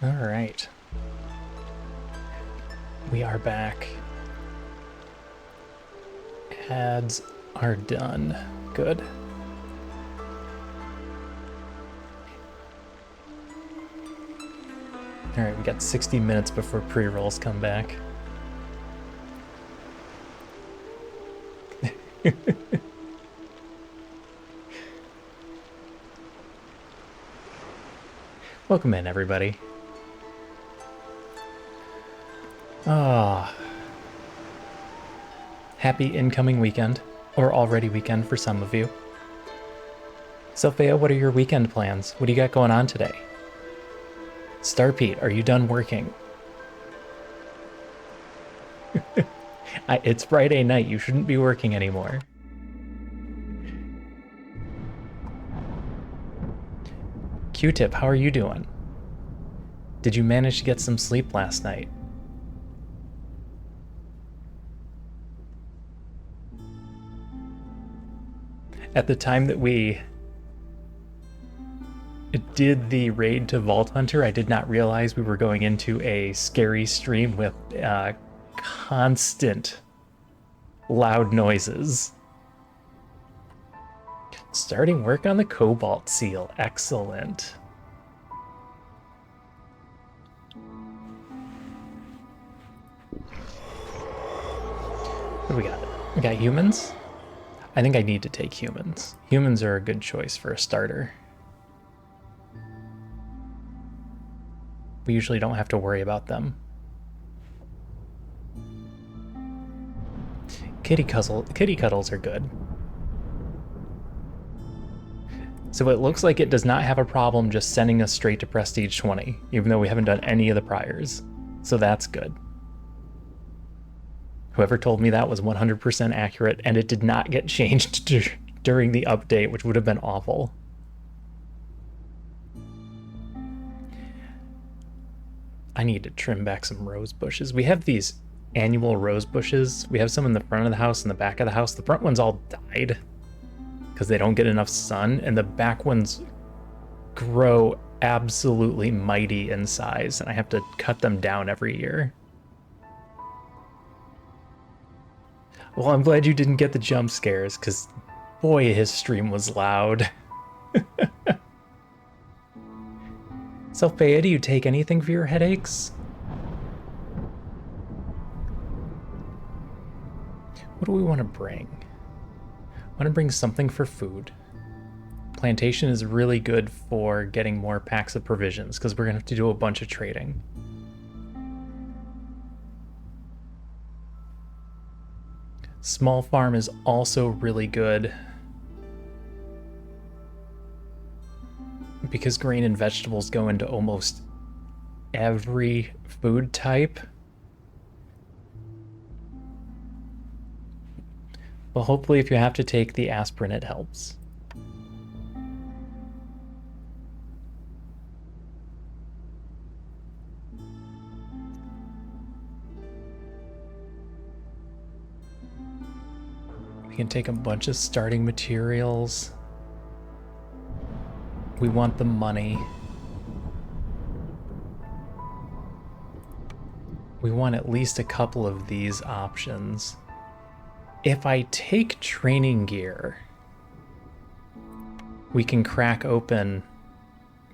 All right. We are back. Ads are done. Good. All right, we got 60 minutes before pre-rolls come back. Welcome in, everybody. Happy incoming weekend, or already weekend for some of you. Sophia, what are your weekend plans? What do you got going on today? Star Pete, are you done working? It's Friday night. You shouldn't be working anymore. Q-Tip, how are you doing? Did you manage to get some sleep last night? At the time that we did the raid to Vault Hunter, I did not realize we were going into a scary stream with constant loud noises. Starting work on the Cobalt Seal. Excellent. What do we got? We got humans? I think I need to take humans. Humans are a good choice for a starter. We usually don't have to worry about them. Kitty cuddles are good. So it looks like it does not have a problem just sending us straight to Prestige 20, even though we haven't done any of the priors. So that's good. Whoever told me that was 100% accurate, and it did not get changed during the update, which would have been awful. I need to trim back some rose bushes. We have these annual rose bushes. We have some in the front of the house and the back of the house. The front ones all died because they don't get enough sun, and the back ones grow absolutely mighty in size, and I have to cut them down every year. Well, I'm glad you didn't get the jump scares, because boy, his stream was loud. Sophia, do you take anything for your headaches? What do we want to bring? I want to bring something for food. Plantation is really good for getting more packs of provisions, because we're going to have to do a bunch of trading. Small farm is also really good because grain and vegetables go into almost every food type. Well, hopefully if you have to take the aspirin, it helps. We can take a bunch of starting materials. We want the money. We want at least a couple of these options. If I take training gear, we can crack open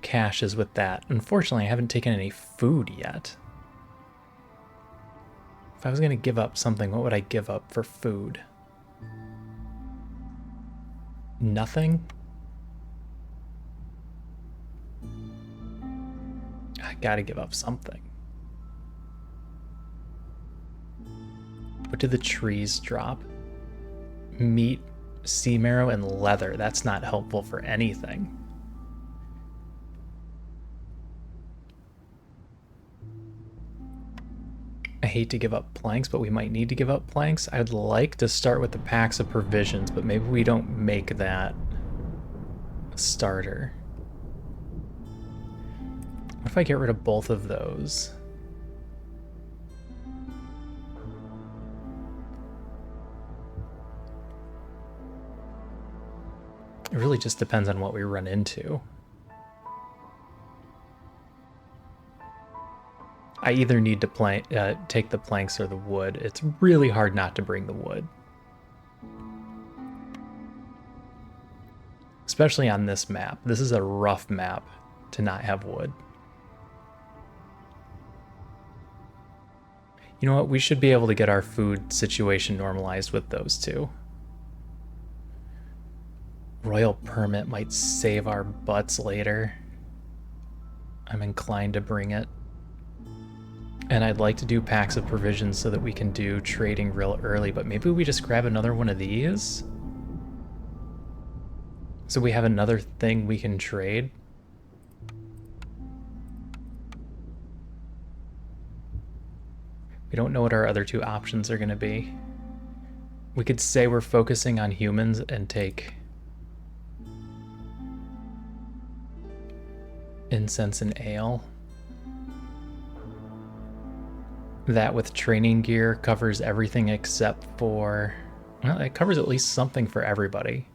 caches with that. Unfortunately, I haven't taken any food yet. If I was going to give up something, what would I give up for food? Nothing? I gotta give up something. What did the trees drop? Meat, sea marrow, and leather. That's not helpful for anything. I hate to give up planks, but we might need to give up planks. I'd like to start with the packs of provisions, but maybe we don't make that a starter. What if I get rid of both of those? It really just depends on what we run into. I either need to take the planks or the wood. It's really hard not to bring the wood. Especially on this map. This is a rough map to not have wood. You know what? We should be able to get our food situation normalized with those two. Royal permit might save our butts later. I'm inclined to bring it. And I'd like to do packs of provisions so that we can do trading real early, but maybe we just grab another one of these? So we have another thing we can trade? We don't know what our other two options are going to be. We could say we're focusing on humans and take incense and ale. That with training gear covers everything except for... Well, it covers at least something for everybody.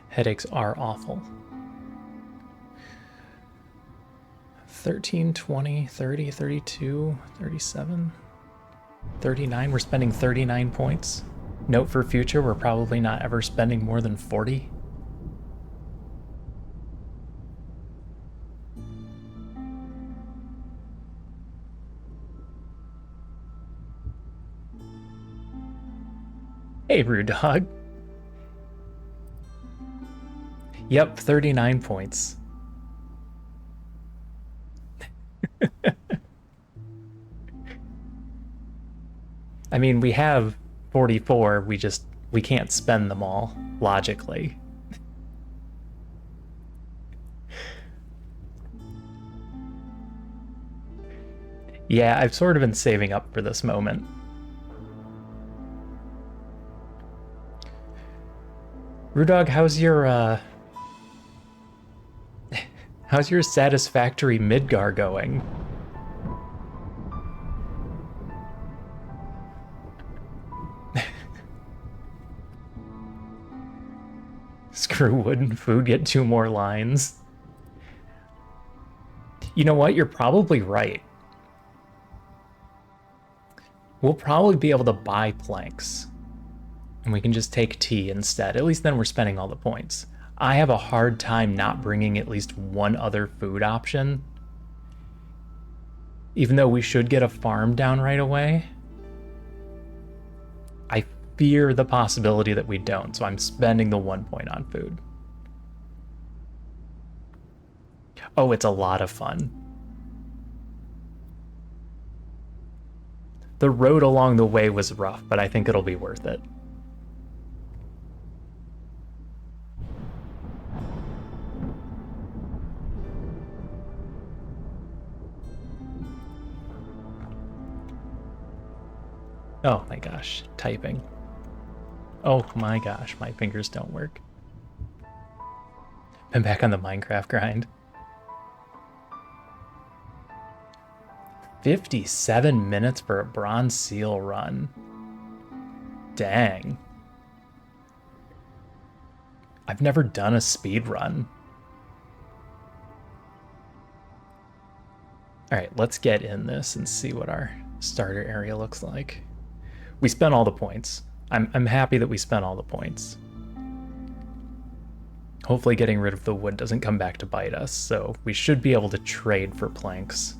Headaches are awful. 13, 20, 30, 32, 37, 39. We're spending 39 points. Note for future, we're probably not ever spending more than 40. Hey, Rude Dog. Yep, 39 points. I mean, we have 44, we can't spend them all, logically. Yeah, I've sort of been saving up for this moment. Rudog, how's your satisfactory Midgar going? Screw wood and food, get 2 more lines. You know what? You're probably right. We'll probably be able to buy planks. And we can just take tea instead. At least then we're spending all the points. I have a hard time not bringing at least one other food option. Even though we should get a farm down right away. I fear the possibility that we don't, so I'm spending the 1 point on food. Oh, it's a lot of fun. The road along the way was rough, but I think it'll be worth it. Oh my gosh, typing. Oh my gosh, my fingers don't work. I'm back on the Minecraft grind. 57 minutes for a bronze seal run. Dang. I've never done a speed run. All right, let's get in this and see what our starter area looks like. We spent all the points. I'm happy that we spent all the points. Hopefully getting rid of the wood doesn't come back to bite us, so we should be able to trade for planks.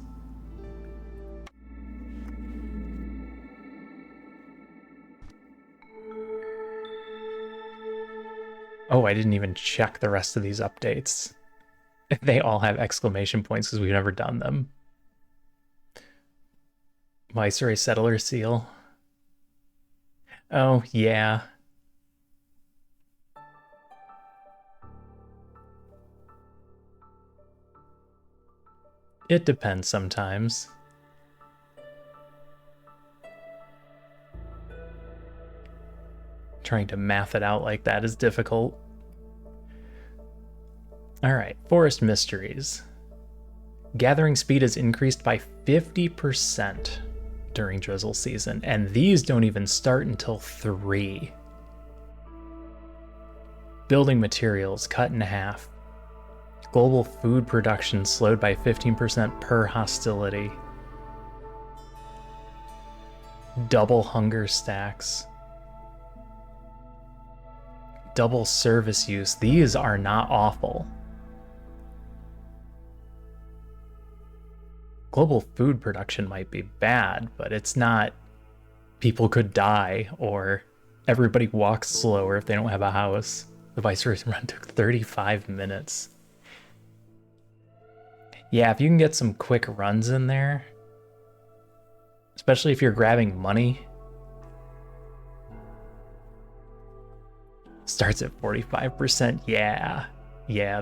Oh, I didn't even check the rest of these updates. They all have exclamation points because we've never done them. Viceroy Settler Seal. Oh, yeah. It depends sometimes. Trying to math it out like that is difficult. All right, Forest Mysteries. Gathering speed is increased by 50% during drizzle season, and these don't even start until 3. Building materials cut in half. Global food production slowed by 15% per hostility. Double hunger stacks. Double service use. These are not awful. Global food production might be bad, but it's not people could die or everybody walks slower if they don't have a house. The Viceroy run took 35 minutes. Yeah, if you can get some quick runs in there, especially if you're grabbing money. Starts at 45%. Yeah,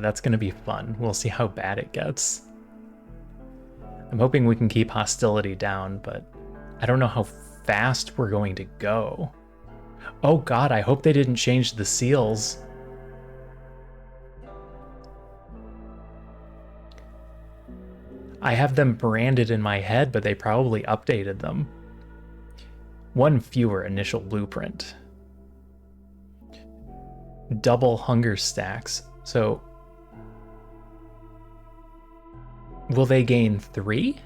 that's going to be fun. We'll see how bad it gets. I'm hoping we can keep hostility down, but I don't know how fast we're going to go. Oh god, I hope they didn't change the seals. I have them branded in my head, but they probably updated them. One fewer initial blueprint. Double hunger stacks. So will they gain 3?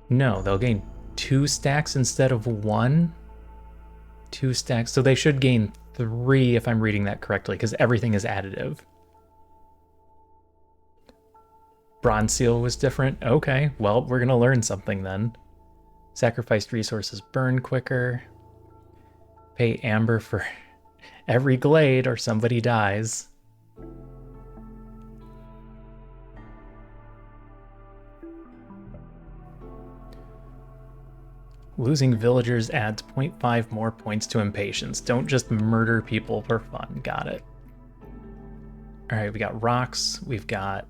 No, they'll gain 2 stacks instead of 1. 2 stacks. So they should gain 3 if I'm reading that correctly, because everything is additive. Bronze seal was different. Okay, well, we're going to learn something then. Sacrificed resources burn quicker. Pay amber for every glade or somebody dies. Losing villagers adds 0.5 more points to impatience. Don't just murder people for fun. Got it. All right, we got rocks. We've got...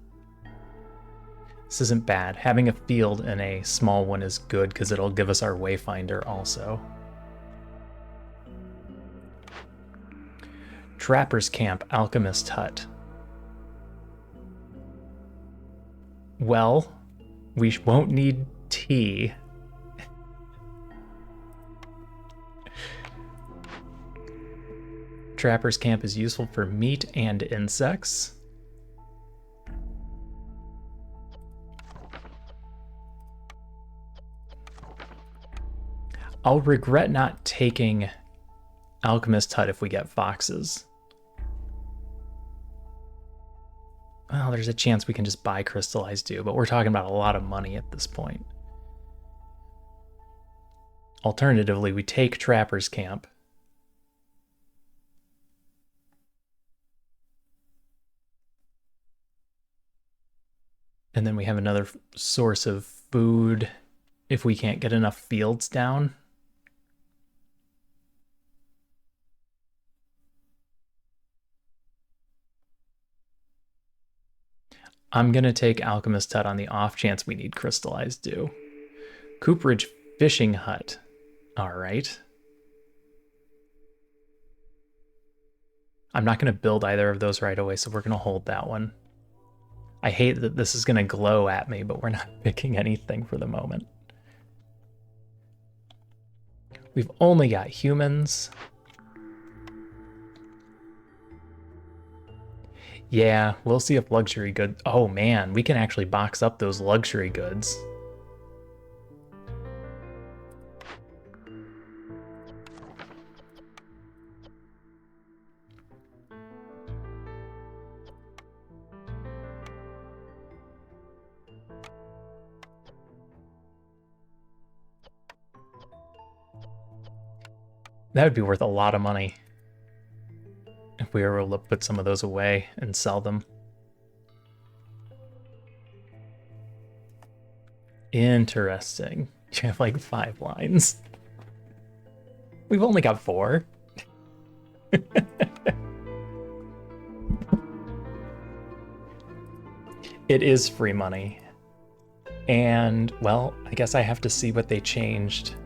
This isn't bad. Having a field and a small one is good because it'll give us our wayfinder also. Trapper's Camp, Alchemist Hut. Well, we won't need tea. Trapper's Camp is useful for meat and insects. I'll regret not taking Alchemist Hut if we get foxes. Well, there's a chance we can just buy crystallized dew, but we're talking about a lot of money at this point. Alternatively, we take Trapper's Camp. And then we have another source of food if we can't get enough fields down. I'm going to take Alchemist Hut on the off chance we need crystallized dew. Cooperage Fishing Hut. All right. I'm not going to build either of those right away, so we're going to hold that one. I hate that this is going to glow at me, but we're not picking anything for the moment. We've only got humans. Yeah, we'll see if luxury goods... Oh man, we can actually box up those luxury goods. That would be worth a lot of money if we were able to put some of those away and sell them. Interesting. You have like 5 lines. We've only got 4. It is free money. And, well, I guess I have to see what they changed.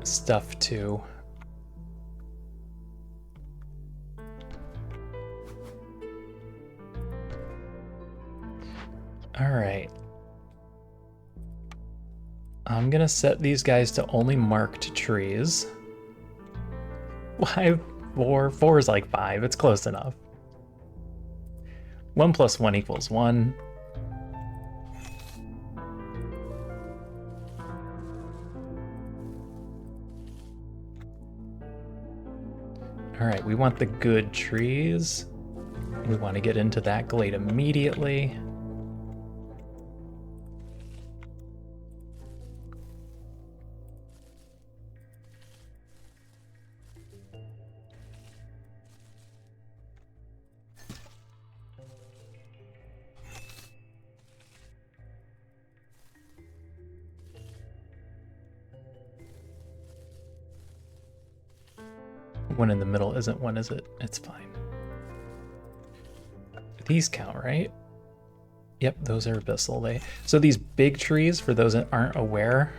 Stuff to. All right. I'm gonna set these guys to only marked trees. Why 4? 4 is like 5. It's close enough. 1 + 1 = 1. All right, we want the good trees. We want to get into that glade immediately. One in the middle isn't one, is it? It's fine. These count, right? Yep, those are abyssal. So these big trees, for those that aren't aware,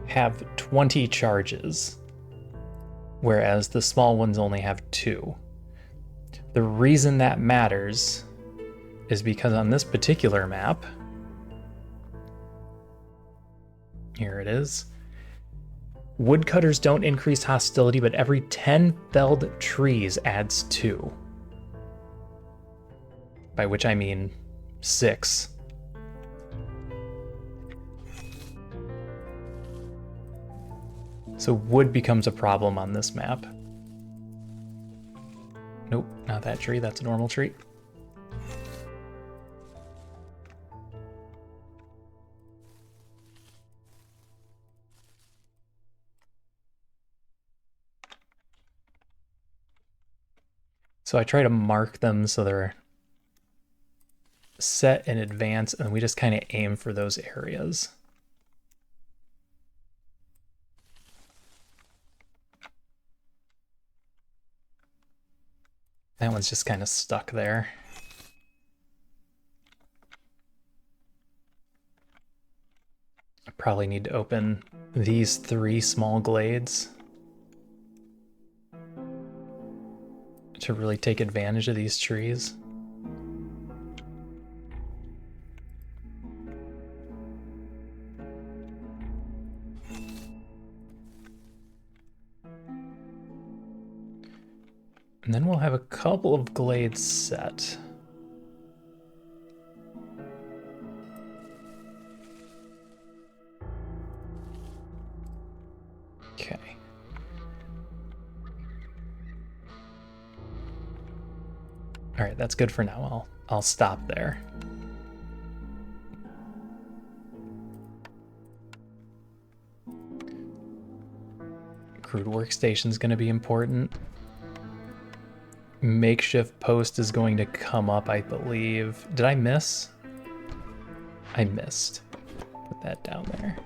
have 20 charges, whereas the small ones only have 2. The reason that matters is because on this particular map, here it is, woodcutters don't increase hostility, but every 10 felled trees adds 2. By which I mean 6. So wood becomes a problem on this map. Nope, not that tree, that's a normal tree. So I try to mark them so they're set in advance, and we just kind of aim for those areas. That one's just kind of stuck there. I probably need to open these 3 small glades to really take advantage of these trees. And then we'll have a couple of glades set. Okay. All right, that's good for now. I'll stop there. Crude workstation is going to be important. Makeshift post is going to come up, I believe. Did I miss? I missed. Put that down there.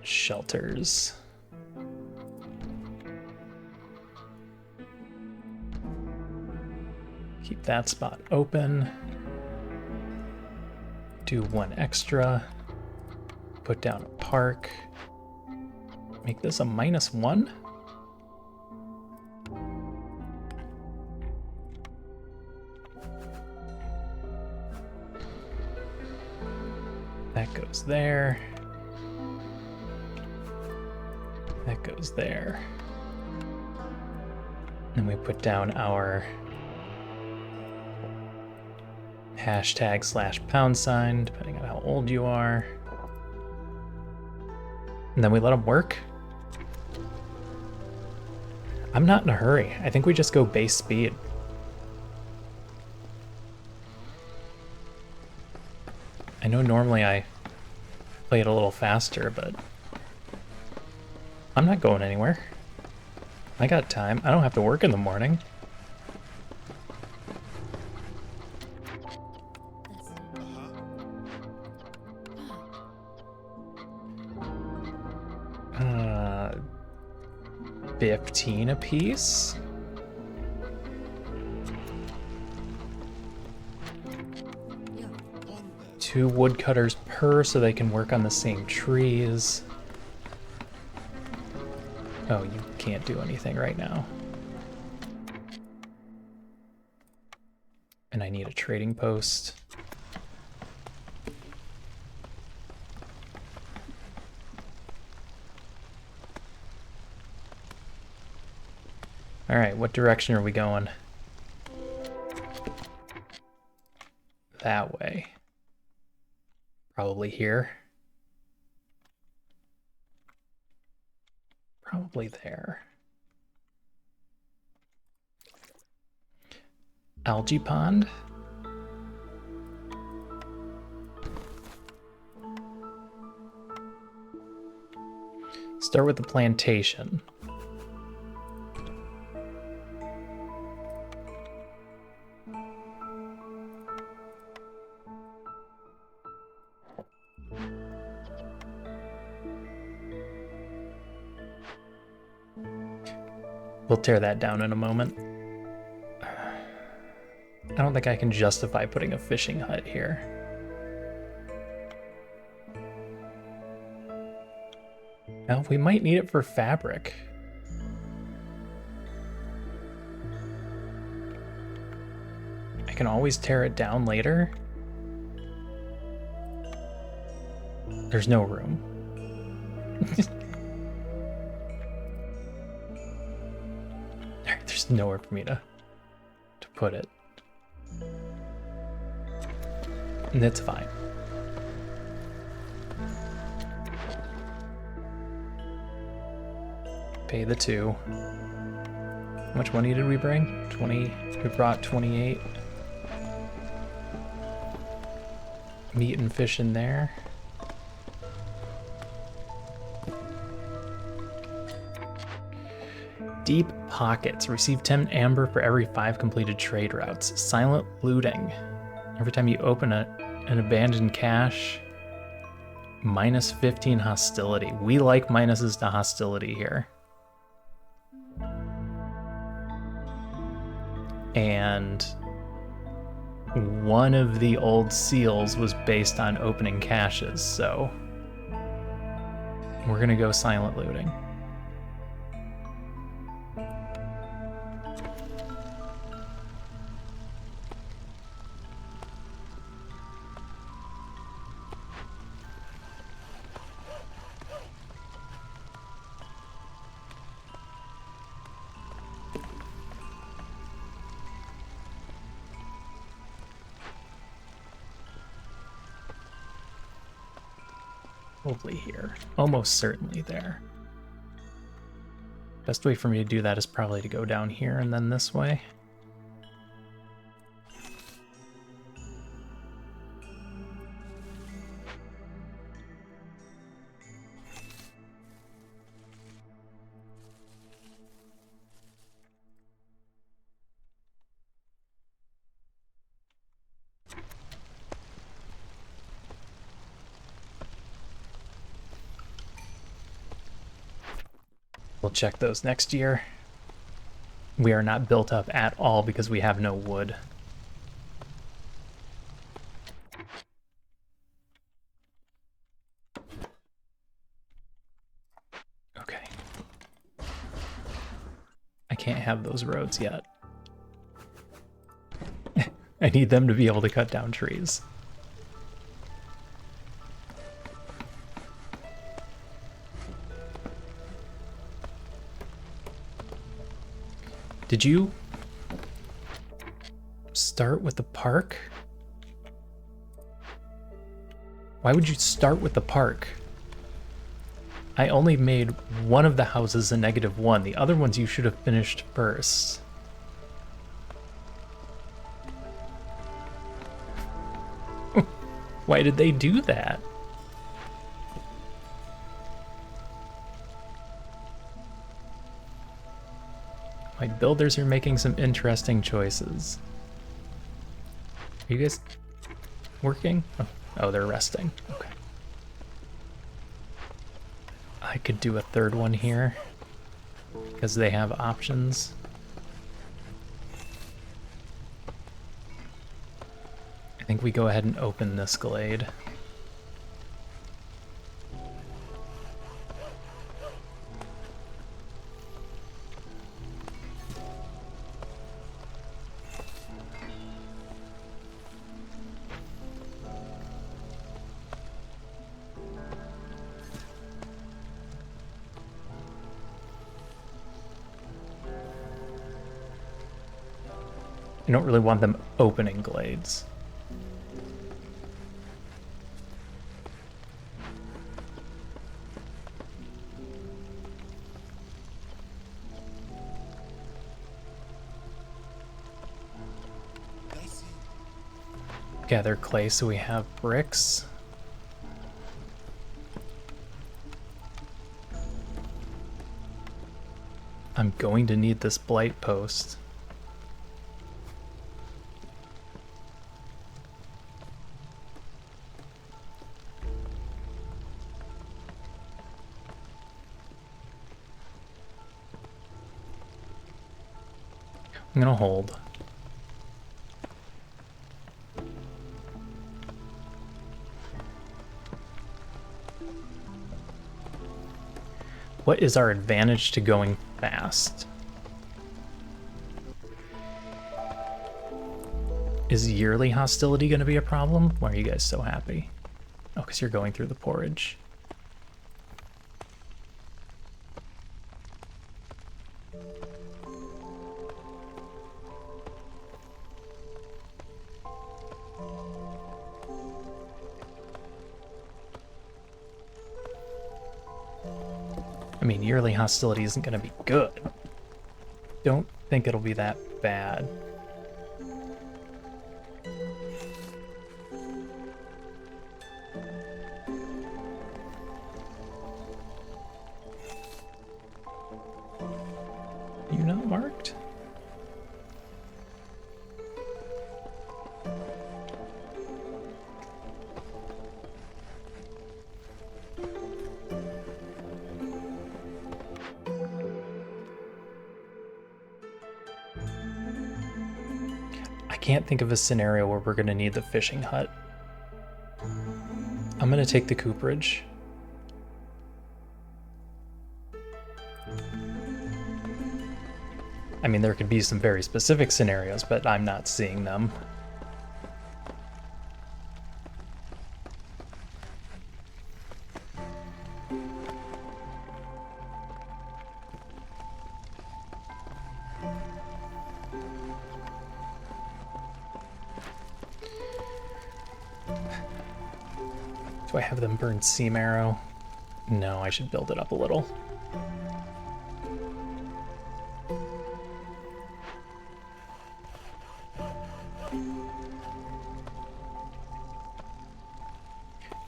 Shelters. Keep that spot open. Do 1 extra. Put down a park. Make this a -1. That goes there. That goes there. And we put down our #/#, depending on how old you are. And then we let them work. I'm not in a hurry. I think we just go base speed. I know normally I play it a little faster, but I'm not going anywhere. I got time. I don't have to work in the morning. Uh, 15 apiece. Two woodcutters per, so they can work on the same trees. Oh, you can't do anything right now. And I need a trading post. All right, what direction are we going? That way. Probably here. Probably there. Algae pond. Start with the plantation. We'll tear that down in a moment. I don't think I can justify putting a fishing hut here. Well, we might need it for fabric. I can always tear it down later. There's no room. There's nowhere for me to put it. And that's fine. Pay the 2. How much money did we bring? 20. We brought 28. Meat and fish in there. Deep pockets. Receive 10 amber for every 5 completed trade routes. Silent looting. Every time you open an abandoned cache, minus 15 hostility. We like minuses to hostility here. And one of the old seals was based on opening caches, so we're gonna go silent looting. Probably here. Almost certainly there. Best way for me to do that is probably to go down here and then this way. We'll check those next year. We are not built up at all because we have no wood. Okay. I can't have those roads yet. I need them to be able to cut down trees. Did you start with the park? Why would you start with the park? I only made one of the houses a -1. The other ones you should have finished first. Why did they do that? My builders are making some interesting choices. Are you guys working? Oh, they're resting. Okay. I could do a third one here because they have options. I think we go ahead and open this glade. I don't really want them opening glades. Gather clay so we have bricks. I'm going to need this blight post. I'm gonna hold. What is our advantage to going fast? Is yearly hostility going to be a problem? Why are you guys so happy? Oh, because you're going through the porridge. I mean, yearly hostility isn't going to be good. Don't think it'll be that bad. You not marked? I can't think of a scenario where we're going to need the fishing hut. I'm going to take the cooperage. I mean, there could be some very specific scenarios, but I'm not seeing them. Do I have them burn sea marrow? No, I should build it up a little.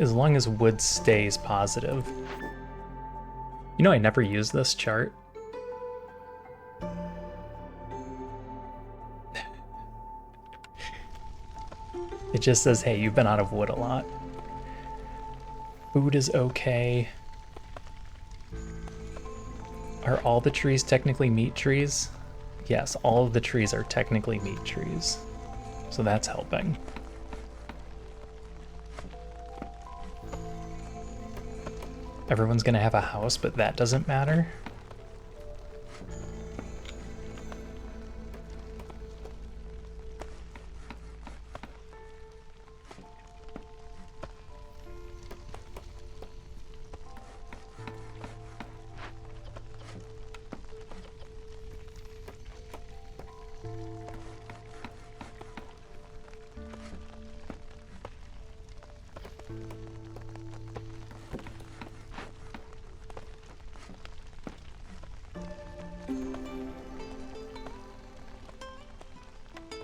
As long as wood stays positive. You know, I never use this chart. It just says, hey, you've been out of wood a lot. Food is okay. Are all the trees technically meat trees? Yes, all of the trees are technically meat trees. So that's helping. Everyone's gonna have a house, but that doesn't matter.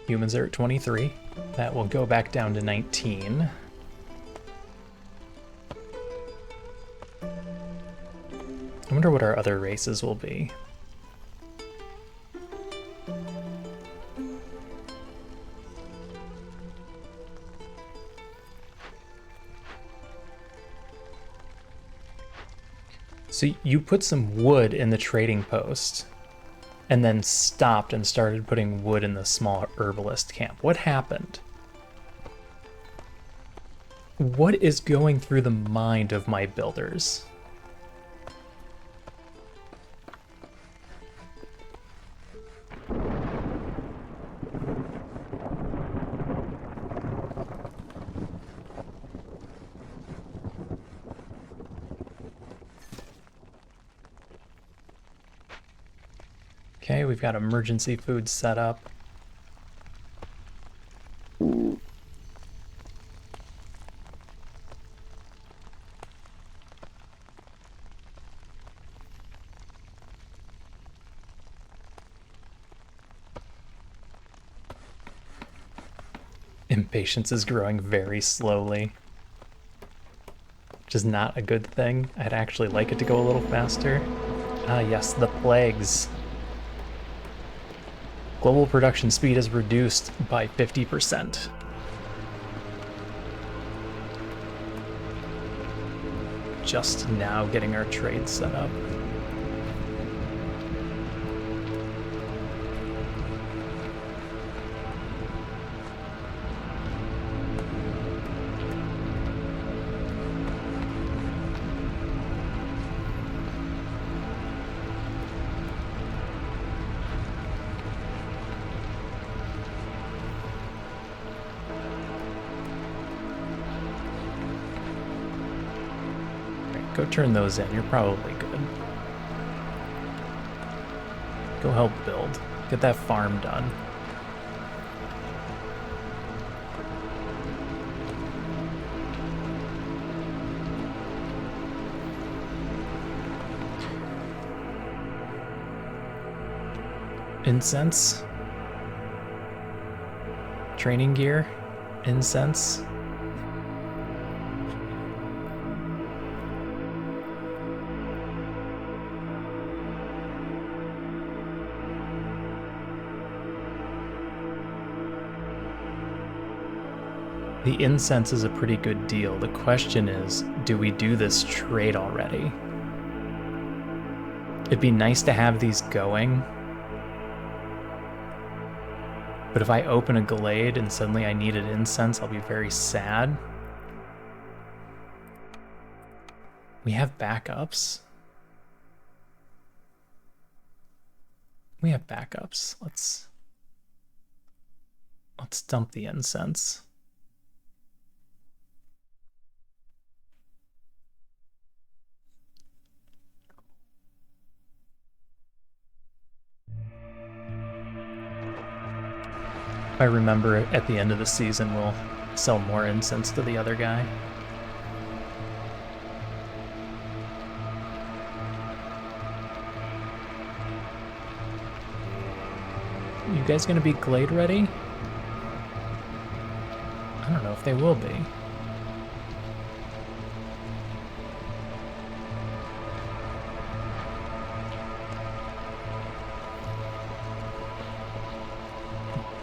Humans are at 23. That will go back down to 19. I wonder what our other races will be. So you put some wood in the trading post and then stopped and started putting wood in the small herbalist camp. What happened? What is going through the mind of my builders? Okay, we've got emergency food set up. Impatience is growing very slowly, which is not a good thing. I'd actually like it to go a little faster. Ah, yes, the plagues. Global production speed is reduced by 50%. Just now getting our trade set up. Go turn those in, you're probably good. Go help build. Get that farm done. Incense. Training gear. Incense. The incense is a pretty good deal. The question is, do we do this trade already? It'd be nice to have these going. But if I open a Glade and suddenly I needed incense, I'll be very sad. We have backups. We have backups. Let's dump the incense. If I remember, at the end of the season, we'll sell more incense to the other guy. You guys gonna be Glade ready? I don't know if they will be.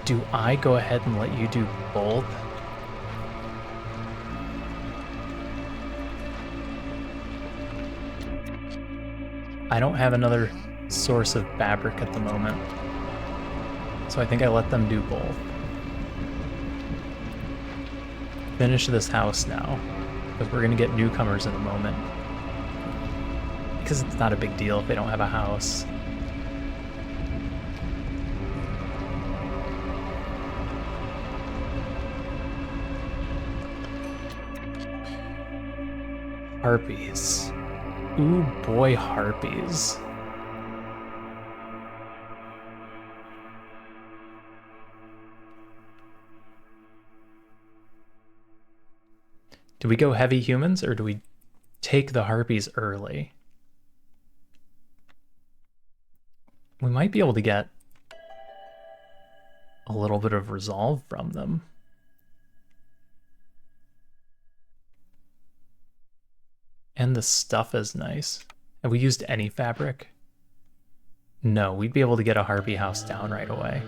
Do I go ahead and let you do both? I don't have another source of fabric at the moment, so I think I let them do both. Finish this house now, because we're gonna get newcomers in a moment. Because it's not a big deal if they don't have a house. Harpies. Ooh boy, harpies. Do we go heavy humans or do we take the harpies early? We might be able to get a little bit of resolve from them. And the stuff is nice. Have we used any fabric? No, we'd be able to get a harpy house down right away.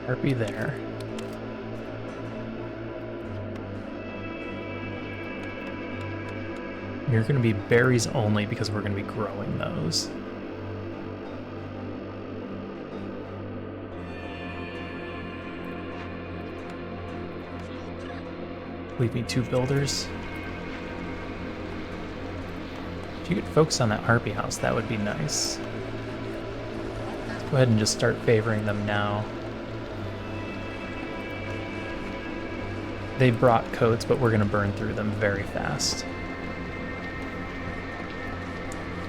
Harpy there. You're going to be berries only because we're going to be growing those. Leave me 2 builders. If you could focus on that harpy house, that would be nice. Let's go ahead and just start favoring them now. They brought coats, but we're going to burn through them very fast.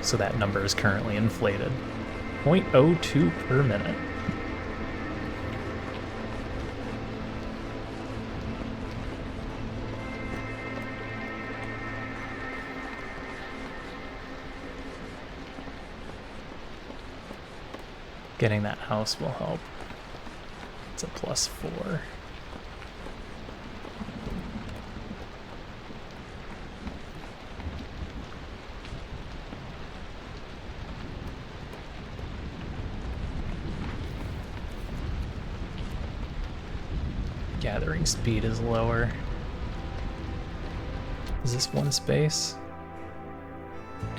so that number is currently inflated. 0.02 per minute. Getting that house will help. It's a +4. Gathering speed is lower. Is this one space?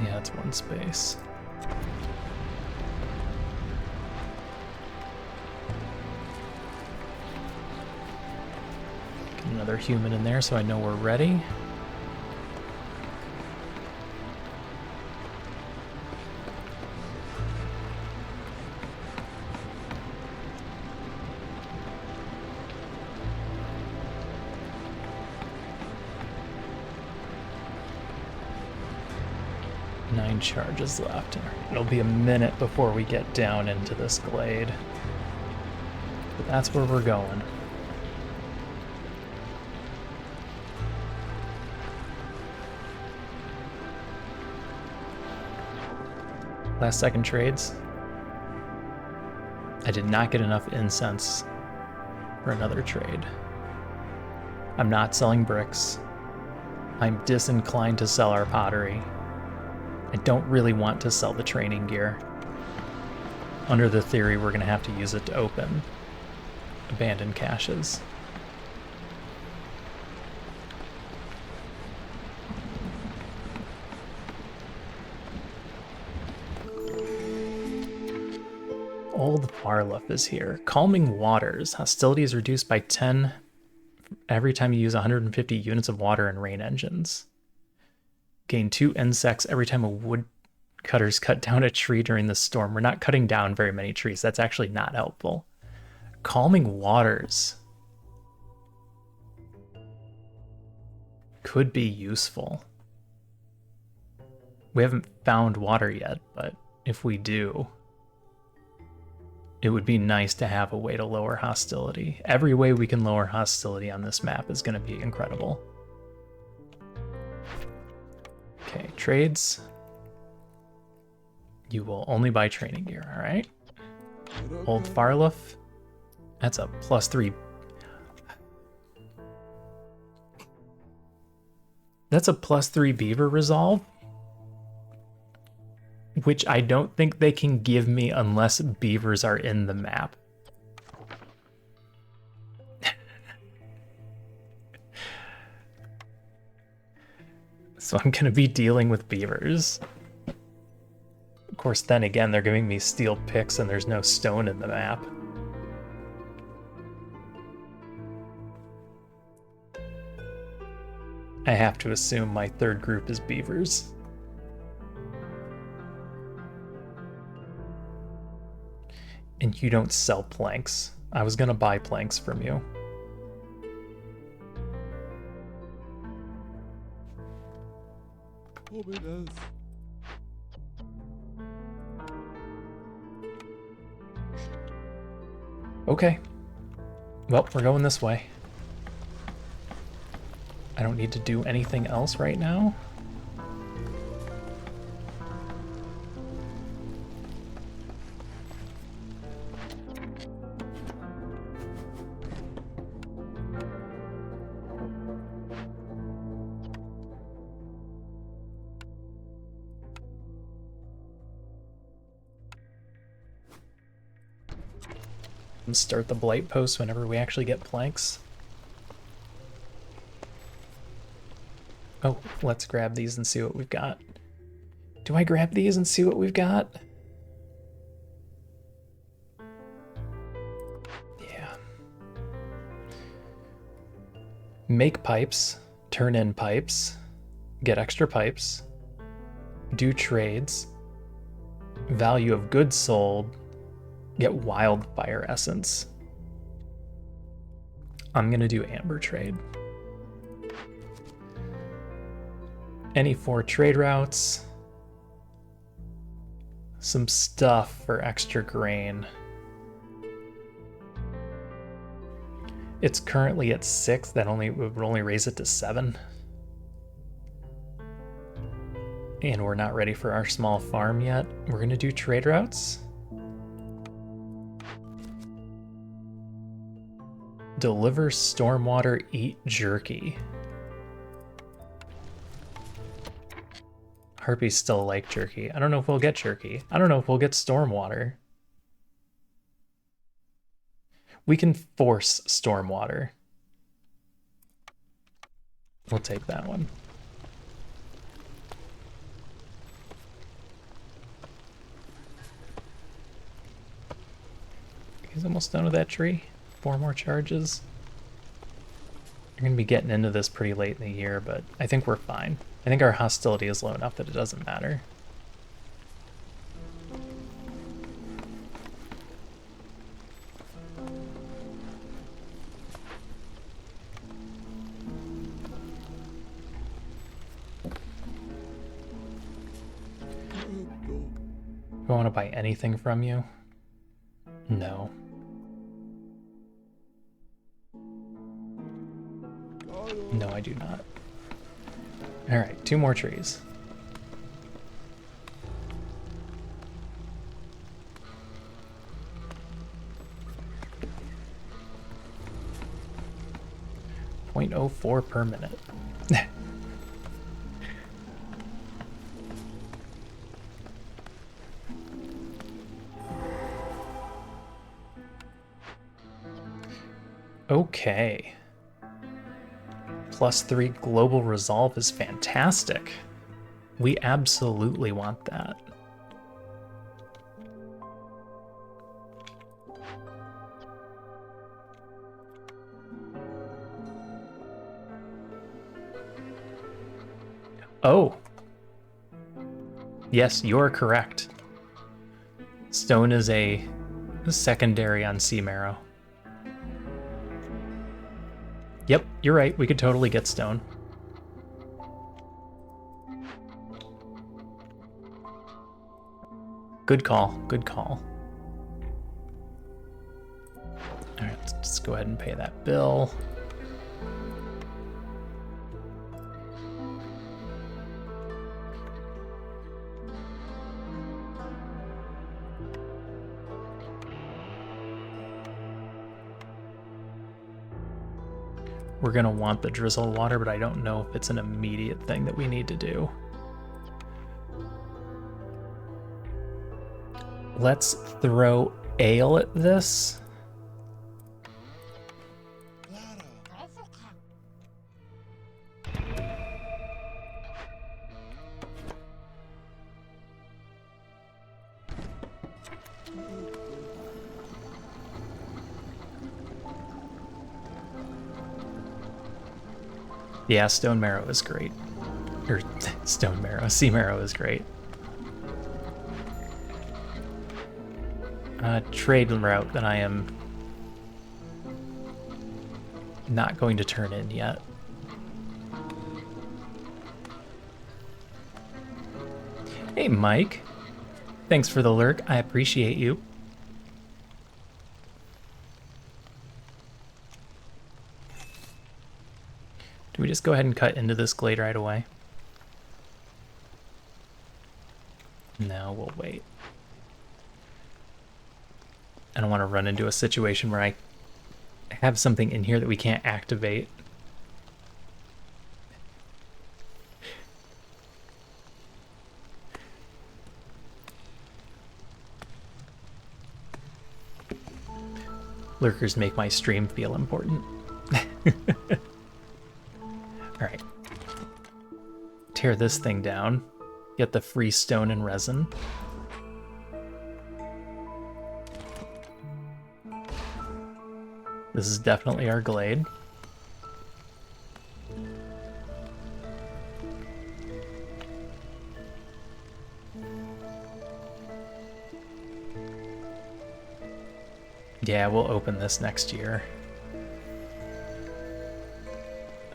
Yeah, it's one space. Get another human in there so I know we're ready. Charges left. It'll be a minute before we get down into this glade. But that's where we're going. Last second trades. I did not get enough incense for another trade. I'm not selling bricks. I'm disinclined to sell our pottery. I don't really want to sell the training gear. Under the theory, we're going to have to use it to open abandoned caches. Old Farluff is here. Calming Waters. Hostility is reduced by 10 every time you use 150 units of water in rain engines. Gain 2 insects every time a woodcutter's cut down a tree during the storm. We're not cutting down very many trees. That's actually not helpful. Calming Waters could be useful. We haven't found water yet, but if we do, it would be nice to have a way to lower hostility. Every way we can lower hostility on this map is going to be incredible. Okay, trades. You will only buy training gear, all right? Old Farluff. That's a +3. That's a +3 beaver resolve, which I don't think they can give me unless beavers are in the map. So I'm gonna be dealing with beavers. Of course, then again, they're giving me steel picks and there's no stone in the map. I have to assume my third group is beavers. And you don't sell planks. I was gonna buy planks from you. Okay. Well, we're going this way. I don't need to do anything else right now. Start the blight post whenever we actually get planks. Oh, let's grab these and see what we've got. Do I grab these and see what we've got? Yeah. Make pipes, turn in pipes, get extra pipes, do trades, value of goods sold, get wildfire essence. I'm gonna do amber trade. Any 4 trade routes. some stuff for extra grain. It's currently at 6. That would only raise it to 7. And we're not ready for our small farm yet. We're gonna do trade routes. Deliver stormwater, eat jerky. Harpies still like jerky. I don't know if we'll get jerky. I don't know if we'll get stormwater. We can force stormwater. We'll take that one. He's almost done with that tree. 4 more charges. We're going to be getting into this pretty late in the year, but I think we're fine. I think our hostility is low enough that it doesn't matter. Do I want to buy anything from you? No. No, I do not. All right, 2 more trees. .04 per minute. Okay. +3 global resolve is fantastic. We absolutely want that. Oh. Yes, you're correct. Stone is a secondary on sea marrow. Yep, you're right. We could totally get stone. Good call. Good call. All right, let's just go ahead and pay that bill. We're gonna want the drizzle water, but I don't know if it's an immediate thing that we need to do. Let's throw ale at this. Yeah, stone marrow is great. Or stone marrow, sea marrow is great. Trade route that I am not going to turn in yet. Hey, Mike. Thanks for the lurk. I appreciate you. Do we just go ahead and cut into this glade right away? No, we'll wait. I don't want to run into a situation where I have something in here that we can't activate. Lurkers make my stream feel important. Alright. Tear this thing down. Get the free stone and resin. This is definitely our glade. Yeah, we'll open this next year.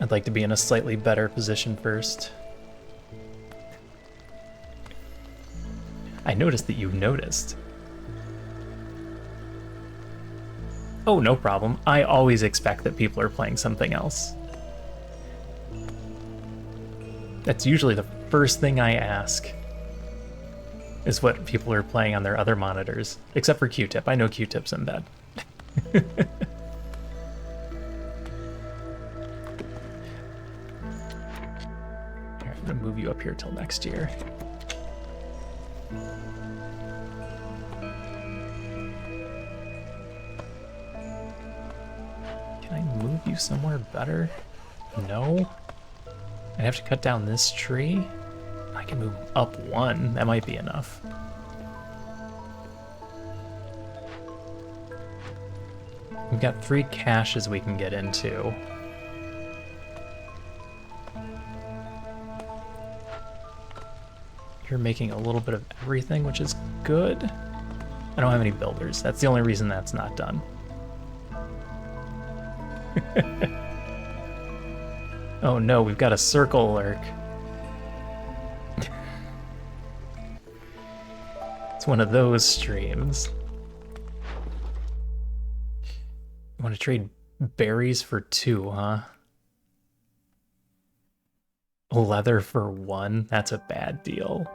I'd like to be in a slightly better position first. I noticed that you noticed. Oh, no problem. I always expect that people are playing something else. That's usually the first thing I ask, is what people are playing on their other monitors. Except for Q-Tip. I know Q-Tip's in bed. Here, I'm gonna move you up here till next year. Can I move you somewhere better? No? I have to cut down this tree? I can move up one. That might be enough. We've got 3 caches we can get into. You're making a little bit of everything, which is good. I don't have any builders. That's the only reason that's not done. Oh no, we've got a circle lurk. It's one of those streams. You want to trade berries for 2, huh? Leather for 1? That's a bad deal.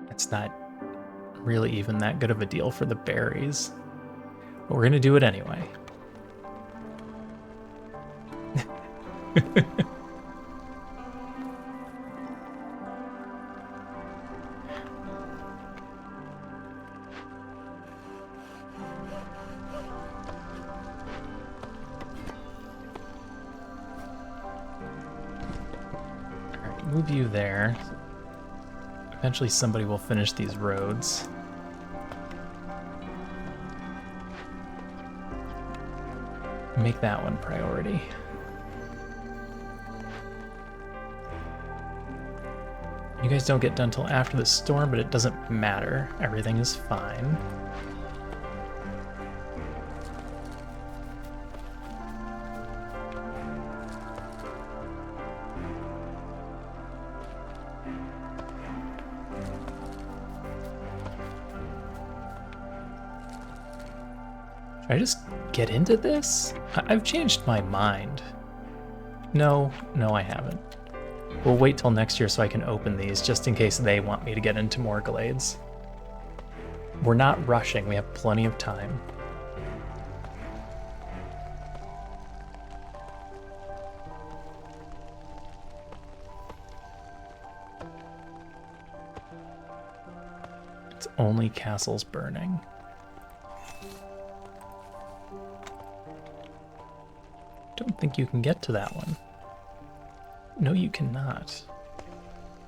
It's not really even that good of a deal for the berries. But we're gonna do it anyway. Alright, move you there. Eventually somebody will finish these roads. Make that one priority. You guys don't get done till after the storm, but it doesn't matter. Everything is fine. Should I just get into this? I've changed my mind. No, I haven't. We'll wait till next year so I can open these, just in case they want me to get into more glades. We're not rushing, we have plenty of time. It's only castles burning. Don't think you can get to that one. No, you cannot.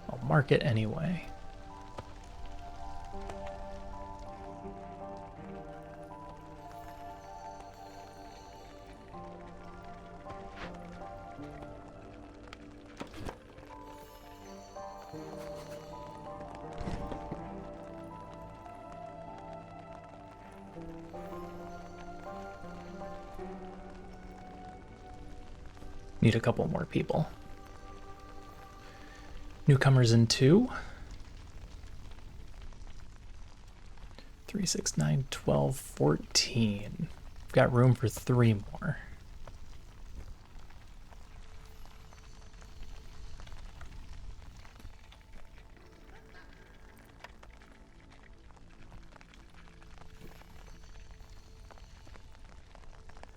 I'll mark it anyway. Need a couple more people. Newcomers in 2. 3, 6, 9, 12, 14. We've got room for 3 more.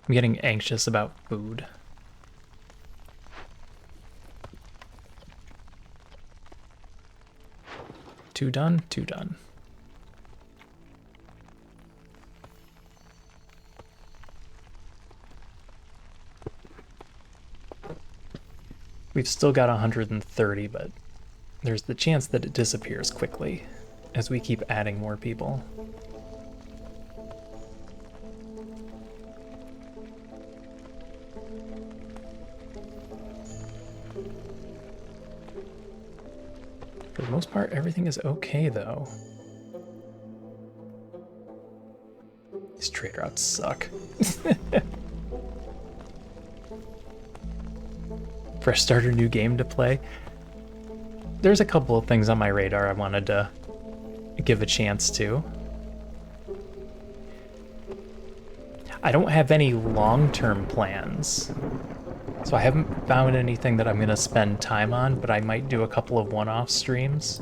I'm getting anxious about food. Two done, 2 done. We've still got 130, but there's the chance that it disappears quickly as we keep adding more people. For the most part, everything is okay, though. These trade routes suck. fresh starter new game to play. There's a couple of things on my radar I wanted to give a chance to. I don't have any long-term plans, so I haven't found anything that I'm going to spend time on, but I might do a couple of one-off streams.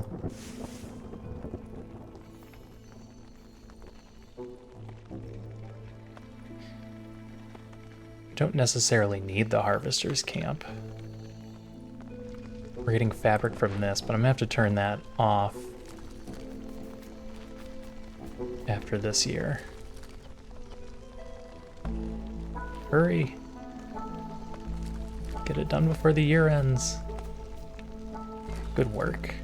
Don't necessarily need the harvester's camp. We're getting fabric from this, but I'm gonna have to turn that off after this year. Hurry. Get it done before the year ends. Good work.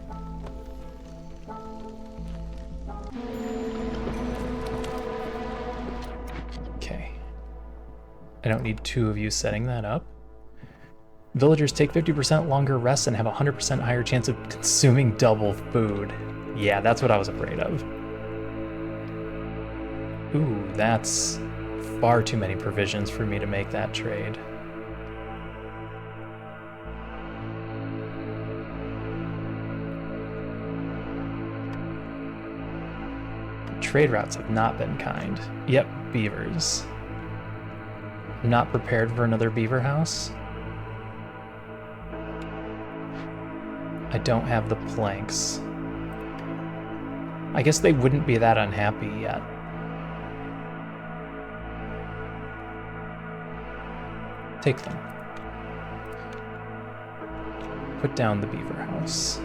Okay. I don't need two of you setting that up. Villagers take 50% longer rests and have a 100% higher chance of consuming double food. Yeah, that's what I was afraid of. Ooh, that's far too many provisions for me to make that trade. Trade routes have not been kind. Yep, beavers. I'm not prepared for another beaver house. I don't have the planks. I guess they wouldn't be that unhappy yet. Take them. Put down the beaver house.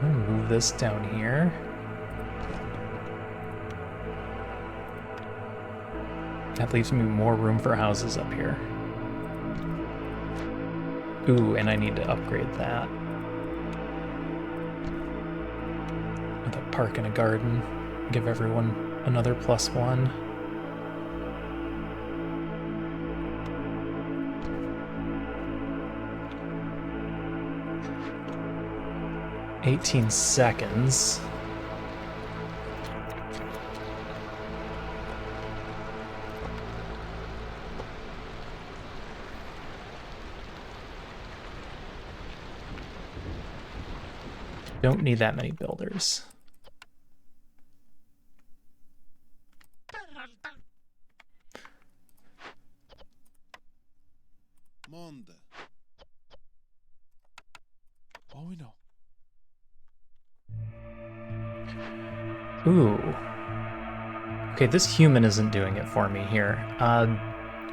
I'm gonna move this down here. That leaves me more room for houses up here. Ooh, and I need to upgrade that. With a park and a garden. Give everyone another +1. $18 seconds. Don't need that many builders. Monde. Oh, we know. Ooh. Okay, this human isn't doing it for me here.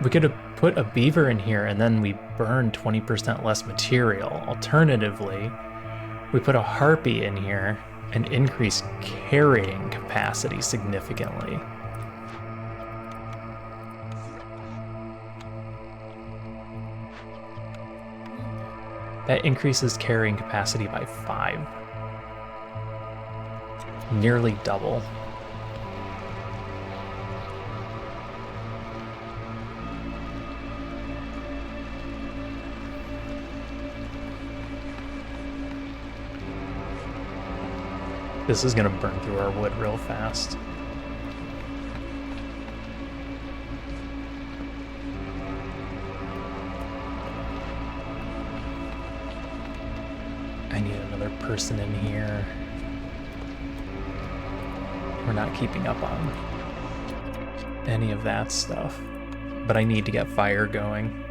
We could have put a beaver in here and then we burn 20% less material. Alternatively, we put a harpy in here and increase carrying capacity significantly. That increases carrying capacity by 5. Nearly double. This is gonna burn through our wood real fast. I need another person in here. We're not keeping up on any of that stuff, but I need to get fire going.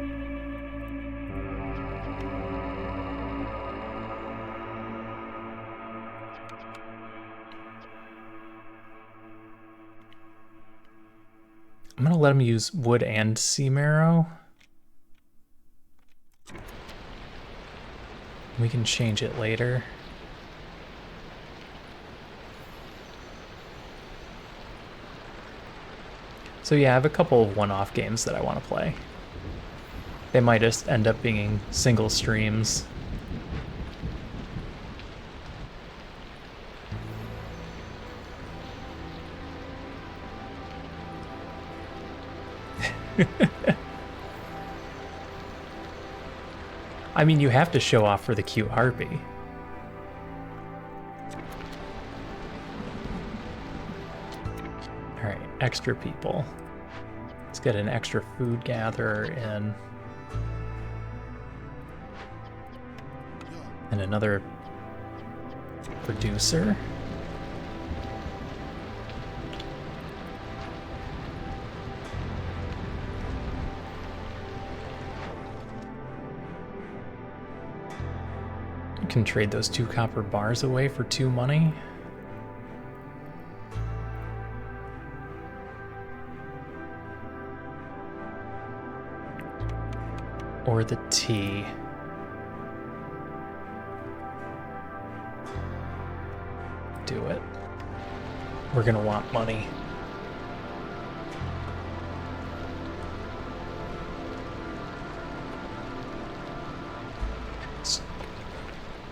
I'm gonna let him use wood and sea marrow. We can change it later. So yeah, I have a couple of one-off games that I want to play. They might just end up being single streams. I mean, you have to show off for the cute harpy. All right, extra people. Let's get an extra food gatherer in. And another producer. You can trade those 2 copper bars away for 2 money. Or the tea. Do it. We're gonna want money.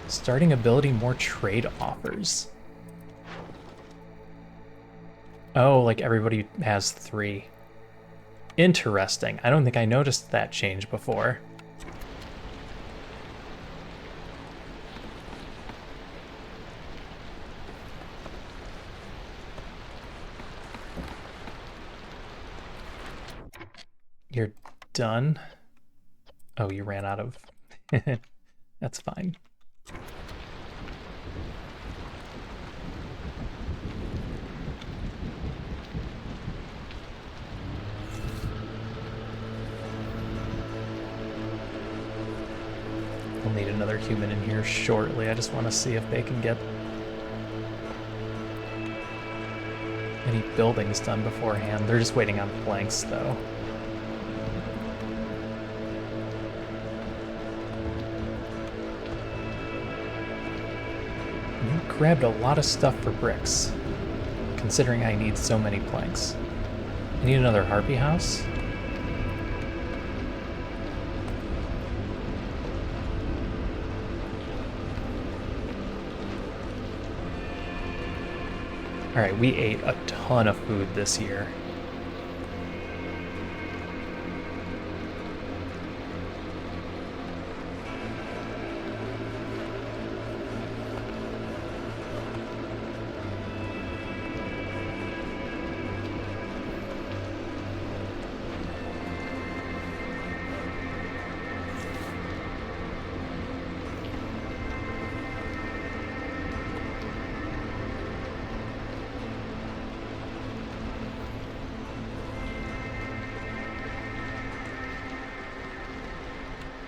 Starting ability, more trade offers. Oh, like everybody has 3. Interesting. I don't think I noticed that change before. You're done? Oh, you ran out of... That's fine. We'll need another human in here shortly. I just want to see if they can get any buildings done beforehand. They're just waiting on planks, though. You grabbed a lot of stuff for bricks, considering I need so many planks. I need another harpy house. Alright, we ate a ton of food this year.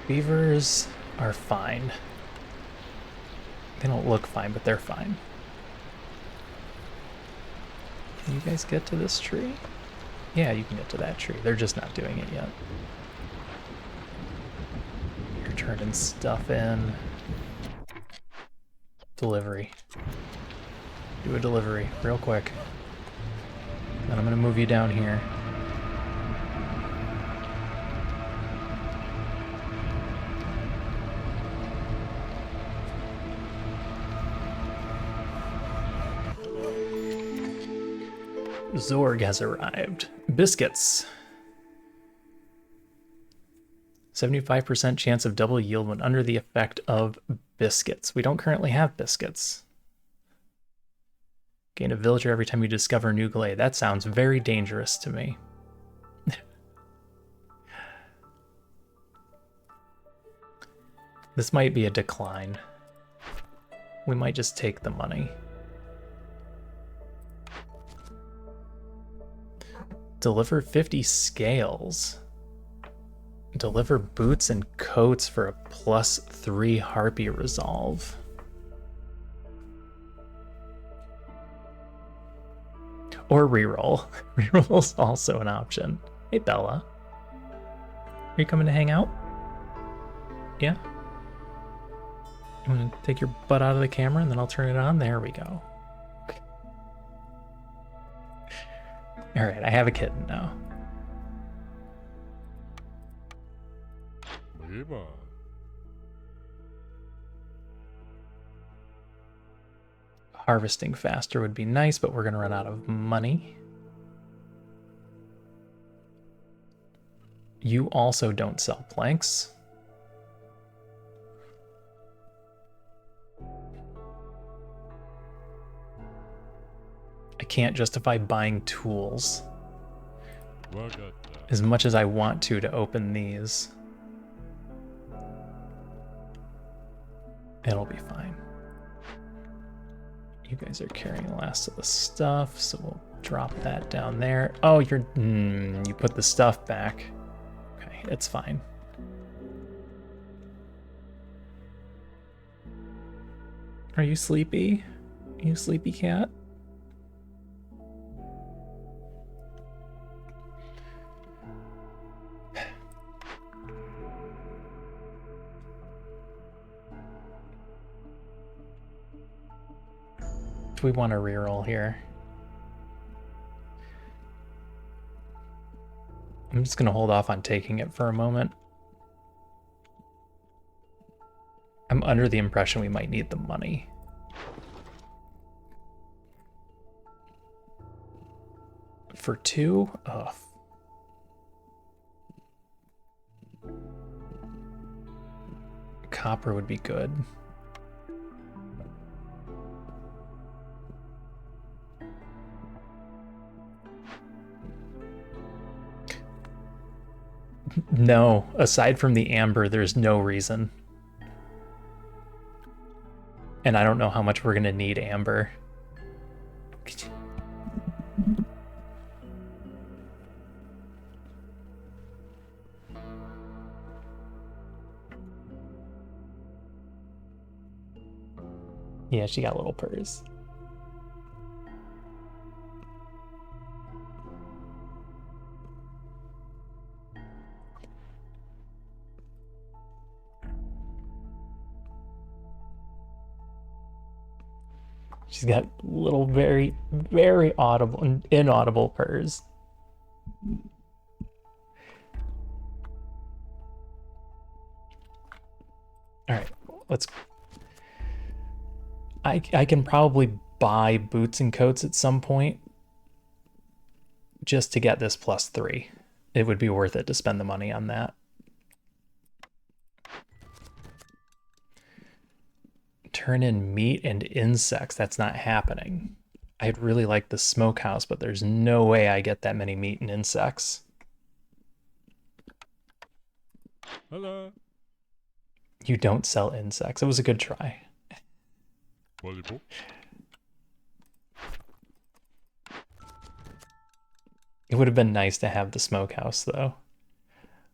Beavers are fine. They don't look fine, but they're fine. Can you guys get to this tree? Yeah, you can get to that tree. They're just not doing it yet. You're turning stuff in. Delivery. Do a delivery real quick. Then I'm gonna move you down here. Zorg has arrived. Biscuits. 75% chance of double yield when under the effect of biscuits. We don't currently have biscuits. Gain a villager every time you discover a new glade. That sounds very dangerous to me. This might be a decline. We might just take the money. Deliver 50 scales. Deliver boots and coats for a +3 harpy resolve. Or reroll. Reroll's also an option. Hey Bella. Are you coming to hang out? Yeah? I'm gonna take your butt out of the camera and then I'll turn it on. There we go. Alright, I have a kitten now. Harvesting faster would be nice, but we're gonna run out of money. You also don't sell planks. I can't justify buying tools Vagata. as much as I want to open these. It'll be fine. You guys are carrying the last of the stuff, so we'll drop that down there. Oh, you put the stuff back. Okay, it's fine. Are you sleepy? You sleepy cat? Do we want to reroll here? I'm just going to hold off on taking it for a moment. I'm under the impression we might need the money. For 2? Ugh. Copper would be good. No, aside from the amber, there's no reason. And I don't know how much we're gonna need amber. Yeah, she got little purrs. She's got little, very, very audible, inaudible purrs. All right, let's. I can probably buy boots and coats at some point just to get this +3. It would be worth it to spend the money on that. Turn in meat and insects. That's not happening. I'd really like the smokehouse, but there's no way I get that many meat and insects. Hello. You don't sell insects. It was a good try. Volleyball. It would have been nice to have the smokehouse, though.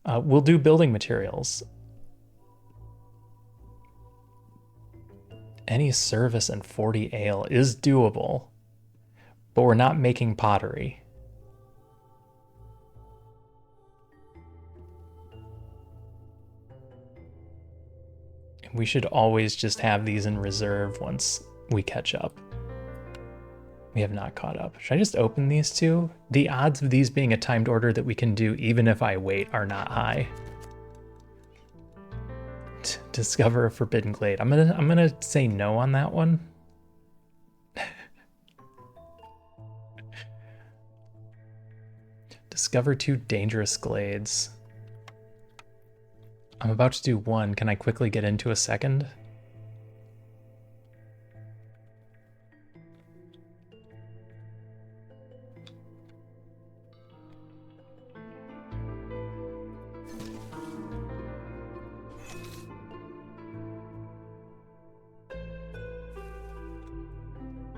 We'll do building materials. Any service and 40 ale is doable, but we're not making pottery. We should always just have these in reserve once we catch up. We have not caught up. Should I just open these two? The odds of these being a timed order that we can do even if I wait are not high. Discover a forbidden glade. I'm gonna say no on that one. Discover 2 dangerous glades. I'm about to do 1. Can I quickly get into a second?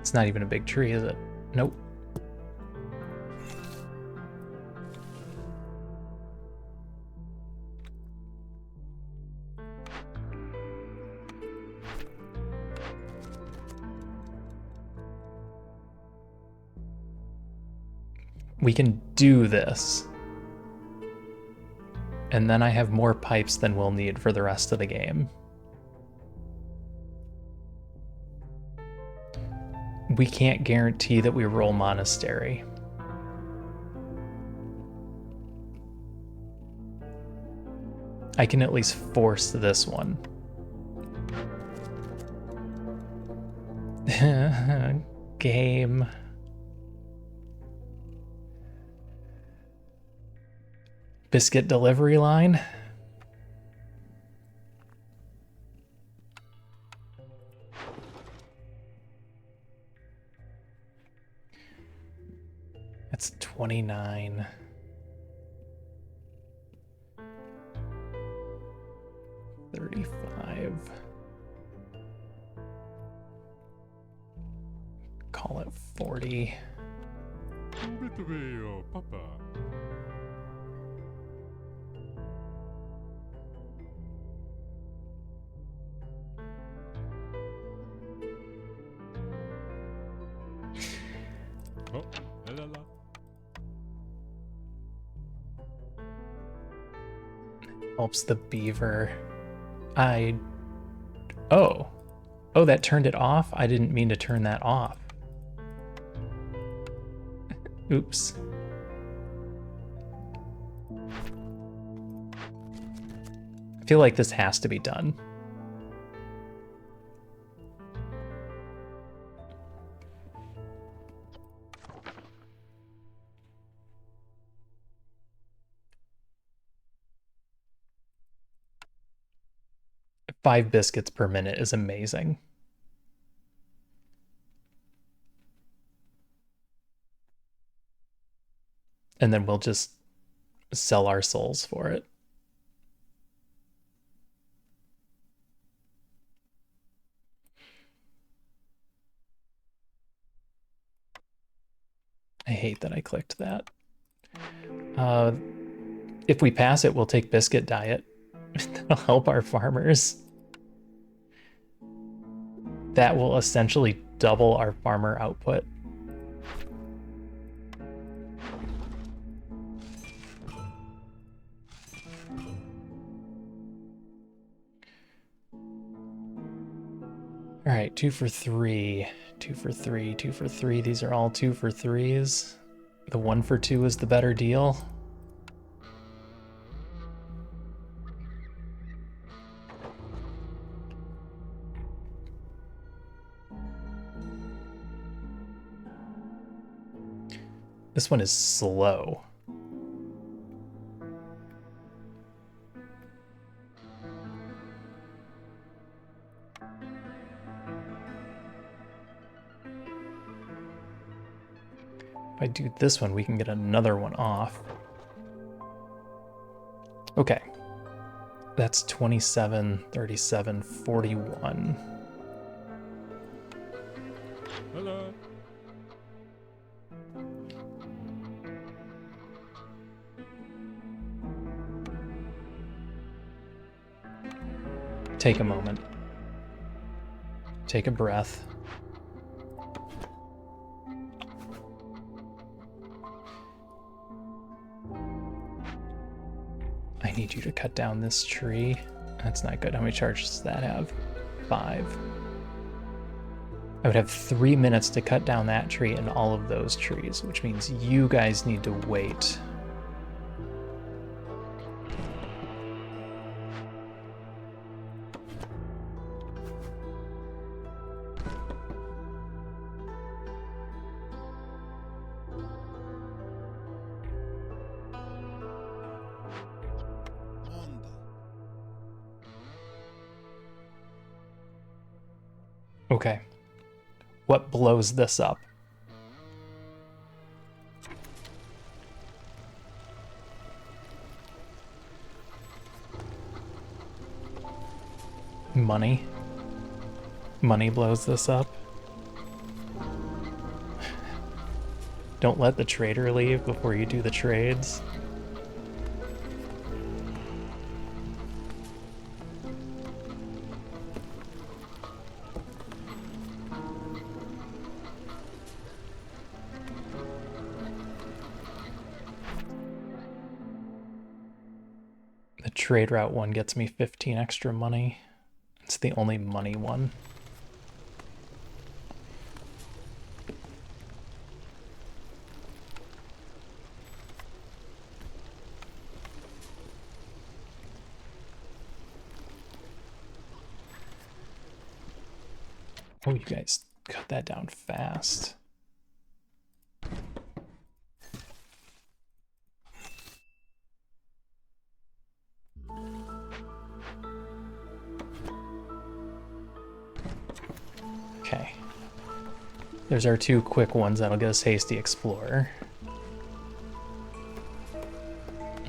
It's not even a big tree, is it? Nope. We can do this. And then I have more pipes than we'll need for the rest of the game. We can't guarantee that we roll monastery. I can at least force this one. Game. Biscuit delivery line. That's 29. $35. Call it 40. Subito, papa. Oh, la la la. Helps the beaver. Oh. Oh, that turned it off? I didn't mean to turn that off. Oops. I feel like this has to be done. Five biscuits per minute is amazing. And then we'll just sell our souls for it. I hate that I clicked that. If we pass it, we'll take biscuit diet. That'll help our farmers. That will essentially double our farmer output. All right, 2 for 3, 2 for 3, 2 for 3. These are all 2 for 3s. The 1 for 2 is the better deal. This one is slow. If I do this one, we can get another one off. Okay. That's 27, 37, 41. Hello. Take a moment. Take a breath. I need you to cut down this tree. That's not good. How many charges does that have? 5. I would have 3 minutes to cut down that tree and all of those trees, which means you guys need to wait. Okay. What blows this up? Money. Money blows this up. Don't let the trader leave before you do the trades. The trade route one gets me 15 extra money. It's the only money one. Oh, you guys cut that down fast. Okay. There's our 2 quick ones that'll get us Hasty Explorer.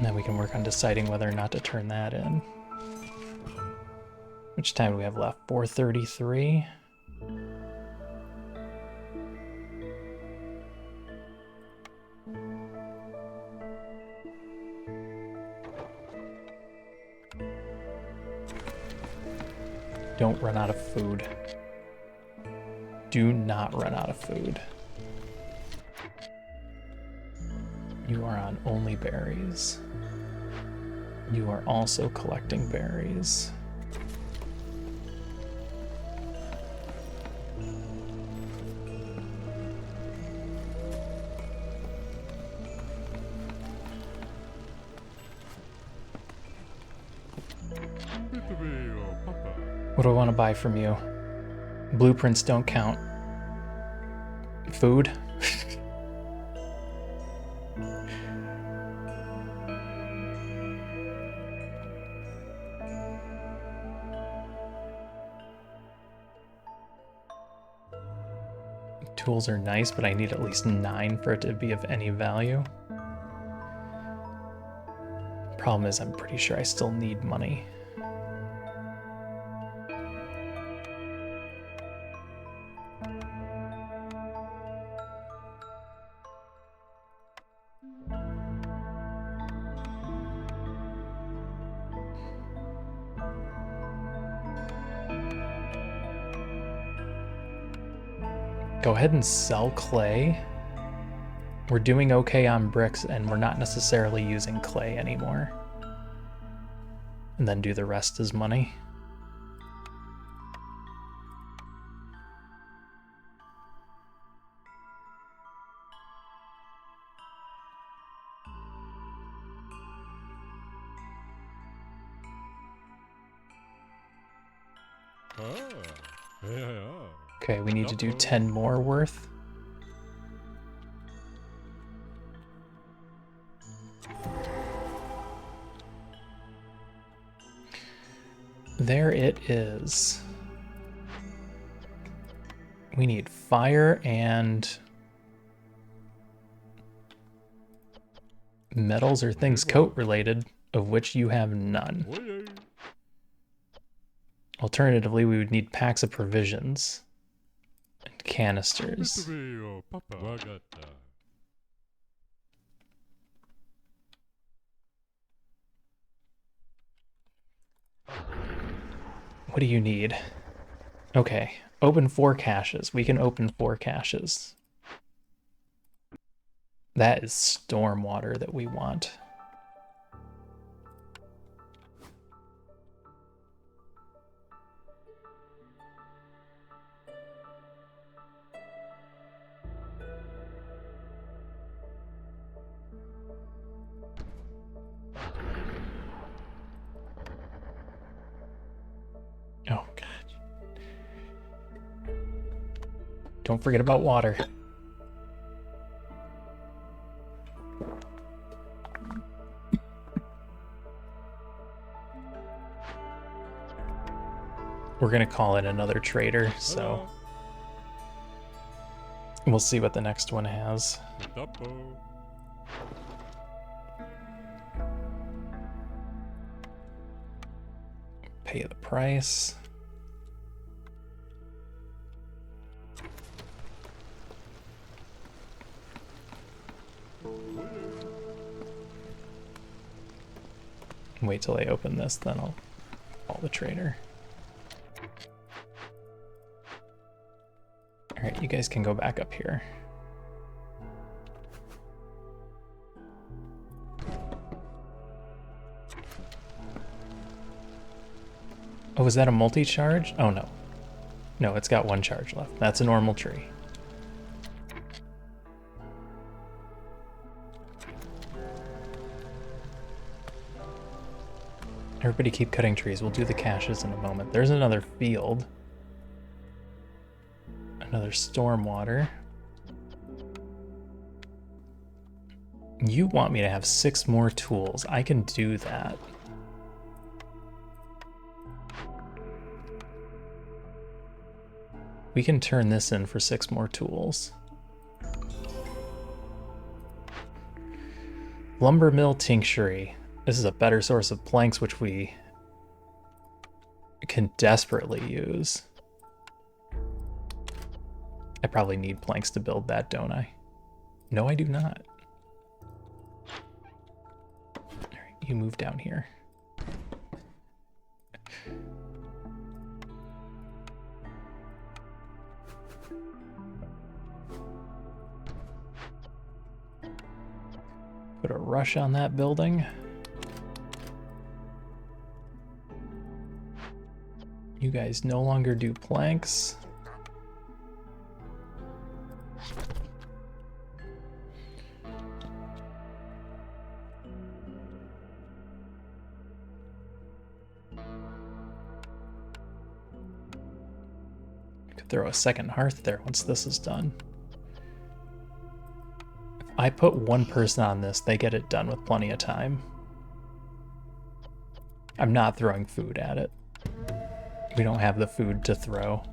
And then we can work on deciding whether or not to turn that in. Which time do we have left? 4:33. Don't run out of food. Do not run out of food. You are on only berries. You are also collecting berries. What do I want to buy from you? Blueprints don't count. Food? Tools are nice, but I need at least 9 for it to be of any value. Problem is, I'm pretty sure I still need money. Go ahead and sell clay. We're doing okay on bricks, and we're not necessarily using clay anymore. And then do the rest as money. Okay, we need to do 10 more worth. There it is. We need fire and metals or things coat related, of which you have none. Alternatively, we would need packs of provisions and canisters. What do you need? Okay, open 4 caches. We can open 4 caches. That is stormwater that we want. Oh, God. Don't forget about water. We're gonna call in another trader, so we'll see what the next one has. Pay the price. Wait till I open this, then I'll call the trader. Alright, you guys can go back up here. Oh, is that a multi-charge? Oh, no. No, it's got 1 charge left. That's a normal tree. Everybody keep cutting trees. We'll do the caches in a moment. There's another field. Another stormwater. You want me to have 6 more tools. I can do that. We can turn this in for 6 more tools. Lumber mill tinctury. This is a better source of planks, which we can desperately use. I probably need planks to build that, don't I? No, I do not. All right, you move down here. Put a rush on that building. You guys no longer do planks. Could throw a second hearth there once this is done. If I put one person on this, they get it done with plenty of time. I'm not throwing food at it. We don't have the food to throw.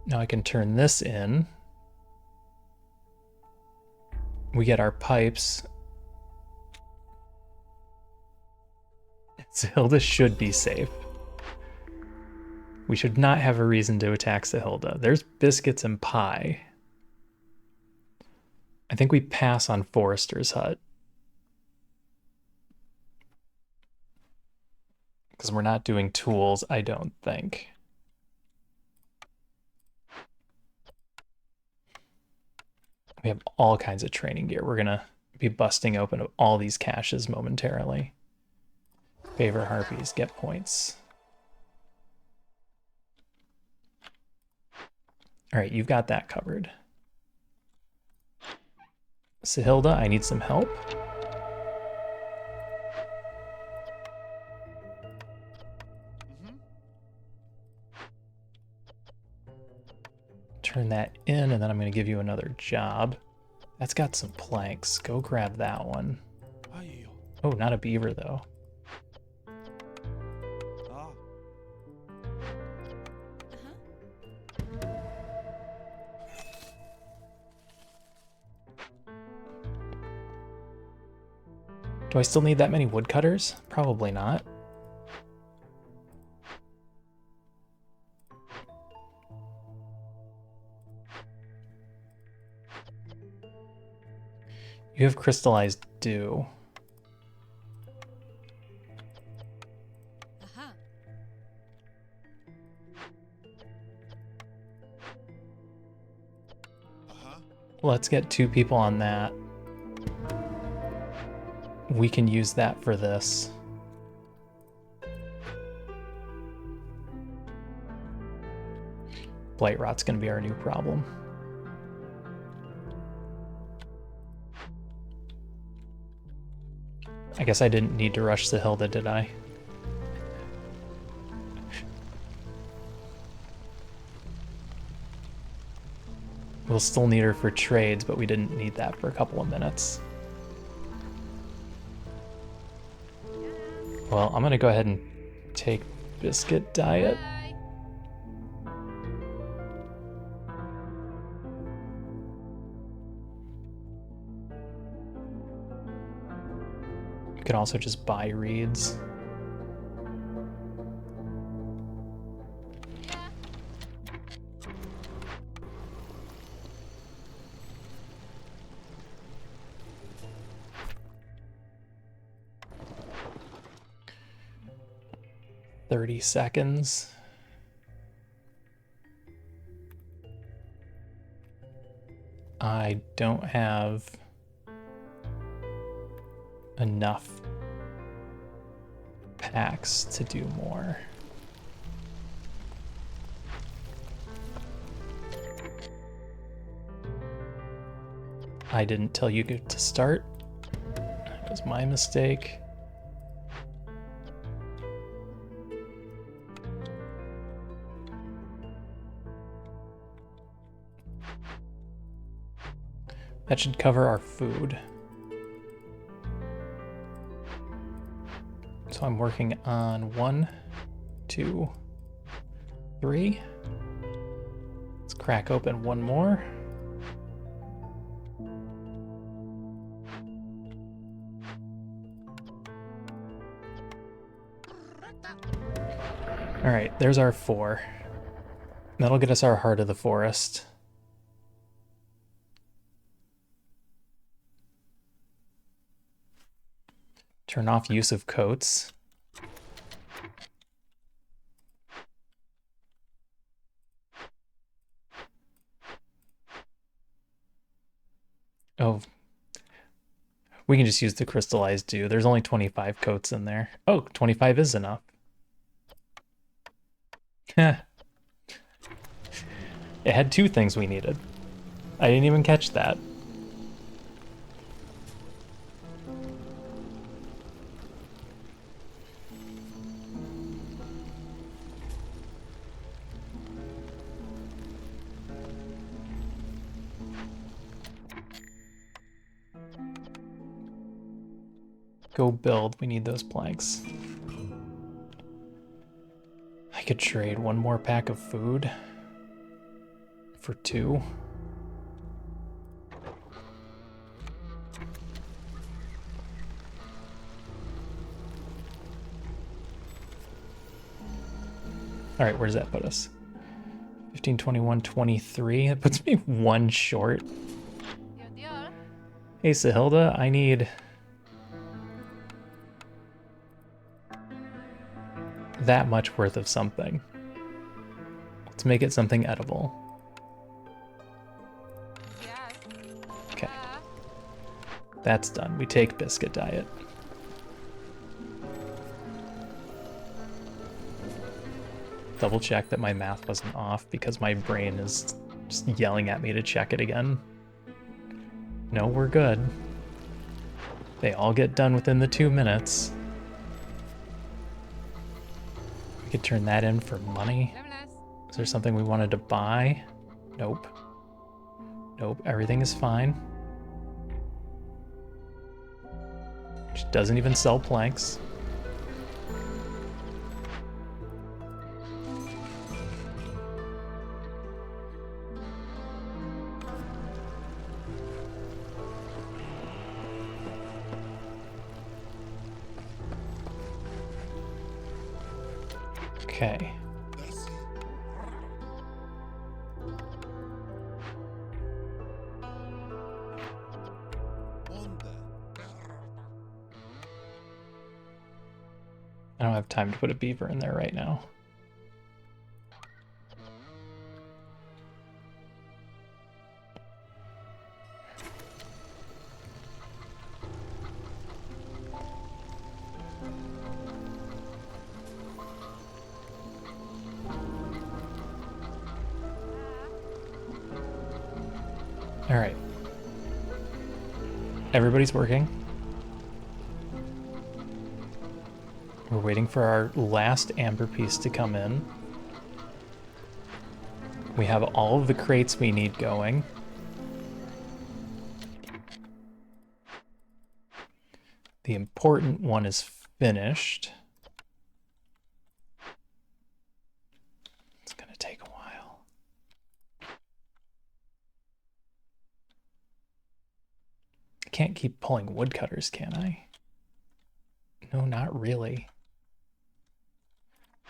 Now I can turn this in. We get our pipes. Sahilda should be safe. We should not have a reason to attack Sahilda. There's biscuits and pie. I think we pass on Forester's hut. Because we're not doing tools, I don't think. We have all kinds of training gear. We're gonna be busting open all these caches momentarily. Favor harpies, get points. All right, you've got that covered. Sahilda, I need some help. Turn that in, and then I'm going to give you another job. That's got some planks. Go grab that one. Oh, not a beaver, though. Do I still need that many woodcutters? Probably not. You have crystallized dew. Let's get 2 people on that. We can use that for this. Blight rot's gonna be our new problem. I guess I didn't need to rush Sahilda, did I? We'll still need her for trades, but we didn't need that for a couple of minutes. Well, I'm gonna go ahead and take biscuit diet. You can also just buy reeds. $30. I don't have enough packs to do more. I didn't tell you to start. That was my mistake. That should cover our food. So I'm working on 1, 2, 3. Let's crack open one more. All right, there's our 4. That'll get us our heart of the forest. Turn off use of coats. Oh, we can just use the crystallized dew. There's only 25 coats in there. Oh, 25 is enough. Heh. It had 2 things we needed. I didn't even catch that. Go build. We need those planks. I could trade 1 more pack of food for 2. All right, where does that put us? 15, 21, 23. That puts me 1 short. Hey, Sahilda, I need that much worth of something. Let's make it something edible. Okay. That's done. We take biscuit diet. Double check that my math wasn't off because my brain is just yelling at me to check it again. No, we're good. They all get done within the 2 minutes. We could turn that in for money. Is there something we wanted to buy? Nope. Nope, everything is fine. She doesn't even sell planks. Okay. I don't have time to put a beaver in there right now. All right. Everybody's working. We're waiting for our last amber piece to come in. We have all of the crates we need going. The important one is finished. It's gonna take a while. I can't keep pulling woodcutters, can I? No, not really.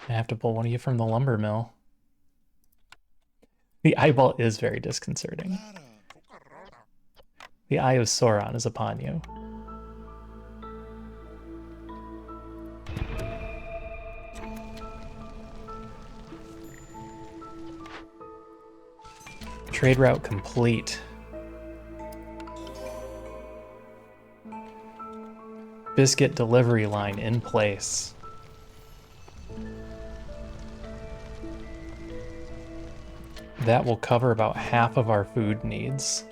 I have to pull one of you from the lumber mill. The eyeball is very disconcerting. The eye of Sauron is upon you. Trade route complete. Biscuit delivery line in place. That will cover about half of our food needs.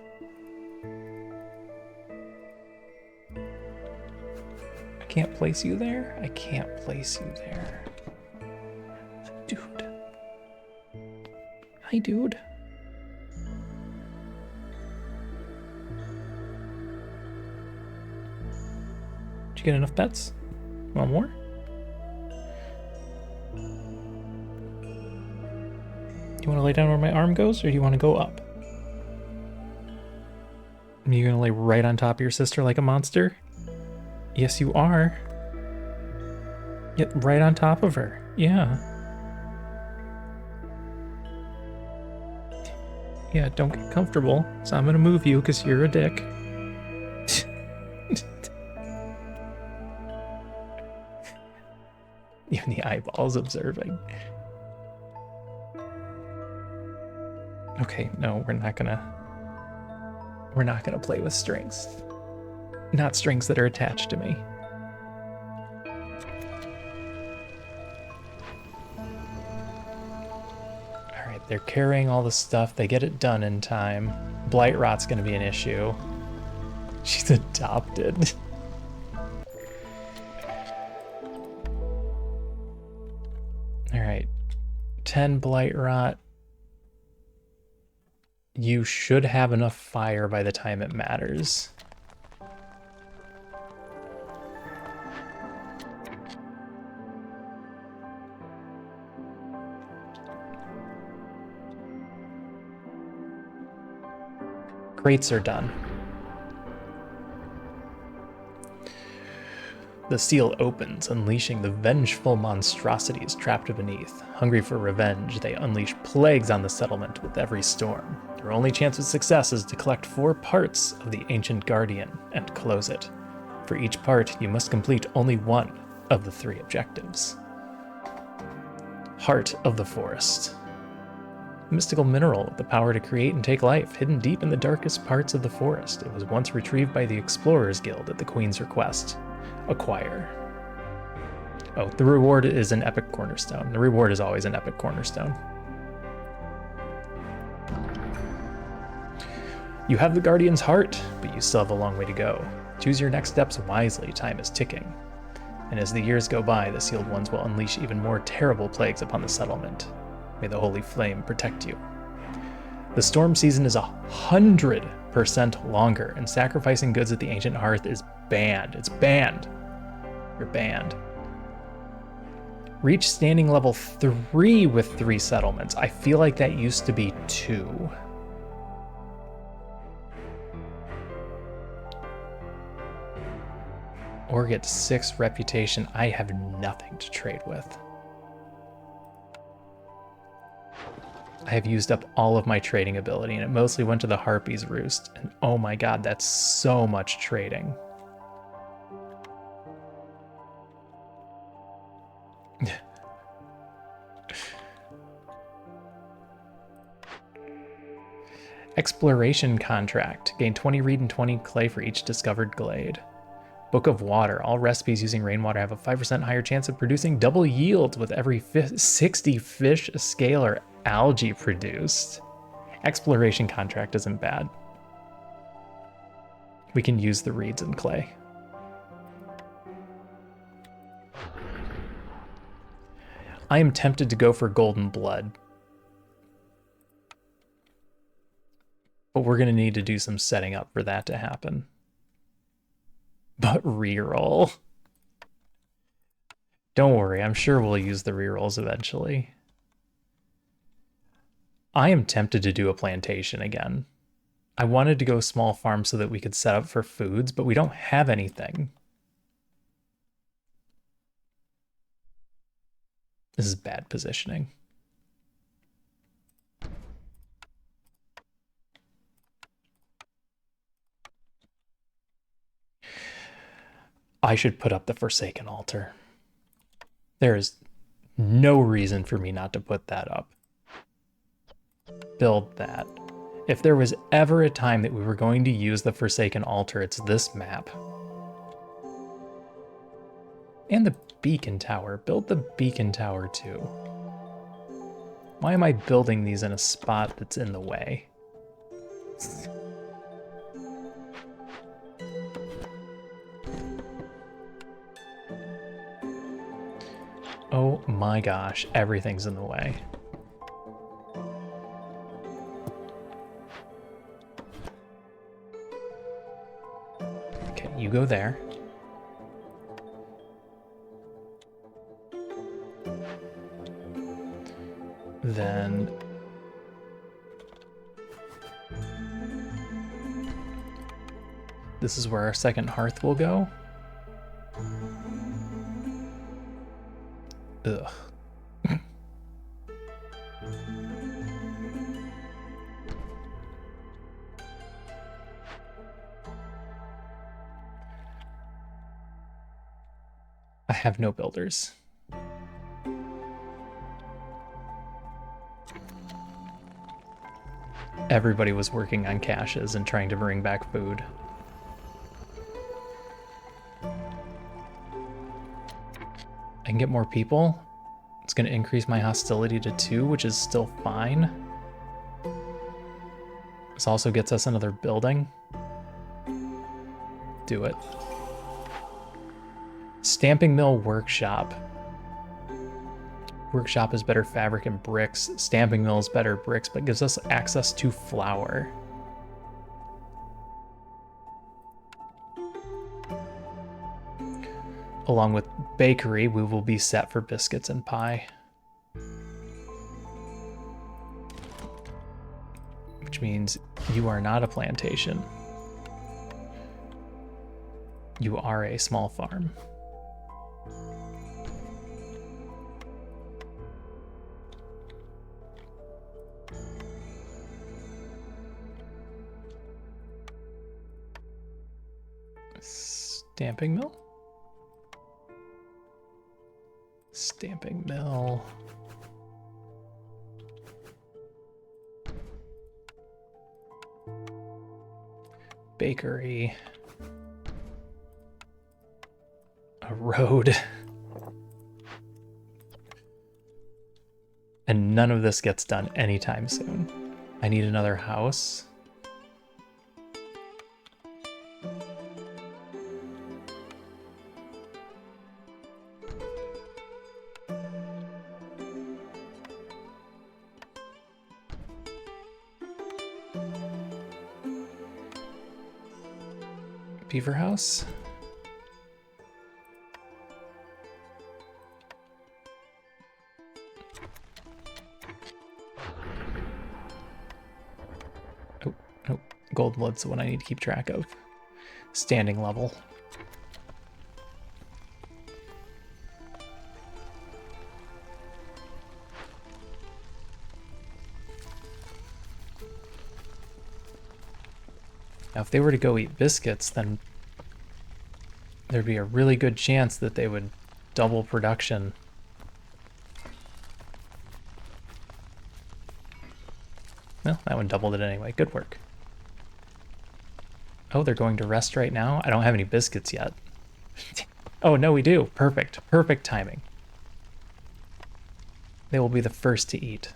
I can't place you there? I can't place you there. Dude. Hi, dude. Did you get enough pets? Want more? You You want to lay down where my arm goes, or do you want to go up? Are you going to lay right on top of your sister like a monster? Yes, you are. Yep, right on top of her. Yeah. Yeah, don't get comfortable. So I'm going to move you because you're a dick. Even the eyeballs observing. Okay, no, we're not gonna play with strings. Not strings that are attached to me. Alright, they're carrying all the stuff. They get it done in time. Blight rot's gonna be an issue. She's adopted. Alright. 10 blight rot. You should have enough fire by the time it matters. Crates are done. The seal opens, unleashing the vengeful monstrosities trapped beneath. Hungry for revenge, they unleash plagues on the settlement with every storm. Their only chance of success is to collect 4 parts of the Ancient Guardian and close it. For each part, you must complete only one of the 3 objectives. Heart of the Forest. A mystical mineral with the power to create and take life, hidden deep in the darkest parts of the forest. It was once retrieved by the Explorers Guild at the Queen's request. Acquire. Oh, the reward is an epic cornerstone. The reward is always an epic cornerstone. You have the Guardian's heart, but you still have a long way to go. Choose your next steps wisely, time is ticking. And as the years go by, the sealed ones will unleash even more terrible plagues upon the settlement. May the holy flame protect you. The storm season is 100% longer, and sacrificing goods at the ancient hearth is banned. It's banned. You're banned. Reach standing level 3 with 3 settlements. I feel like that used to be 2. Or get 6 reputation. I have nothing to trade with. I have used up all of my trading ability, and it mostly went to the Harpy's Roost. And oh my god, that's so much trading. Exploration contract. Gain 20 reed and 20 clay for each discovered glade. Book of Water. All recipes using rainwater have a 5% higher chance of producing double yields with every 60 fish, scale, or algae produced. Exploration contract isn't bad. We can use the reeds and clay. I am tempted to go for golden blood. But we're going to need to do some setting up for that to happen. But reroll. Don't worry, I'm sure we'll use the rerolls eventually. I am tempted to do a plantation again. I wanted to go small farm so that we could set up for foods, but we don't have anything. This is bad positioning. I should put up the Forsaken Altar. There is no reason for me not to put that up. Build that. If there was ever a time that we were going to use the Forsaken Altar, it's this map. And the Beacon Tower. Build the Beacon Tower too. Why am I building these in a spot that's in the way? Oh my gosh, everything's in the way. Okay, you go there. Then This is where our second hearth will go. Ugh. I have no builders. Everybody was working on caches and trying to bring back food. I can get more people. It's going to increase my hostility to 2, which is still fine. This also gets us another building. Do it. Stamping mill workshop. Workshop is better fabric and bricks. Stamping mill is better bricks, but gives us access to flour. Along with bakery, we will be set for biscuits and pie. Which means you are not a plantation. You are a small farm. Stamping mill? Stamping mill. Bakery. A road. And none of this gets done anytime soon. I need another house. Beaver house. Oh, Goldwood's the one I need to keep track of. Standing level. Now, if they were to go eat biscuits, then there'd be a really good chance that they would double production. Well, that one doubled it anyway. Good work. Oh, they're going to rest right now? I don't have any biscuits yet. Oh, no, we do. Perfect. Perfect timing. They will be the first to eat.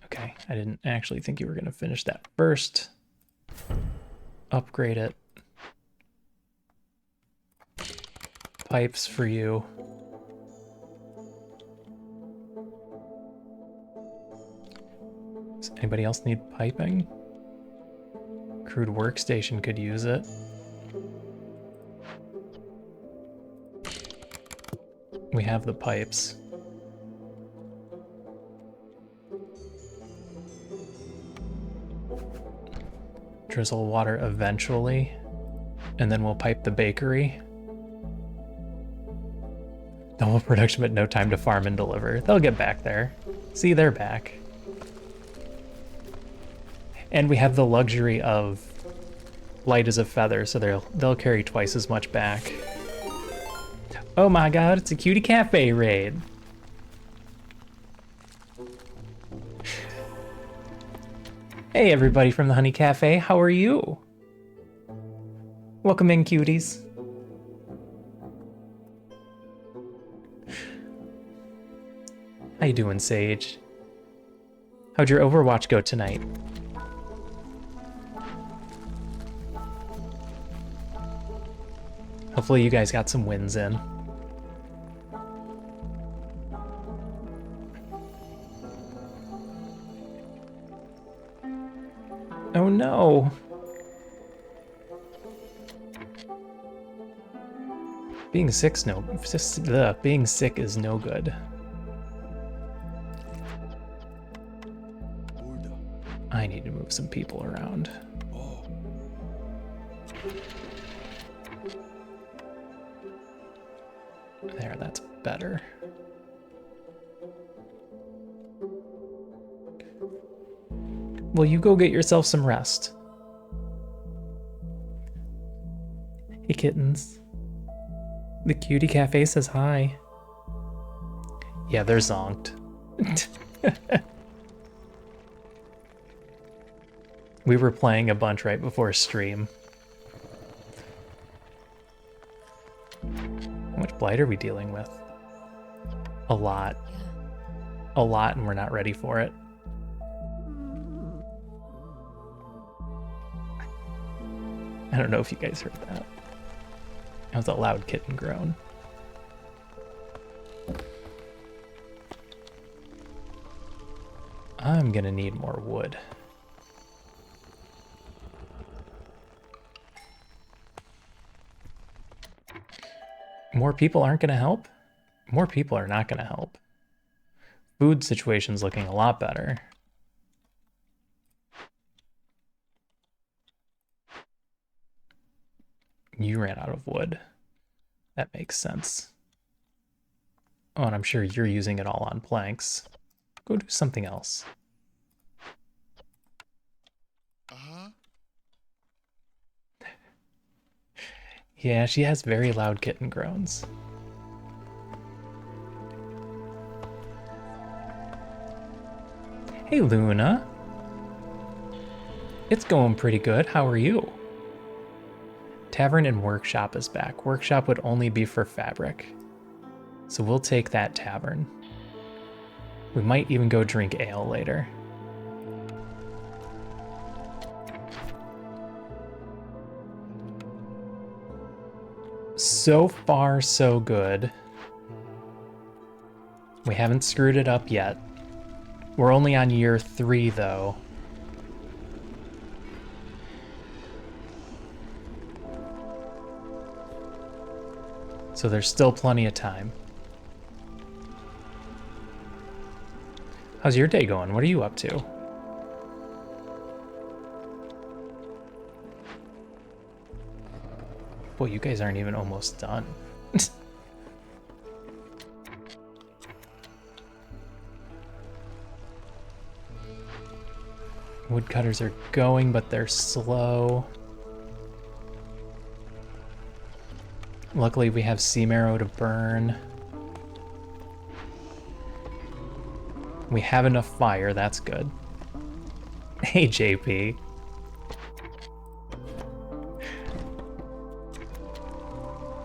Okay, I didn't actually think you were going to finish that first. Upgrade it. Pipes for you. Does anybody else need piping? Crude workstation could use it. We have the pipes. Drizzle water eventually, and then we'll pipe the bakery. Double production, but no time to farm and deliver. They'll get back there. See, they're back. And we have the luxury of light as a feather, so they'll carry twice as much back. Oh my god, it's a cutie cafe raid. Hey everybody from the Honey Cafe, how are you? Welcome in, cuties. How you doing, Sage? How'd your Overwatch go tonight? Hopefully you guys got some wins in. Oh no! Being sick is no good. move some people around. There, that's better. Well, you go get yourself some rest. Hey, kittens. The cutie cafe says hi. Yeah, they're zonked. We were playing a bunch right before stream. How much blight are we dealing with? A lot. A lot, and we're not ready for it. I don't know if you guys heard that. That was a loud kitten groan. I'm gonna need more wood. More people aren't gonna help? More people are not gonna help. Food situation's looking a lot better. You ran out of wood. That makes sense. Oh, and I'm sure you're using it all on planks. Go do something else. Yeah, she has very loud kitten groans. Hey, Luna. It's going pretty good. How are you? Tavern and workshop is back. Workshop would only be for fabric. So we'll take that tavern. We might even go drink ale later. So far, so good. We haven't screwed it up yet. We're only on year 3, though. So there's still plenty of time. How's your day going? What are you up to? Boy, you guys aren't even almost done. Woodcutters are going, but they're slow. Luckily, we have sea marrow to burn. We have enough fire, that's good. Hey, JP.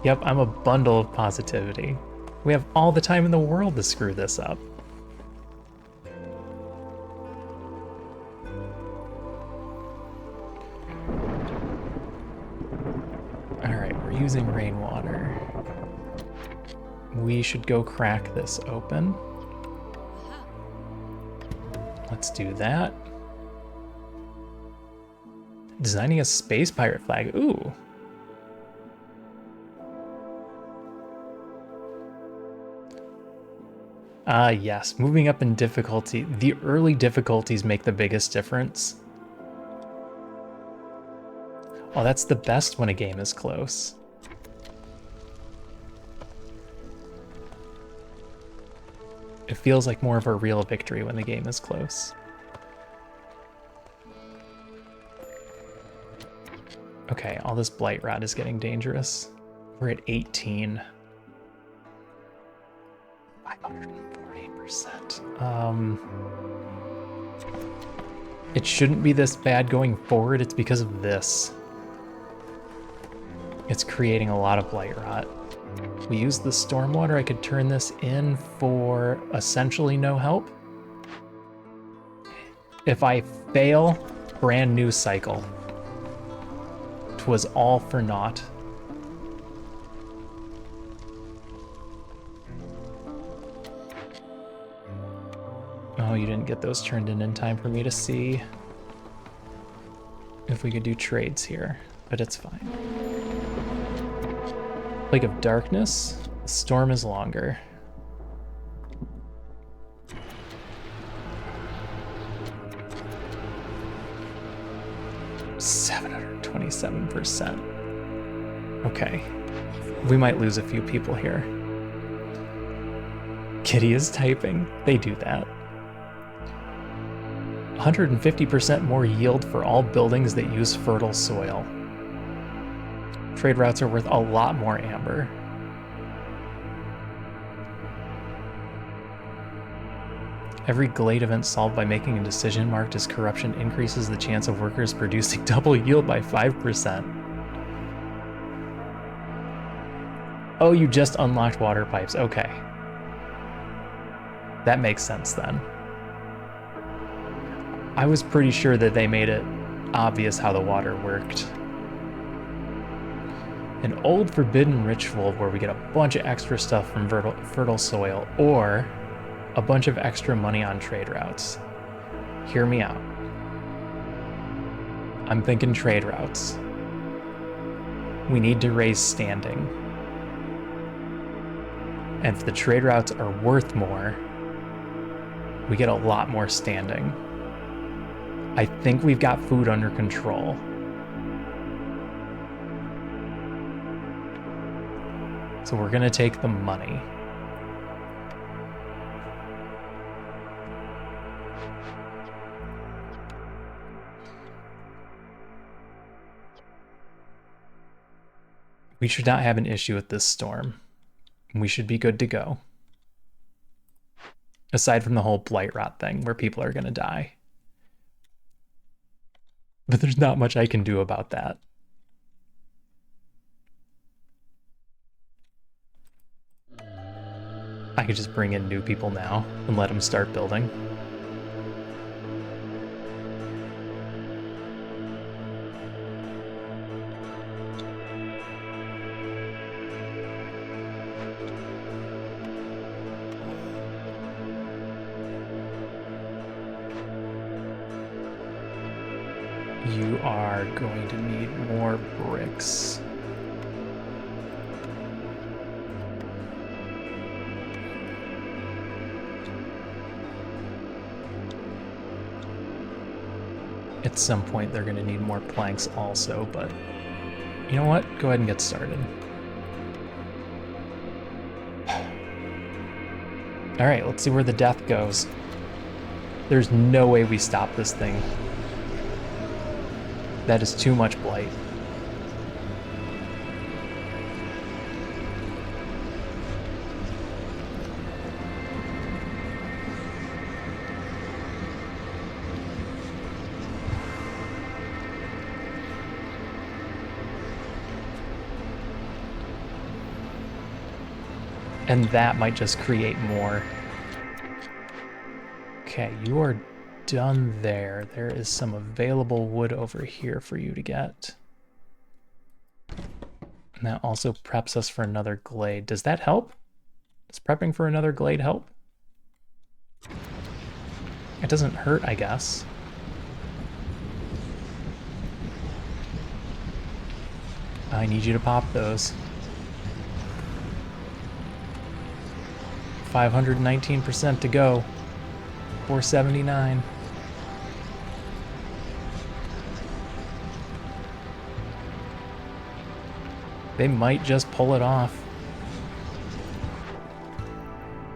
Yep, I'm a bundle of positivity. We have all the time in the world to screw this up. Alright, we're using rainwater. We should go crack this open. Let's do that. Designing a space pirate flag. Ooh. Yes, moving up in difficulty. The early difficulties make the biggest difference. Oh, that's the best when a game is close. It feels like more of a real victory when the game is close. Okay, all this blight rot is getting dangerous. We're at 18. 548%. It shouldn't be this bad going forward. It's because of this. It's creating a lot of blight rot. We use the stormwater. I could turn this in for essentially no help. If I fail, brand new cycle. 'Twas all for naught. Oh, you didn't get those turned in time for me to see if we could do trades here, but it's fine. Plague of Darkness, the storm is longer. 7%. Okay. We might lose a few people here. Kitty is typing. They do that. 150% more yield for all buildings that use fertile soil. Trade routes are worth a lot more amber. Every Glade event solved by making a decision marked as corruption increases the chance of workers producing double yield by 5%. Oh, you just unlocked water pipes. Okay. That makes sense then. I was pretty sure that they made it obvious how the water worked. An old forbidden ritual where we get a bunch of extra stuff from fertile soil, or a bunch of extra money on trade routes. Hear me out. I'm thinking trade routes. We need to raise standing. And if the trade routes are worth more, we get a lot more standing. I think we've got food under control. So we're gonna take the money. We should not have an issue with this storm. We should be good to go. Aside from the whole blight rot thing where people are gonna die. But there's not much I can do about that. I could just bring in new people now and let them start building. You are going to need more bricks. At some point, they're going to need more planks also, but you know what? Go ahead and get started. All right, let's see where the death goes. There's no way we stop this thing. That is too much blight. And that might just create more. Okay, you are done there. There is some available wood over here for you to get. And that also preps us for another glade. Does that help? Does prepping for another glade help? It doesn't hurt, I guess. I need you to pop those. 519% to go. 479. They might just pull it off.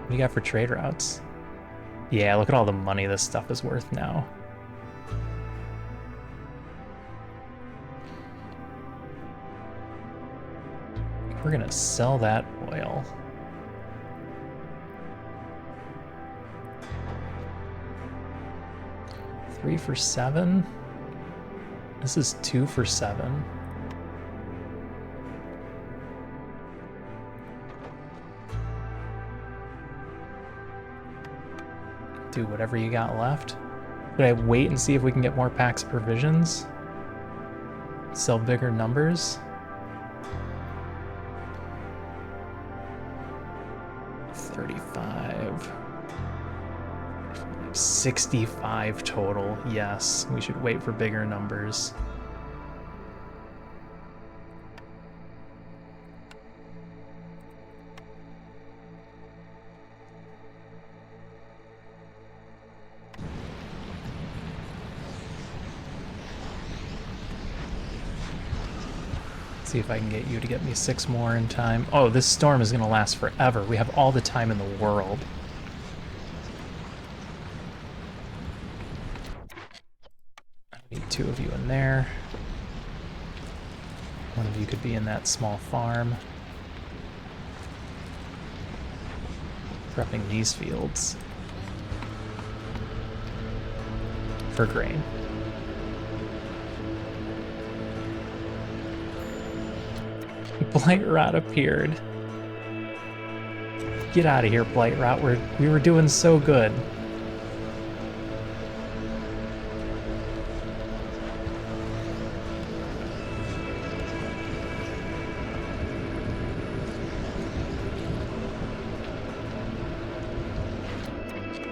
What do you got for trade routes? Yeah, look at all the money this stuff is worth now. We're gonna sell that oil. Three for 7. This is 2 for 7. Do whatever you got left. Should I wait and see if we can get more packs of provisions? Sell bigger numbers? 35. 65 total. Yes, we should wait for bigger numbers. See if I can get you to get me 6 more in time. Oh, this storm is going to last forever. We have all the time in the world. I need 2 of you in there. One of you could be in that small farm. Prepping these fields for grain. Blight Rot appeared. Get out of here, Blight Rot. We were doing so good.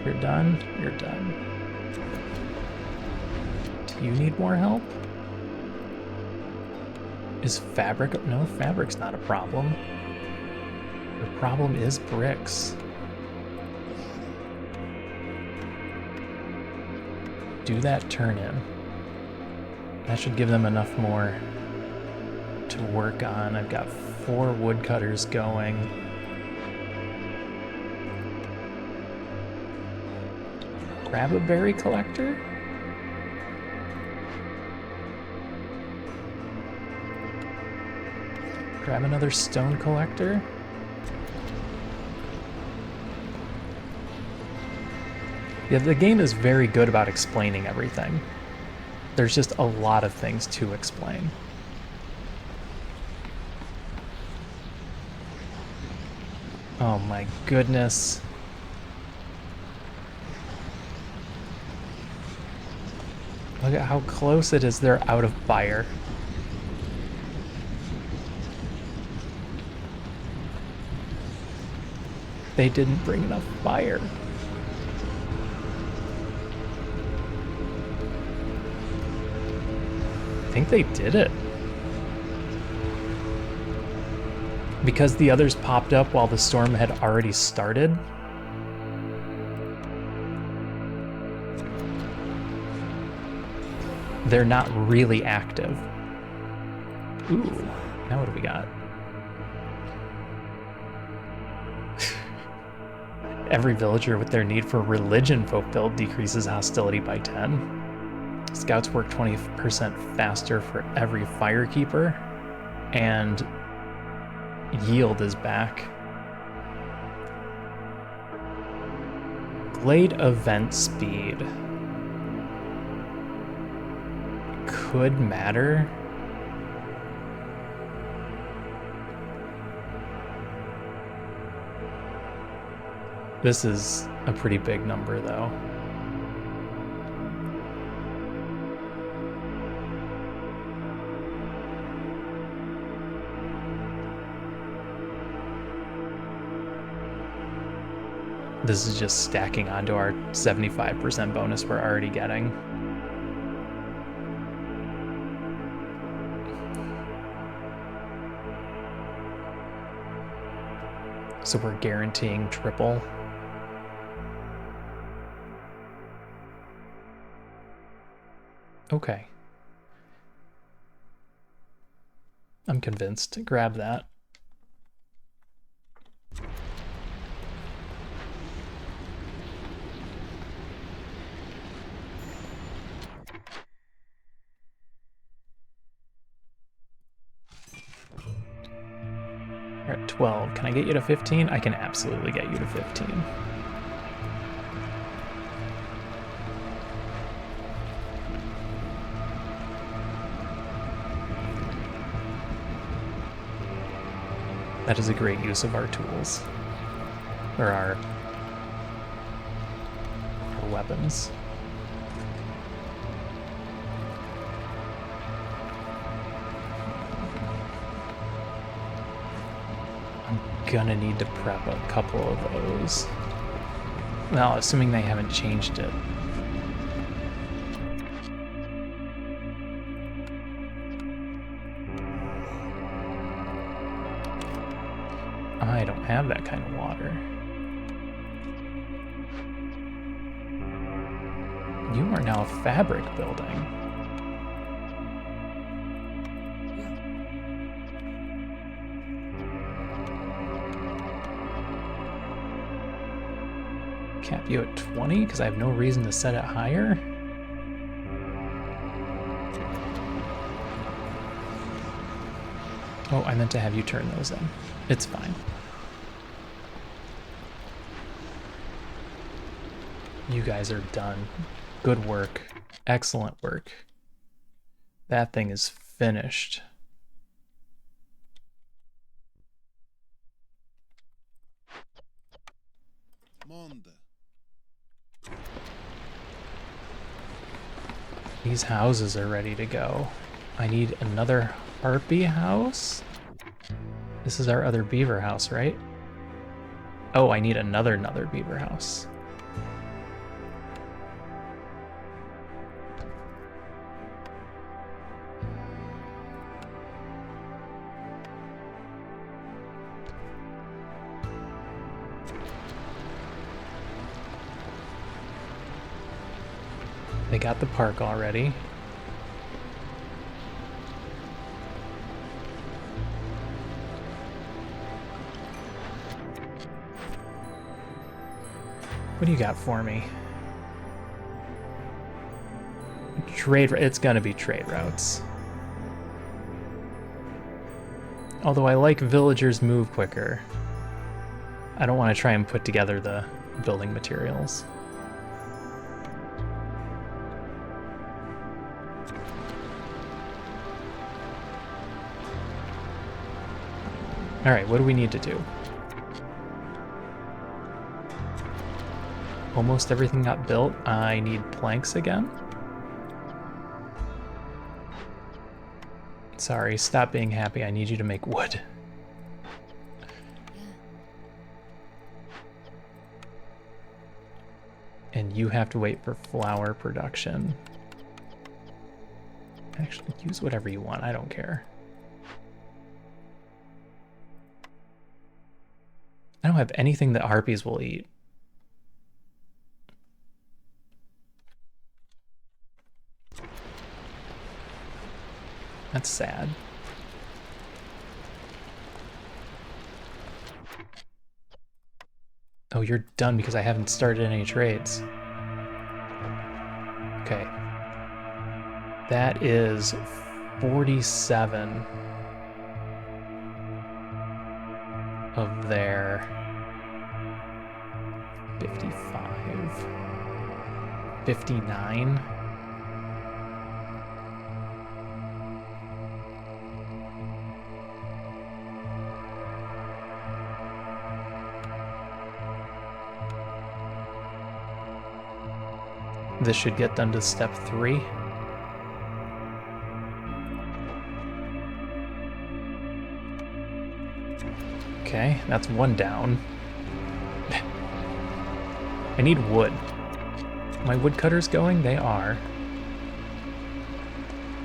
You're done? You're done. Do you need more help? Is fabric? No, fabric's not a problem. The problem is bricks. Do that turn in. That should give them enough more to work on. I've got 4 woodcutters going. Grab a berry collector? Grab another stone collector? Yeah, the game is very good about explaining everything. There's just a lot of things to explain. Oh my goodness. Look at how close it is. They're out of fire. They didn't bring enough fire. I think they did it. Because the others popped up while the storm had already started. They're not really active. Ooh, now what do we got? Every villager with their need for religion fulfilled decreases hostility by 10. Scouts work 20% faster for every firekeeper, and yield is back. Glade event speed could matter. This is a pretty big number, though. This is just stacking onto our 75% bonus we're already getting. So we're guaranteeing triple. Okay. I'm convinced. Grab that. We're at 12. Can I get you to 15? I can absolutely get you to 15. That is a great use of our tools. Or our weapons. I'm gonna need to prep a couple of those. Well, assuming they haven't changed it. I don't have that kind of water. You are now a fabric building. Cap you at 20 because I have no reason to set it higher. Oh, I meant to have you turn those in. It's fine. You guys are done. Good work. Excellent work. That thing is finished. These houses are ready to go. I need another harpy house? This is our other beaver house, right? Oh, I need another beaver house. They got the park already. What do you got for me? Trade, it's gonna be trade routes. Although I like villagers move quicker. I don't want to try and put together the building materials. All right, what do we need to do? Almost everything got built. I need planks again. Sorry, stop being happy. I need you to make wood. And you have to wait for flour production. Actually, use whatever you want. I don't care. I don't have anything that harpies will eat. That's sad. Oh, you're done because I haven't started any trades. Okay. That is 47 of their 55, 59. This should get done to step 3. Okay, that's 1 down. I need wood. My woodcutters going? They are.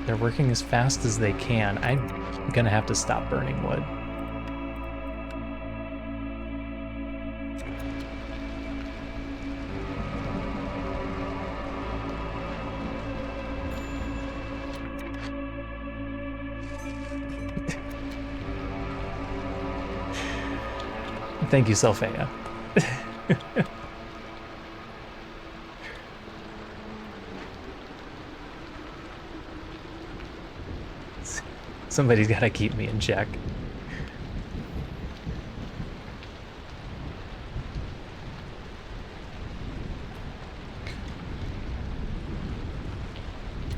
They're working as fast as they can. I'm gonna have to stop burning wood. Thank you, Selphia. Somebody's got to keep me in check.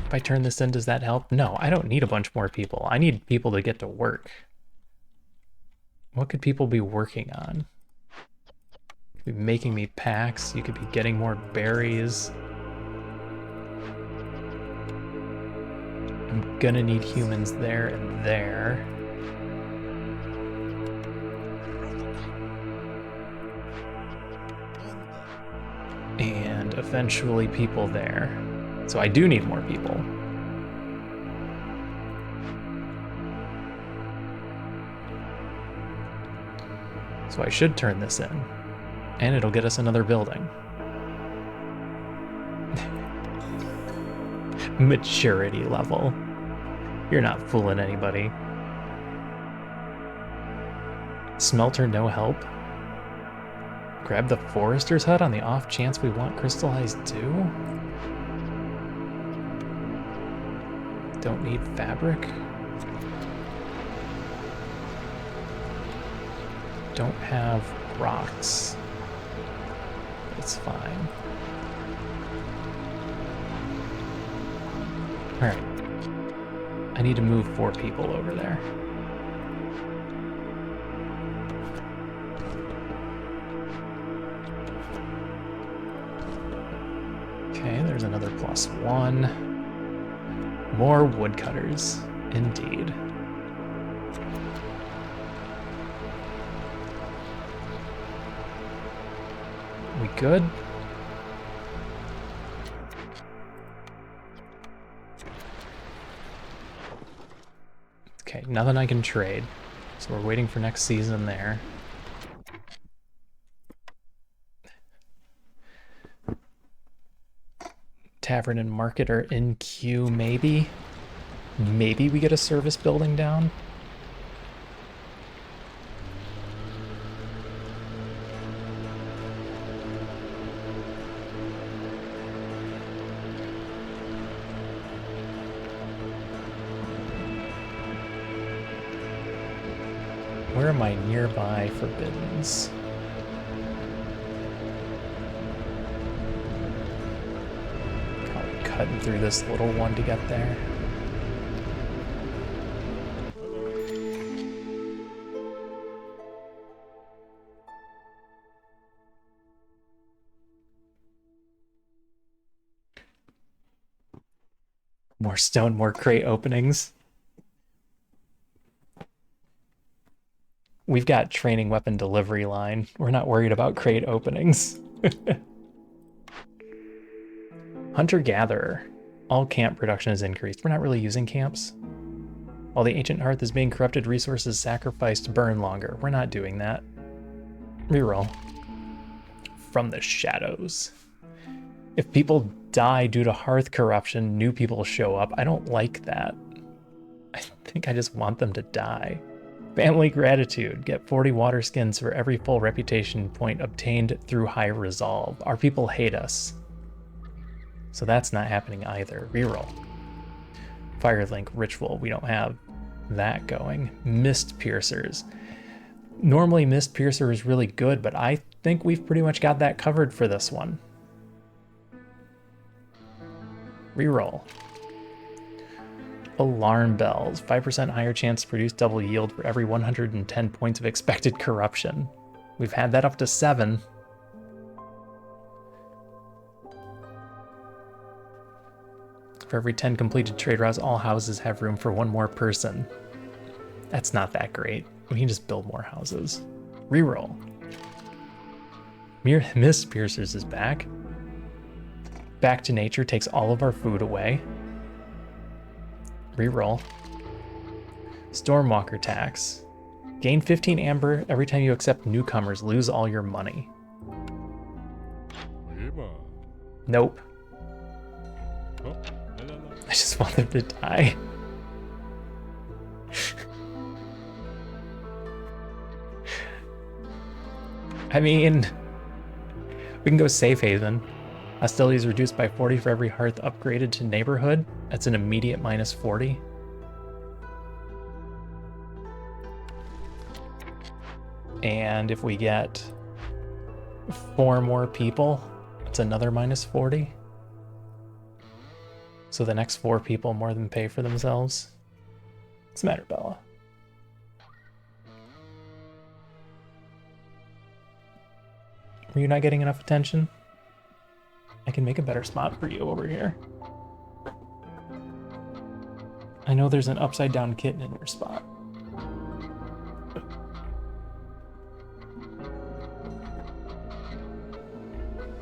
If I turn this in, does that help? No, I don't need a bunch more people. I need people to get to work. What could people be working on? You could be making me packs. You could be getting more berries. I'm gonna need humans there and there. And eventually people there. So I do need more people. So I should turn this in, and it'll get us another building. Maturity level. You're not fooling anybody. Smelter, no help. Grab the forester's hut on the off chance we want crystallized too. Don't need fabric. Don't have rocks. It's fine. All right. I need to move 4 people over there. Okay, there's another +1. More woodcutters, indeed. We good? Okay, nothing I can trade. So we're waiting for next season there. Tavern and market are in queue, maybe. Maybe we get a service building down. Where are my nearby forbiddens? Probably cutting through this little one to get there. More stone, more crate openings. We've got training weapon delivery line. We're not worried about crate openings. Hunter-gatherer. All camp production is increased. We're not really using camps. While the ancient hearth is being corrupted, resources sacrificed burn longer. We're not doing that. Reroll. From the shadows. If people die due to hearth corruption, new people show up. I don't like that. I think I just want them to die. Family gratitude. Get 40 water skins for every full reputation point obtained through high resolve. Our people hate us. So that's not happening either. Reroll. Firelink ritual. We don't have that going. Mist piercers. Normally Mist piercer is really good, but I think we've pretty much got that covered for this one. Reroll. Alarm bells. 5% higher chance to produce double yield for every 110 points of expected corruption. We've had that up to 7. For every 10 completed trade routes, all houses have room for 1 more person. That's not that great. We can just build more houses. Reroll. Mist piercers is back. Back to nature takes all of our food away. Reroll. Stormwalker tax. Gain 15 amber every time you accept newcomers. Lose all your money. Nope. I just want them to die. I mean, we can go safe haven. Hostility is reduced by 40 for every hearth upgraded to neighborhood. That's an immediate minus 40. And if we get 4 more people, it's another minus 40. So the next 4 people more than pay for themselves. What's the matter, Bella? Were you not getting enough attention? I can make a better spot for you over here. I know there's an upside down kitten in your spot.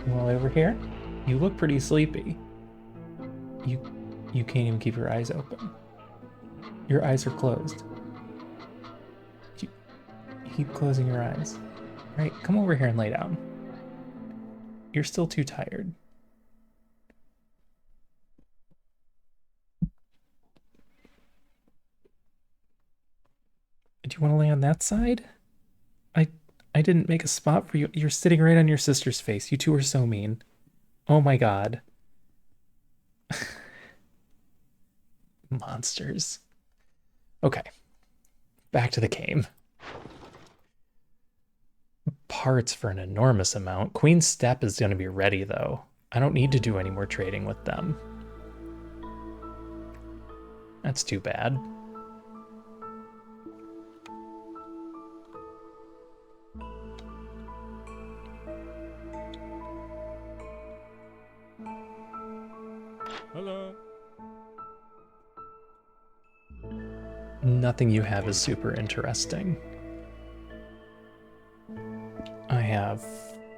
Well, over here, you look pretty sleepy. You can't even keep your eyes open. Your eyes are closed. You keep closing your eyes. All right, come over here and lay down. You're still too tired. Do you want to lay on that side? I didn't make a spot for you. You're sitting right on your sister's face. You two are so mean. Oh my god. Monsters. Okay, back to the game. Parts for an enormous amount. Queen's Step is going to be ready, though. I don't need to do any more trading with them. That's too bad. Hello. Nothing you have is super interesting. I have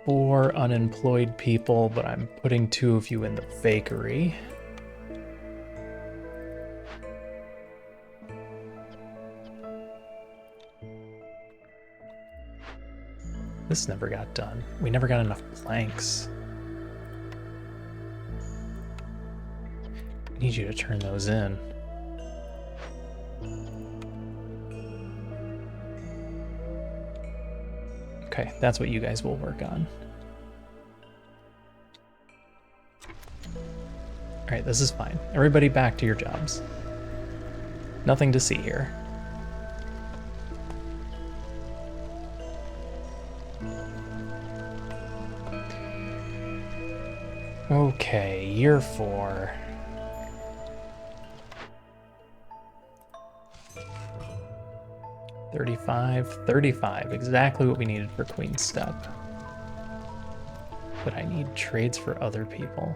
4 unemployed people, but I'm putting 2 of you in the fakery. This never got done. We never got enough planks. I need you to turn those in. Okay, that's what you guys will work on. All right, this is fine. Everybody back to your jobs. Nothing to see here. Okay, year 4. $35, exactly what we needed for Queen's Step. But I need trades for other people.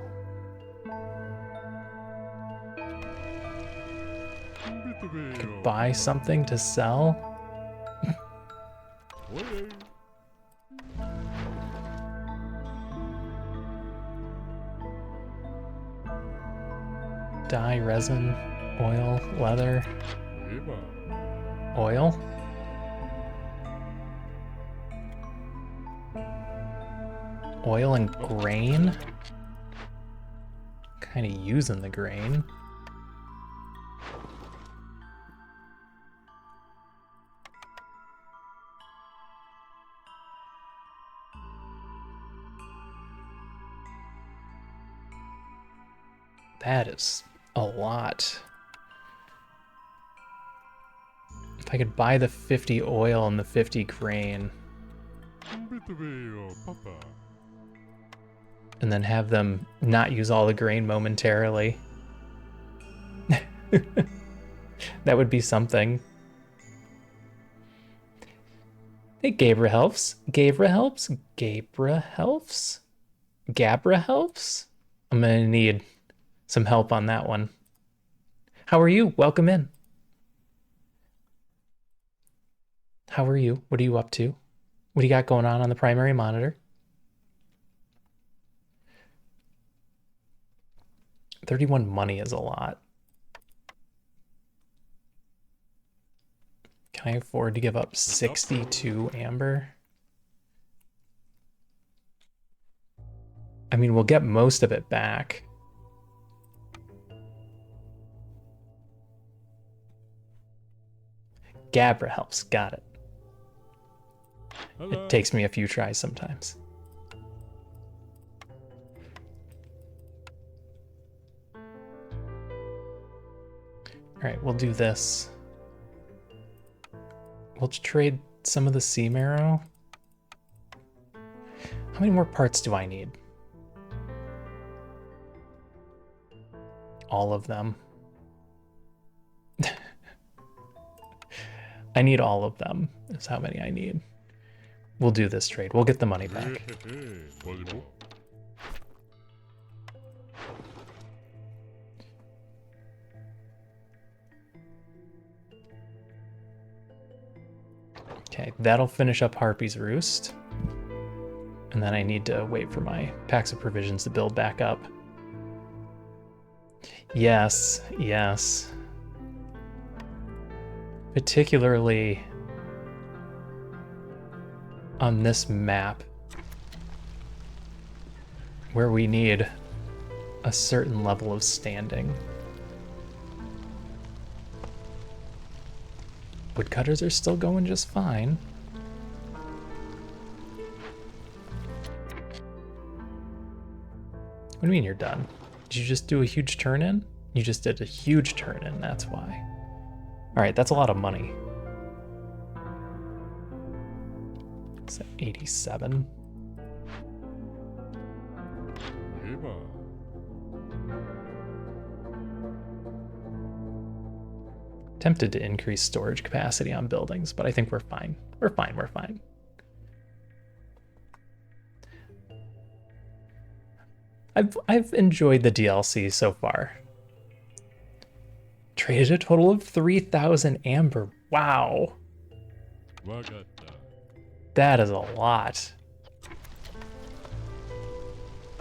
I could buy something to sell. Dye, resin, oil, leather, oil. Oil and grain. Kind of using the grain. That is a lot. If I could buy the 50 oil and the 50 grain, and then have them not use all the grain momentarily. That would be something. Hey, Gabra helps. Gabra helps. Gabra helps. Gabra helps. I'm gonna need some help on that one. How are you? Welcome in. How are you? What are you up to? What do you got going on the primary monitor? 31 money is a lot. Can I afford to give up 62 amber? I mean, we'll get most of it back. Gabra helps, got it. It takes me a few tries sometimes. All right, we'll do this. We'll trade some of the sea marrow. How many more parts do I need? All of them. I need all of them, is how many I need. We'll do this trade. We'll get the money back. Okay, that'll finish up Harpy's Roost. And then I need to wait for my packs of provisions to build back up. Yes, yes. Particularly on this map, where we need a certain level of standing. Woodcutters are still going just fine. What do you mean you're done? Did you just do a huge turn in? You just did a huge turn in, that's why. All right, that's a lot of money. It's 87. Eva. Tempted to increase storage capacity on buildings, but I think we're fine. We're fine, we're fine. I've enjoyed the DLC so far. Traded a total of 3,000 amber. Wow. Wagata. That is a lot.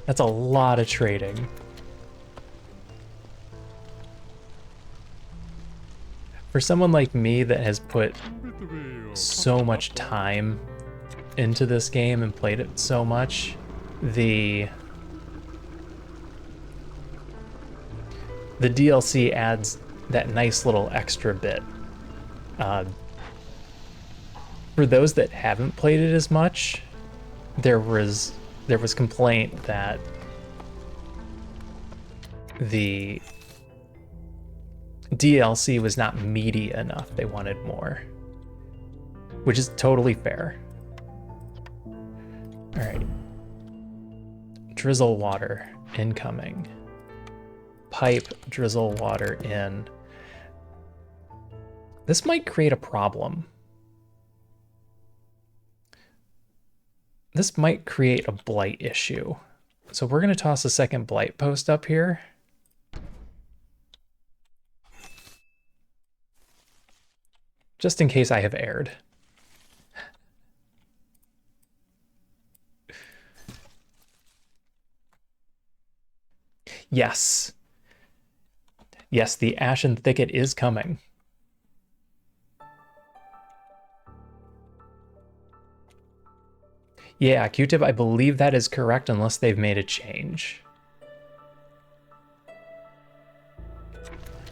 That's a lot of trading. For someone like me that has put so much time into this game and played it so much, the DLC adds that nice little extra bit. For those that haven't played it as much, there was complaint that the DLC was not meaty enough. They wanted more, which is totally fair. All right. Drizzle water incoming. Pipe drizzle water in. This might create a problem. This might create a blight issue. So we're going to toss a second blight post up here. Just in case I have erred. Yes. Yes, the Ashen Thicket is coming. Yeah, Q-Tip, I believe that is correct unless they've made a change.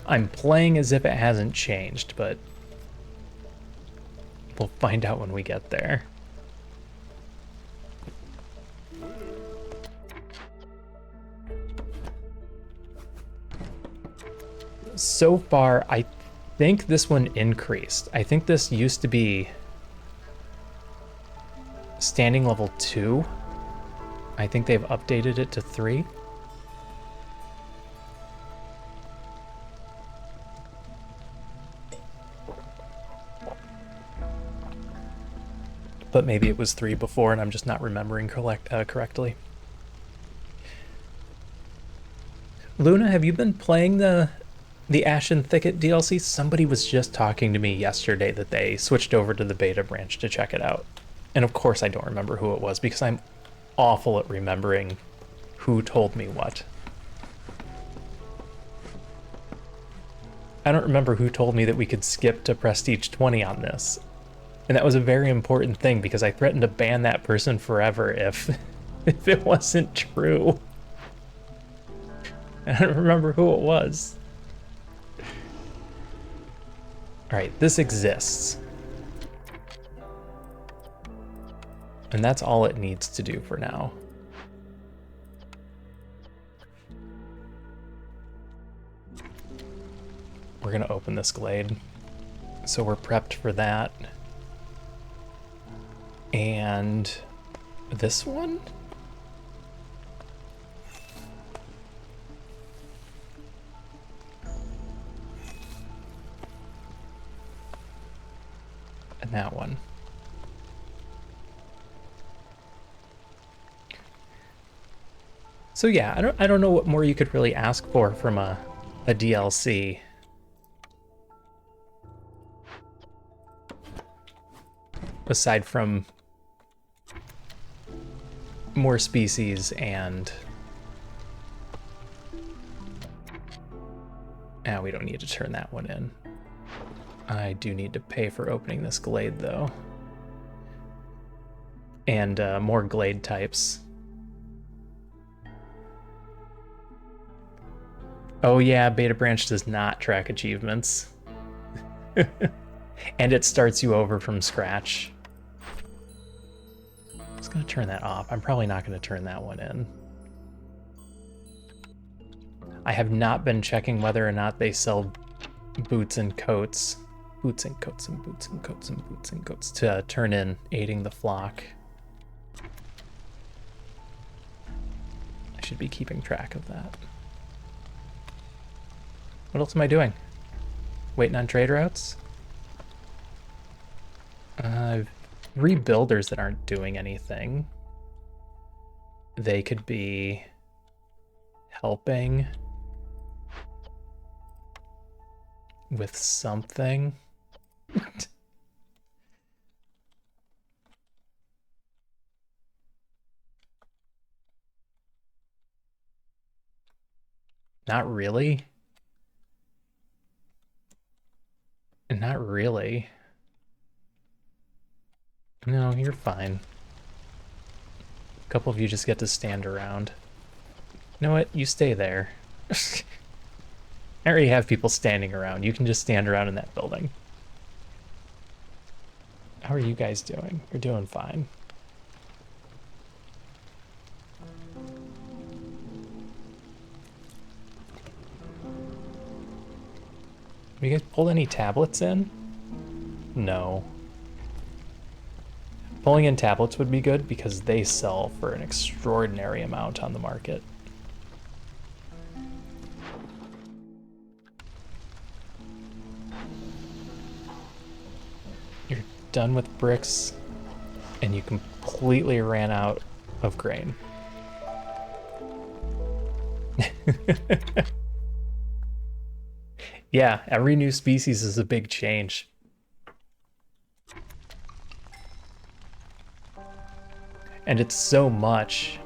I'm playing as if it hasn't changed, but we'll find out when we get there. So far, I think this one increased. I think this used to be standing level 2. I think they've updated it to 3. But maybe it was 3 before and I'm just not remembering correctly. Luna, have you been playing the Ashen Thicket DLC? Somebody was just talking to me yesterday that they switched over to the beta branch to check it out. And of course I don't remember who it was because I'm awful at remembering who told me what. I don't remember who told me that we could skip to Prestige 20 on this. And that was a very important thing because I threatened to ban that person forever if it wasn't true. I don't remember who it was. All right, this exists. And that's all it needs to do for now. We're gonna open this glade. So we're prepped for that. And this one? And that one. So yeah, I don't know what more you could really ask for from a DLC. Aside from more species and... we don't need to turn that one in. I do need to pay for opening this glade, though. And more glade types. Oh yeah, Beta Branch does not track achievements. And it starts you over from scratch. I'm just gonna turn that off. I'm probably not gonna turn that one in. I have not been checking whether or not they sell boots and coats. Boots and coats and boots and coats and boots and coats to turn in aiding the flock. I should be keeping track of that. What else am I doing? Waiting on trade routes? Rebuilders that aren't doing anything. They could be helping with something. Not really. Not really. No, you're fine. A couple of you just get to stand around. You know what? You stay there. I already have people standing around. You can just stand around in that building. How are you guys doing? You're doing fine. Have you guys pulled any tablets in? No. Pulling in tablets would be good because they sell for an extraordinary amount on the market. You're done with bricks and you completely ran out of grain. Yeah, every new species is a big change. And it's so much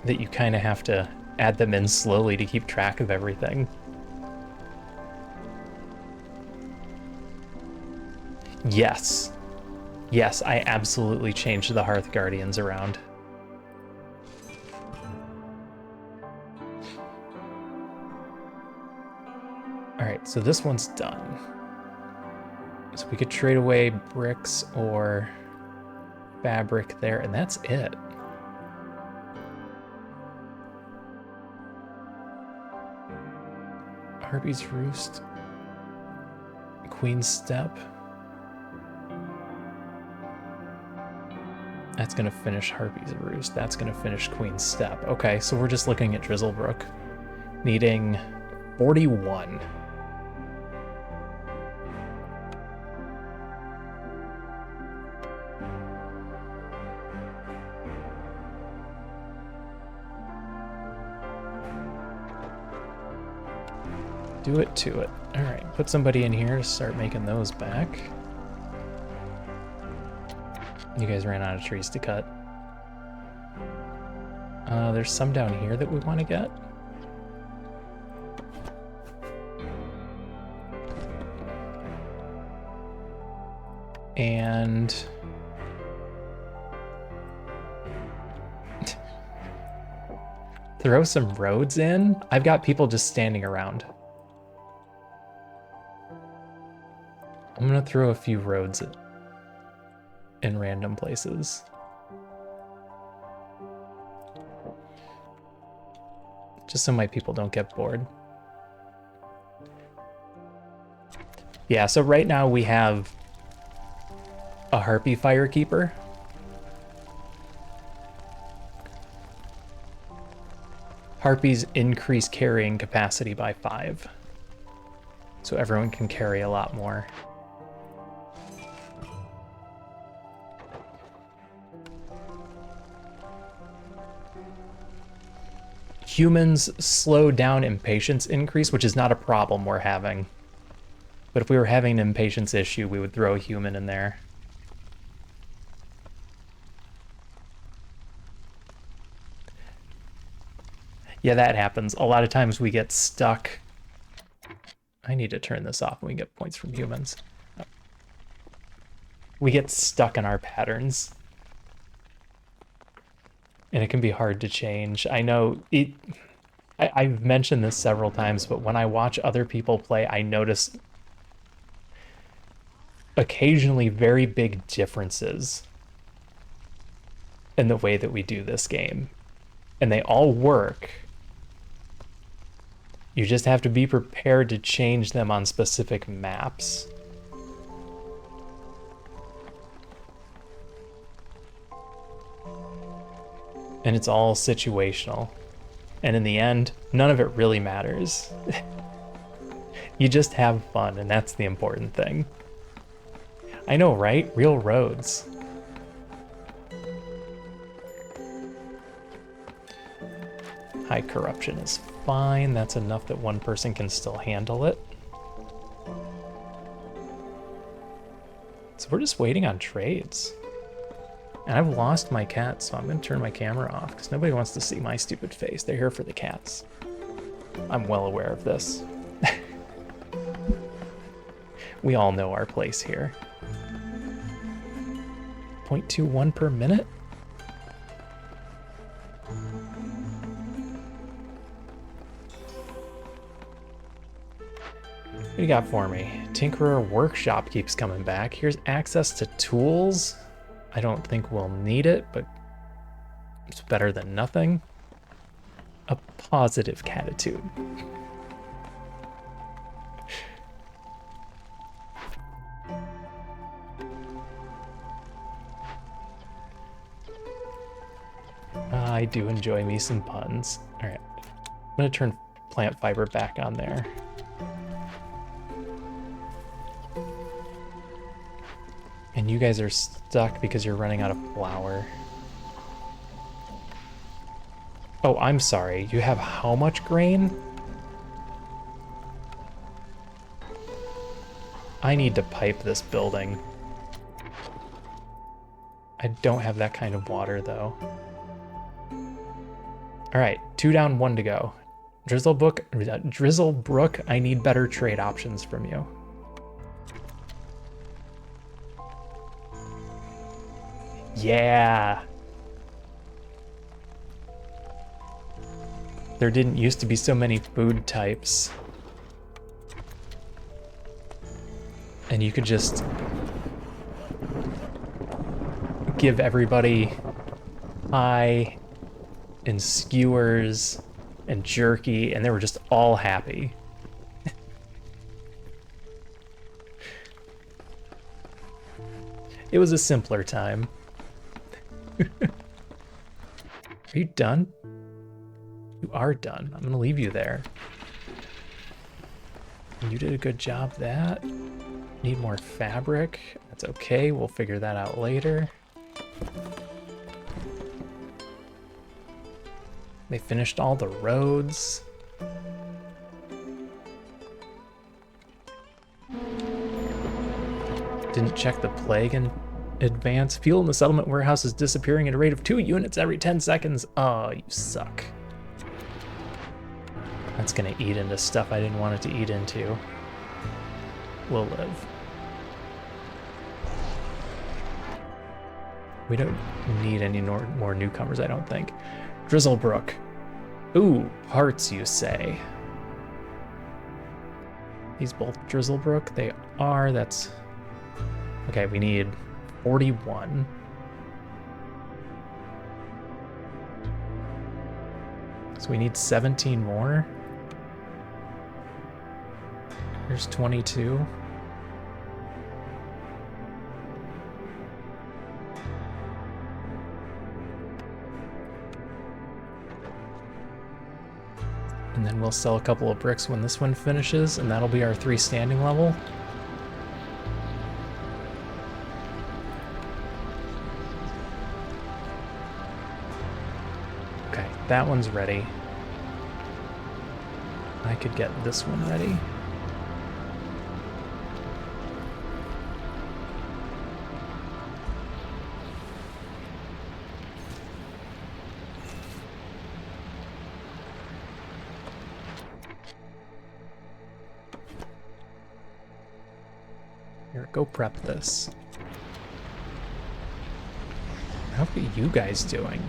that you kind of have to add them in slowly to keep track of everything. Yes. Yes, I absolutely changed the Hearth Guardians around. Alright, so this one's done. So we could trade away bricks or fabric there, and that's it. Harpy's Roost. Queen's Step. That's gonna finish Harpy's Roost. That's gonna finish Queen's Step. Okay, so we're just looking at Drizzlebrook. Needing 41. Do it to it. All right, put somebody in here to start making those back. You guys ran out of trees to cut. There's some down here that we want to get. And throw some roads in. I've got people just standing around. I'm gonna throw a few roads in random places. Just so my people don't get bored. Yeah, so right now we have a Harpy Firekeeper. Harpies increase carrying capacity by 5. So everyone can carry a lot more. Humans slow down impatience increase, which is not a problem we're having. But if we were having an impatience issue, we would throw a human in there. Yeah, that happens. A lot of times we get stuck. I need to turn this off and we get points from humans. We get stuck in our patterns. And it can be hard to change. I know I've mentioned this several times, but when I watch other people play, I notice occasionally very big differences in the way that we do this game. And they all work. You just have to be prepared to change them on specific maps. And it's all situational. And in the end, none of it really matters. You just have fun, and that's the important thing. I know, right? Real roads. High corruption is fine. That's enough that one person can still handle it. So we're just waiting on trades. And I've lost my cat, so I'm going to turn my camera off because nobody wants to see my stupid face. They're here for the cats. I'm well aware of this. We all know our place here. 0.21 per minute? What do you got for me? Tinkerer Workshop keeps coming back. Here's access to tools. I don't think we'll need it, but it's better than nothing. A positive catitude. I do enjoy me some puns. All right, I'm gonna turn plant fiber back on there. And you guys are stuck because you're running out of flour. Oh, I'm sorry. You have how much grain? I need to pipe this building. I don't have that kind of water, though. All right, 2 down, 1 to go. Drizzlebrook, I need better trade options from you. Yeah. There didn't used to be so many food types. And you could just give everybody pie and skewers and jerky, and they were just all happy. It was a simpler time. Are you done? You are done. I'm gonna leave you there. You did a good job that. Need more fabric. That's okay, we'll figure that out later. They finished all the roads. Didn't check the plague in advance. Fuel in the settlement warehouse is disappearing at a rate of 2 units every 10 seconds. Oh, you suck. That's gonna eat into stuff I didn't want it to eat into. We'll live. We don't need any more newcomers, I don't think. Drizzlebrook. Ooh, parts, you say. These both Drizzlebrook? They are, that's... Okay, we need 41. So we need 17 more. Here's 22. And then we'll sell a couple of bricks when this one finishes, and that'll be our 3 standing level. Okay, that one's ready. I could get this one ready. Here, go prep this. How are you guys doing?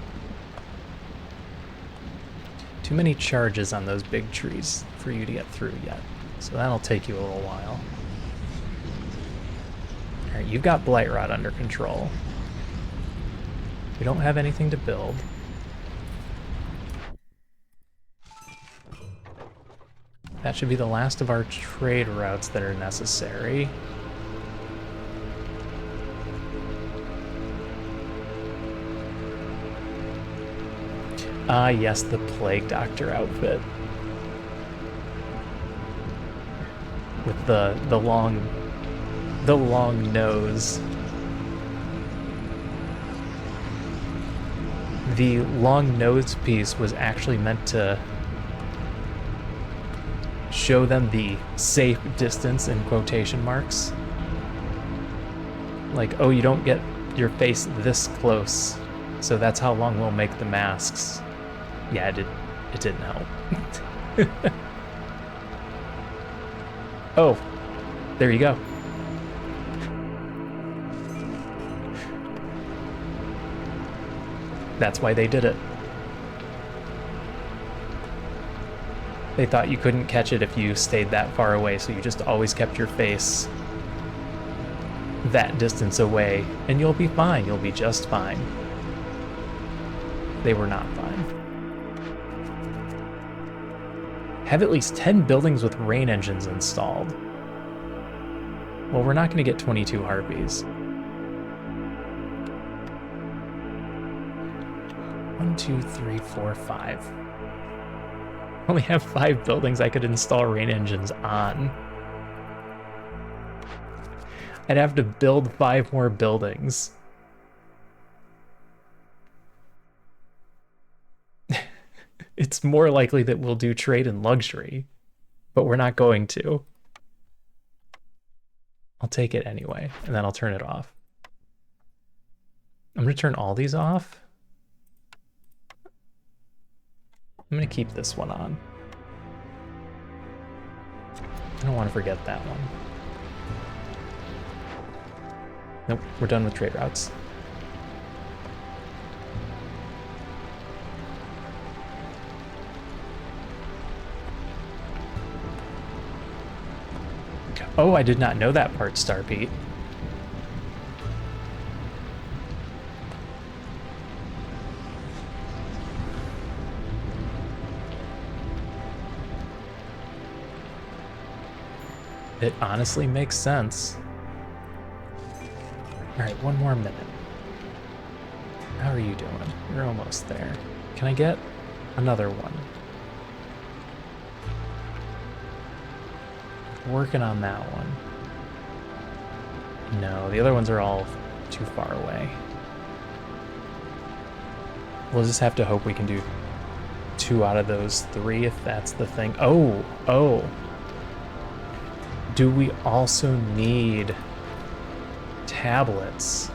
Too many charges on those big trees for you to get through yet, so that'll take you a little while. Alright, you've got Blightrot under control. We don't have anything to build. That should be the last of our trade routes that are necessary. Ah, yes, the Plague Doctor outfit. With the long nose. The long nose piece was actually meant to show them the safe distance in quotation marks. Like, oh, you don't get your face this close, so that's how long we'll make the masks. Yeah, it didn't help. Oh, there you go. That's why they did it. They thought you couldn't catch it if you stayed that far away, so you just always kept your face that distance away, and you'll be fine. You'll be just fine. They were not fine. Have at least 10 buildings with rain engines installed. Well, we're not going to get 22 harpies. 1, 2, 3, 4, 5. I only have 5 buildings I could install rain engines on. I'd have to build 5 more buildings. It's more likely that we'll do trade and luxury, but we're not going to. I'll take it anyway, and then I'll turn it off. I'm going to turn all these off. I'm going to keep this one on. I don't want to forget that one. Nope, we're done with trade routes. Oh, I did not know that part, Starpete. It honestly makes sense. All right, one more minute. How are you doing? You're almost there. Can I get another one? Working on that one. No, the other ones are all too far away. We'll just have to hope we can do 2 out of those 3 if that's the thing. Oh. Do we also need tablets?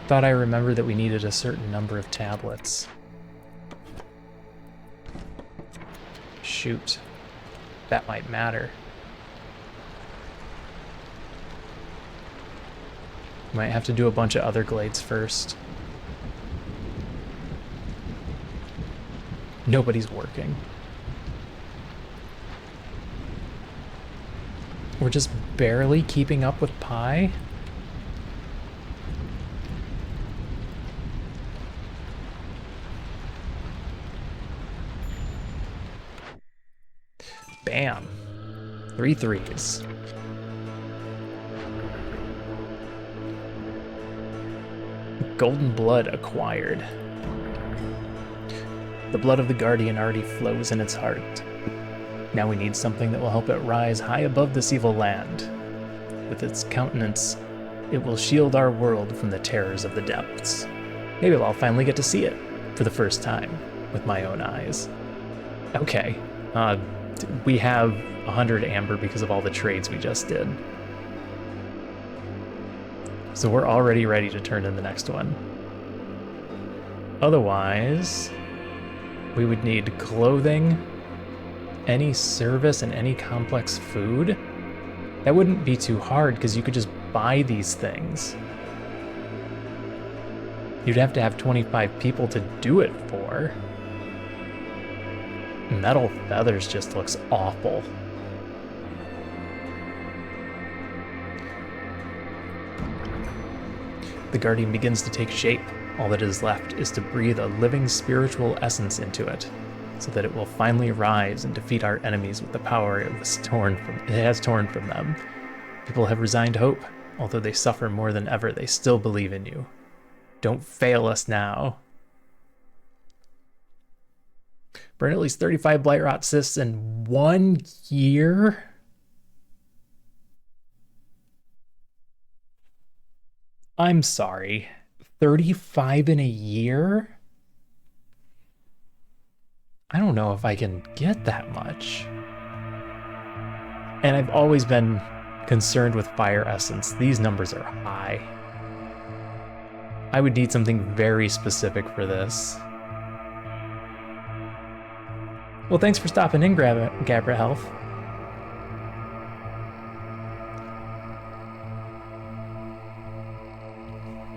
Thought I remembered that we needed a certain number of tablets. Shoot. That might matter. Might have to do a bunch of other glades first. Nobody's working. We're just barely keeping up with Pi. Bam. 3 threes. Golden blood acquired. The blood of the Guardian already flows in its heart. Now we need something that will help it rise high above this evil land. With its countenance, it will shield our world from the terrors of the depths. Maybe I'll finally get to see it for the first time with my own eyes. Okay, we have 100 amber because of all the trades we just did. So we're already ready to turn in the next one. Otherwise, we would need clothing, any service, and any complex food. That wouldn't be too hard because you could just buy these things. You'd have to have 25 people to do it for. Metal feathers just looks awful. The Guardian begins to take shape. All that is left is to breathe a living spiritual essence into it. so that it will finally rise and defeat our enemies with the power it has torn from them. People have resigned hope. Although they suffer more than ever, they still believe in you. Don't fail us now. Burn at least 35 Blightrot cysts in 1 year? I'm sorry. 35 in a year? I don't know if I can get that much. And I've always been concerned with fire essence. These numbers are high. I would need something very specific for this. Well, thanks for stopping in, Gabra Health.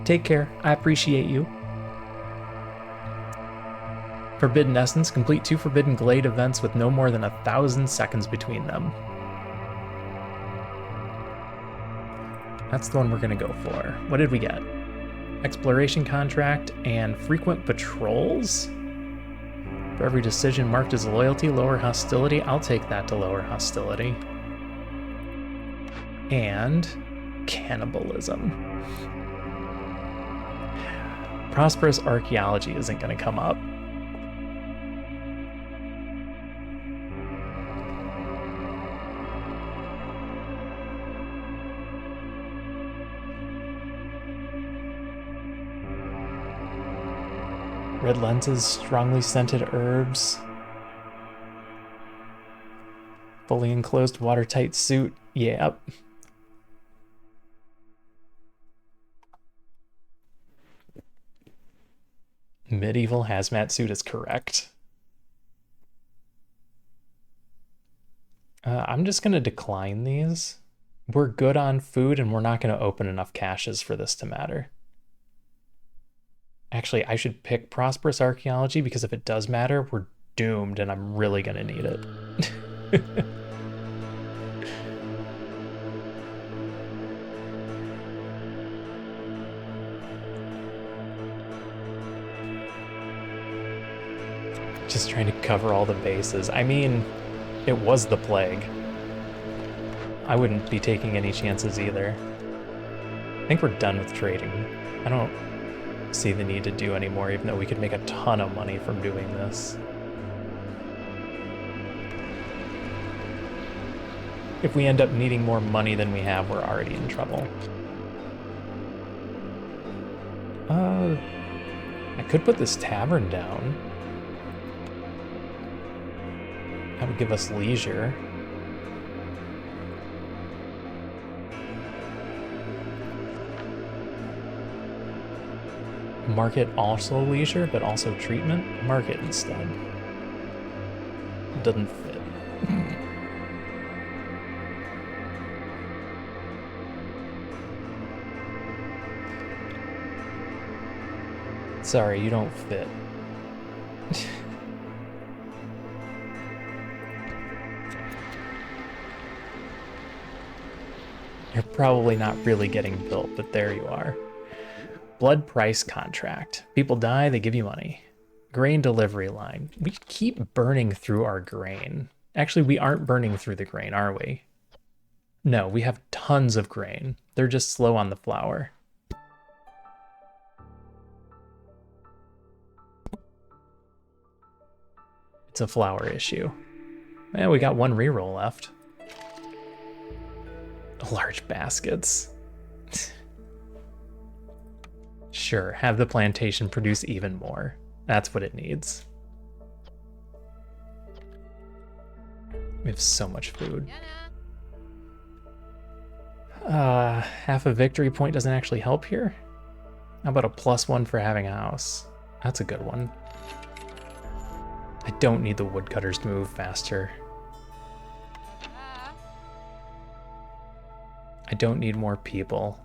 Take care. I appreciate you. Forbidden Essence. Complete 2 Forbidden Glade events with no more than 1,000 seconds between them. That's the one we're going to go for. What did we get? Exploration contract and frequent patrols? For every decision marked as loyalty, lower hostility. I'll take that to lower hostility. And cannibalism. Prosperous archaeology isn't going to come up. Red lenses, strongly scented herbs. Fully enclosed watertight suit. Yep. Medieval hazmat suit is correct. I'm just going to decline these. We're good on food and we're not going to open enough caches for this to matter. Actually, I should pick Prosperous Archaeology because if it does matter, we're doomed and I'm really going to need it. Just trying to cover all the bases. I mean, it was the plague. I wouldn't be taking any chances either. I think we're done with trading. I don't see the need to do anymore, even though we could make a ton of money from doing this. If we end up needing more money than we have, we're already in trouble. I could put this tavern down. That would give us leisure. Market also leisure, but also treatment? Market instead. It doesn't fit. Sorry, you don't fit. You're probably not really getting built, but there you are. Blood price contract. People die, they give you money. Grain delivery line. We keep burning through our grain. Actually, we aren't burning through the grain, are we? No, we have tons of grain. They're just slow on the flour. It's a flour issue. Yeah, we got 1 reroll left. Large baskets. Sure, have the plantation produce even more. That's what it needs. We have so much food. Half a victory point doesn't actually help here. How about a +1 for having a house? That's a good one. I don't need the woodcutters to move faster. I don't need more people.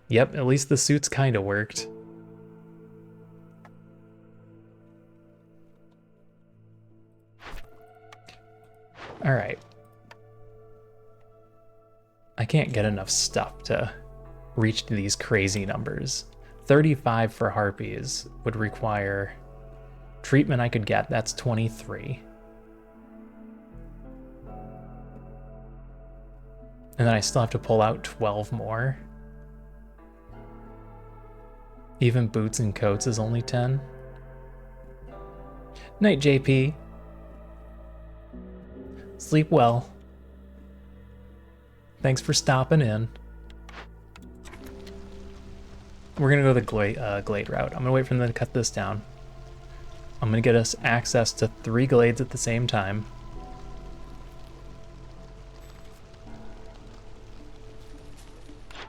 Yep, at least the suits kind of worked. All right. I can't get enough stuff to reach these crazy numbers. 35 for harpies would require treatment I could get. That's 23. And then I still have to pull out 12 more. Even boots and coats is only 10. Night, JP. Sleep well. Thanks for stopping in. We're gonna go the glade route. I'm gonna wait for them to cut this down. I'm gonna get us access to 3 glades at the same time.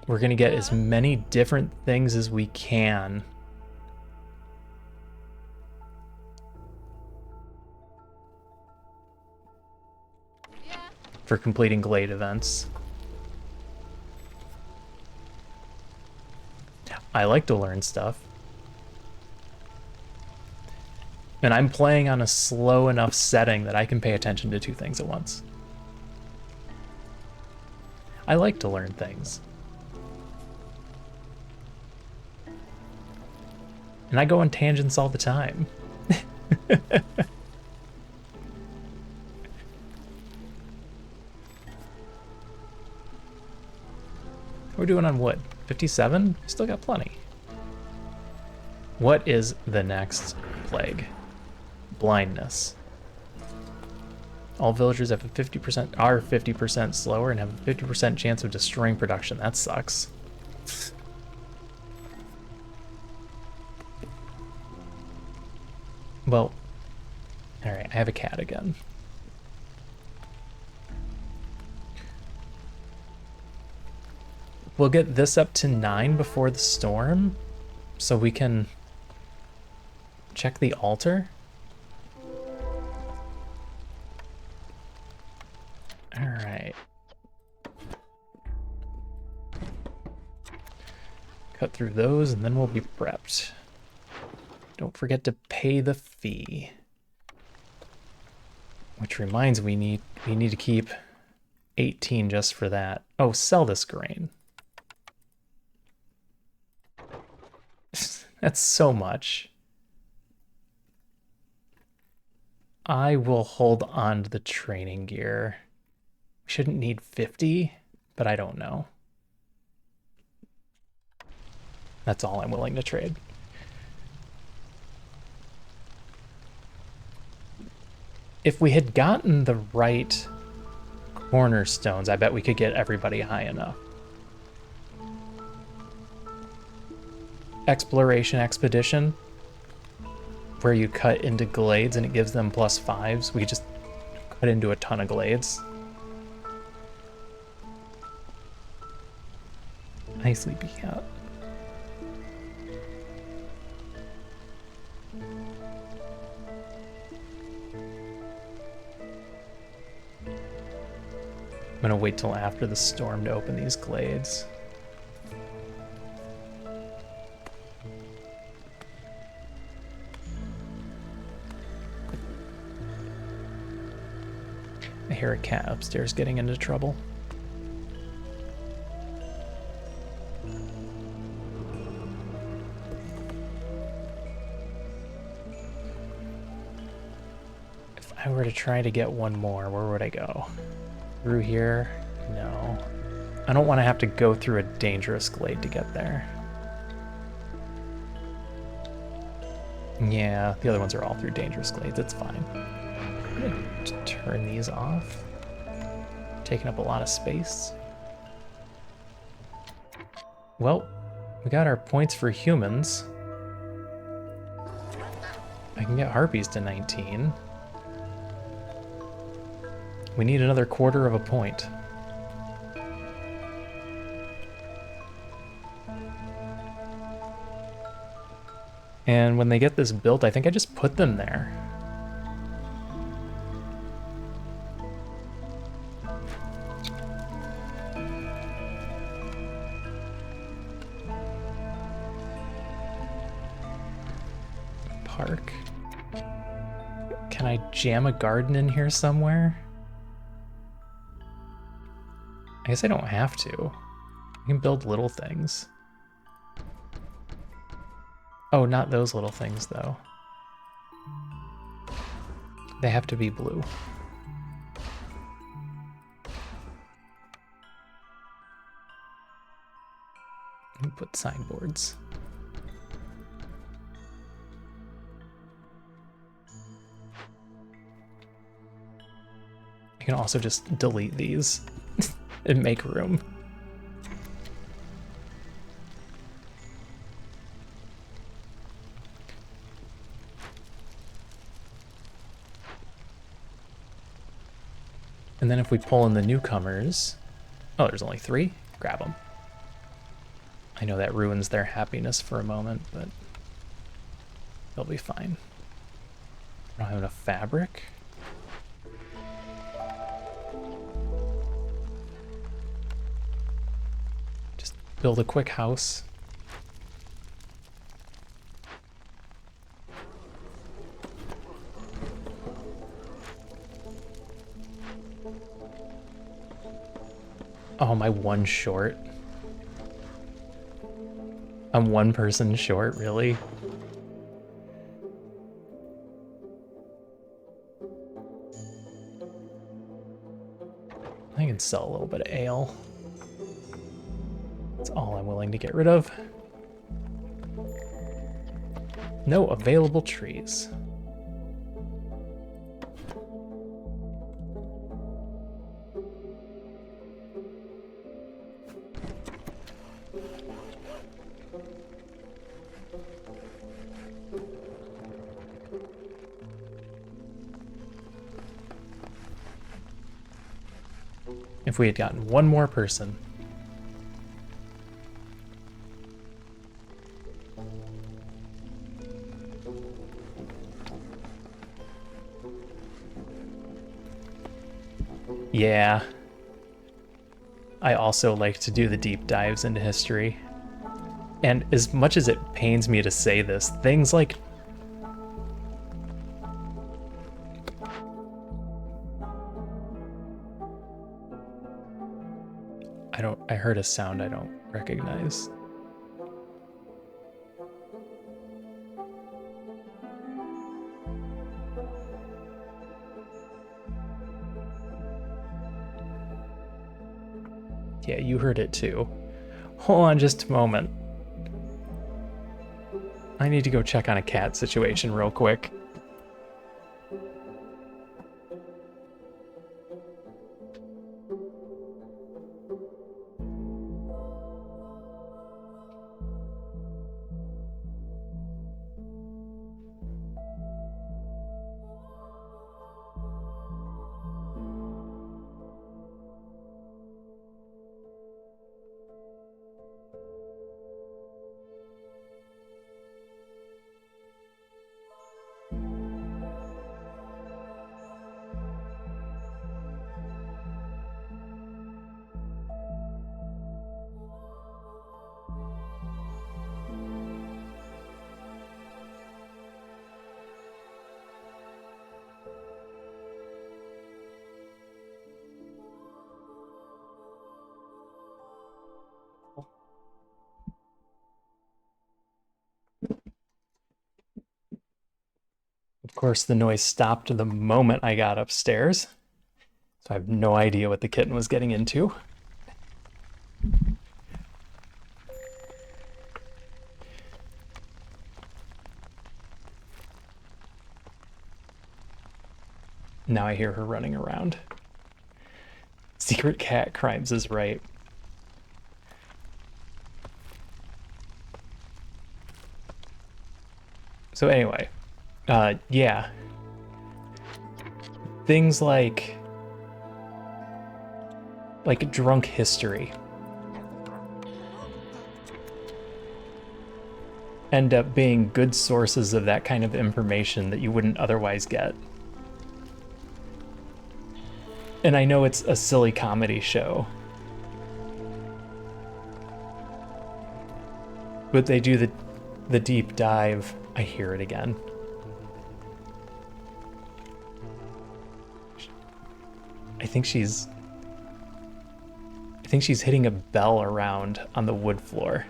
We're gonna get as many different things as we can. For completing glade events. I like to learn stuff. And I'm playing on a slow enough setting that I can pay attention to 2 things at once. I like to learn things. And I go on tangents all the time. We're doing on wood. 57? Still got plenty. What is the next plague? Blindness. All villagers have a 50% slower and have a 50% chance of destroying production. That sucks. Well, alright, I have a cat again. We'll get this up to 9 before the storm, so we can check the altar. Alright. Cut through those, and then we'll be prepped. Don't forget to pay the fee. Which reminds me, we need to keep 18 just for that. Oh, sell this grain. That's so much. I will hold on to the training gear. We shouldn't need 50, but I don't know. That's all I'm willing to trade. If we had gotten the right cornerstones, I bet we could get everybody high enough. Exploration expedition, where you cut into glades and it gives them +5s. We just cut into a ton of glades. Hi, sleepy cat. I'm gonna wait till after the storm to open these glades. I hear a cat upstairs getting into trouble. If I were to try to get one more, where would I go? Through here? No. I don't want to have to go through a dangerous glade to get there. Yeah, the other ones are all through dangerous glades. It's fine. I'm gonna turn these off. Taking up a lot of space. Well, we got our points for humans. I can get harpies to 19. We need another 1/4 of a point. And when they get this built, I think I just put them there. Park. Can I jam a garden in here somewhere? I guess I don't have to. I can build little things. Oh, not those little things, though. They have to be blue. Let me put signboards. I can also just delete these and make room. And then if we pull in the newcomers, oh, there's only 3? Grab them. I know that ruins their happiness for a moment, but they'll be fine. I don't have enough fabric. Just build a quick house. Oh, am I 1 short? I'm 1 person short, really? I can sell a little bit of ale. That's all I'm willing to get rid of. No available trees. If we had gotten 1 more person. Yeah. I also like to do the deep dives into history. And as much as it pains me to say this, things like I heard a sound I don't recognize. Yeah, you heard it too. Hold on just a moment. I need to go check on a cat situation real quick. Of course, the noise stopped the moment I got upstairs, so I have no idea what the kitten was getting into. Now I hear her running around. Secret cat crimes is right. So anyway, yeah. Things like drunk history end up being good sources of that kind of information that you wouldn't otherwise get. And I know it's a silly comedy show, but they do the deep dive. I hear it again. I think she's I think she's hitting a bell around on the wood floor.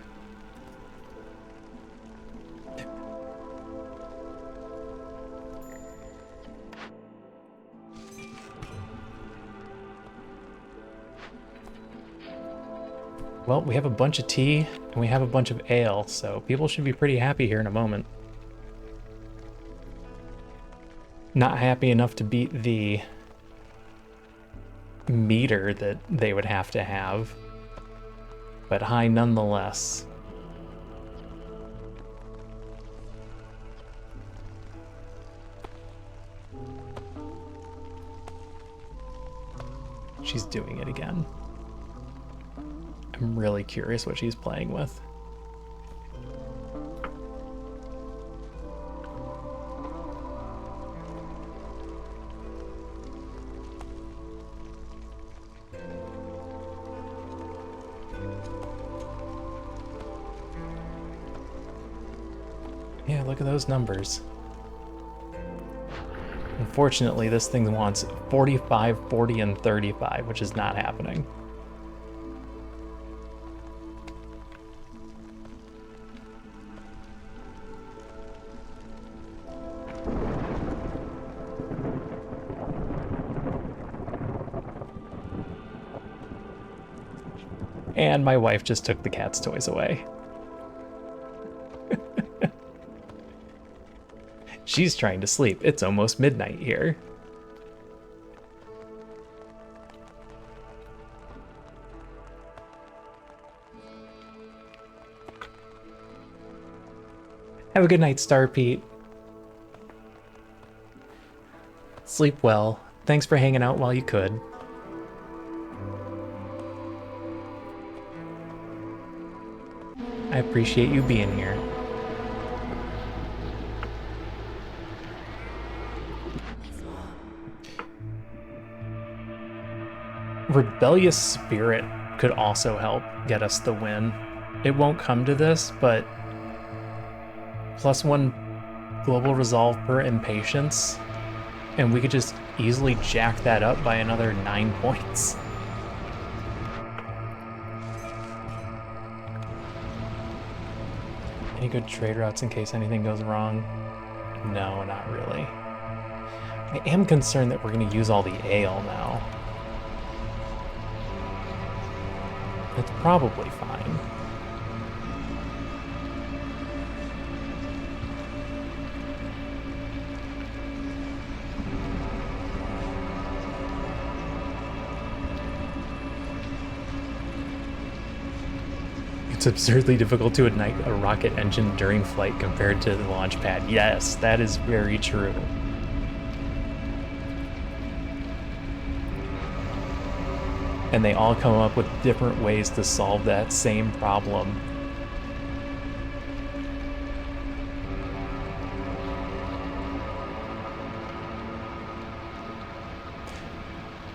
Well, we have a bunch of tea and we have a bunch of ale, so people should be pretty happy here in a moment. Not happy enough to beat the meter that they would have to have, but high nonetheless. She's doing it again. I'm really curious what she's playing with. Yeah, look at those numbers. Unfortunately, this thing wants 45, 40, and 35, which is not happening. And my wife just took the cat's toys away. She's trying to sleep. It's almost midnight here. Have a good night, Star Pete. Sleep well. Thanks for hanging out while you could. I appreciate you being here. Rebellious Spirit could also help get us the win. It won't come to this, but +1 global resolve per impatience, and we could just easily jack that up by another 9 points. Any good trade routes in case anything goes wrong? No, not really. I am concerned that we're going to use all the ale now. It's probably fine. It's absurdly difficult to ignite a rocket engine during flight compared to the launch pad. Yes, that is very true. And they all come up with different ways to solve that same problem.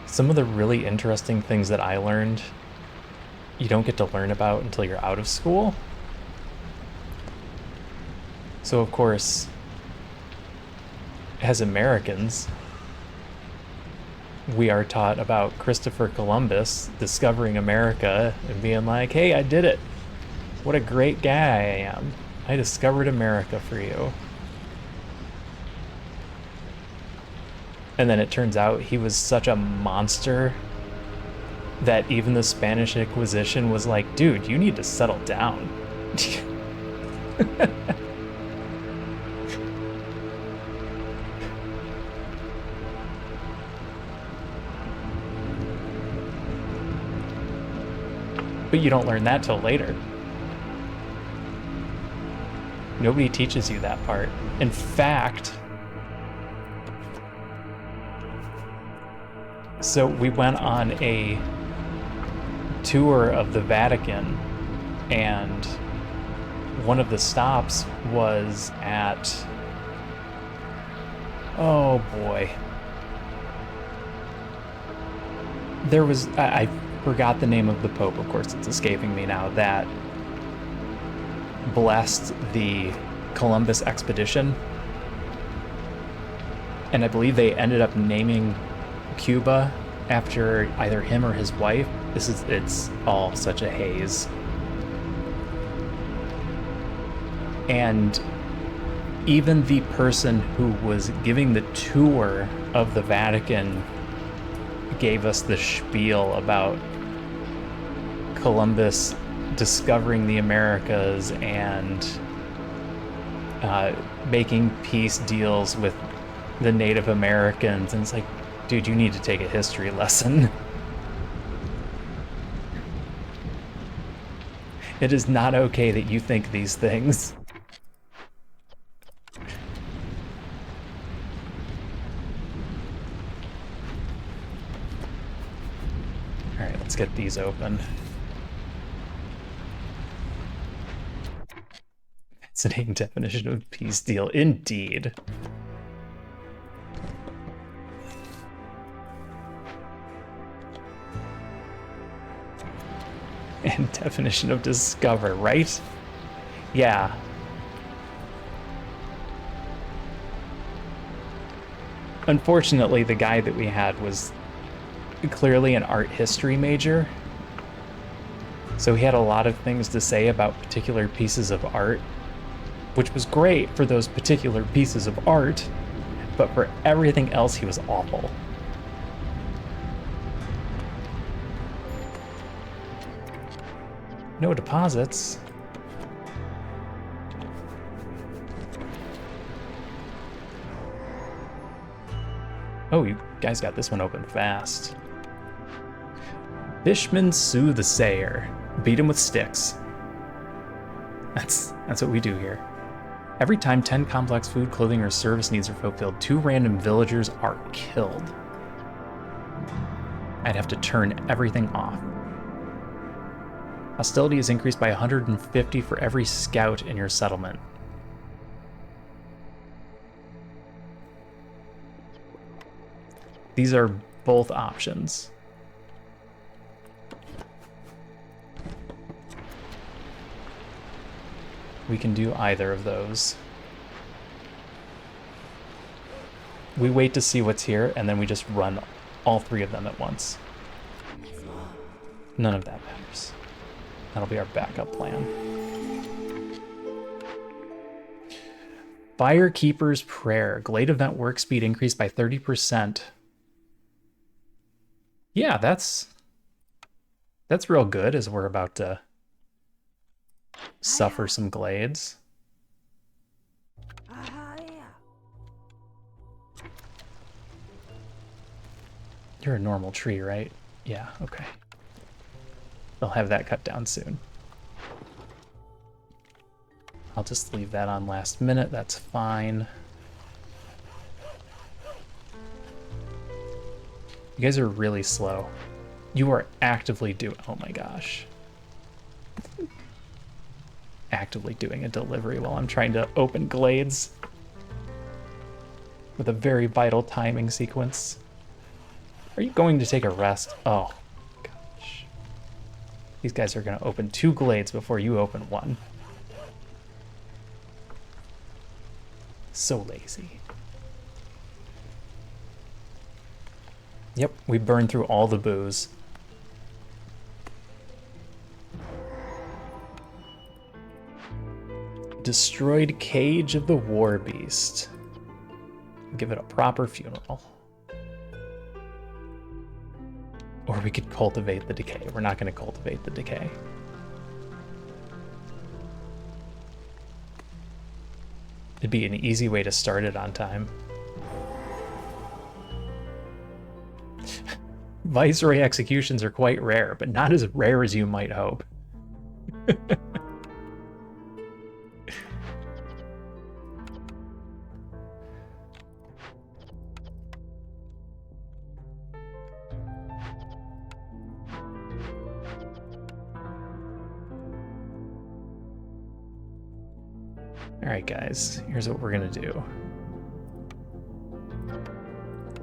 Some of the really interesting things that I learned, you don't get to learn about until you're out of school. So of course, as Americans, we are taught about Christopher Columbus discovering America and being like, hey, I did it. What a great guy I am. I discovered America for you. And then it turns out he was such a monster that even the Spanish Inquisition was like, dude, you need to settle down. But you don't learn that till later. Nobody teaches you that part. In fact, so we went on a tour of the Vatican, and one of the stops was at, oh boy. There was, I forgot the name of the Pope, of course it's escaping me now, that blessed the Columbus expedition. And I believe they ended up naming Cuba after either him or his wife. It's all such a haze. And even the person who was giving the tour of the Vatican gave us the spiel about Columbus discovering the Americas and making peace deals with the Native Americans. And it's like, dude, you need to take a history lesson. It is not okay that you think these things. All right, let's get these open. Fascinating definition of peace deal, indeed. And definition of discover, right? Yeah. Unfortunately, the guy that we had was clearly an art history major. So he had a lot of things to say about particular pieces of art, which was great for those particular pieces of art, but for everything else, he was awful. No deposits. Oh, you guys got this one open fast. Fishman Sue the Sayer. Beat him with sticks. That's what we do here. Every time 10 complex food, clothing, or service needs are fulfilled, 2 random villagers are killed. I'd have to turn everything off. Hostility is increased by 150 for every scout in your settlement. These are both options. We can do either of those. We wait to see what's here, and then we just run all 3 of them at once. None of that matters. That'll be our backup plan. Firekeeper's Prayer. Glade event work speed increased by 30%. Yeah, that's real good as we're about to suffer some glades. You're a normal tree, right? Yeah, okay. They'll have that cut down soon. I'll just leave that on last minute, that's fine. You guys are really slow. You are actively doing, oh my gosh. Actively doing a delivery while I'm trying to open glades with a very vital timing sequence. Are you going to take a rest? Oh, gosh. These guys are going to open 2 glades before you open 1. So lazy. Yep, we burned through all the booze. Destroyed cage of the war beast. Give it a proper funeral. Or we could cultivate the decay. We're not going to cultivate the decay. It'd be an easy way to start it on time. Viceroy executions are quite rare, but not as rare as you might hope. Alright guys, here's what we're gonna do.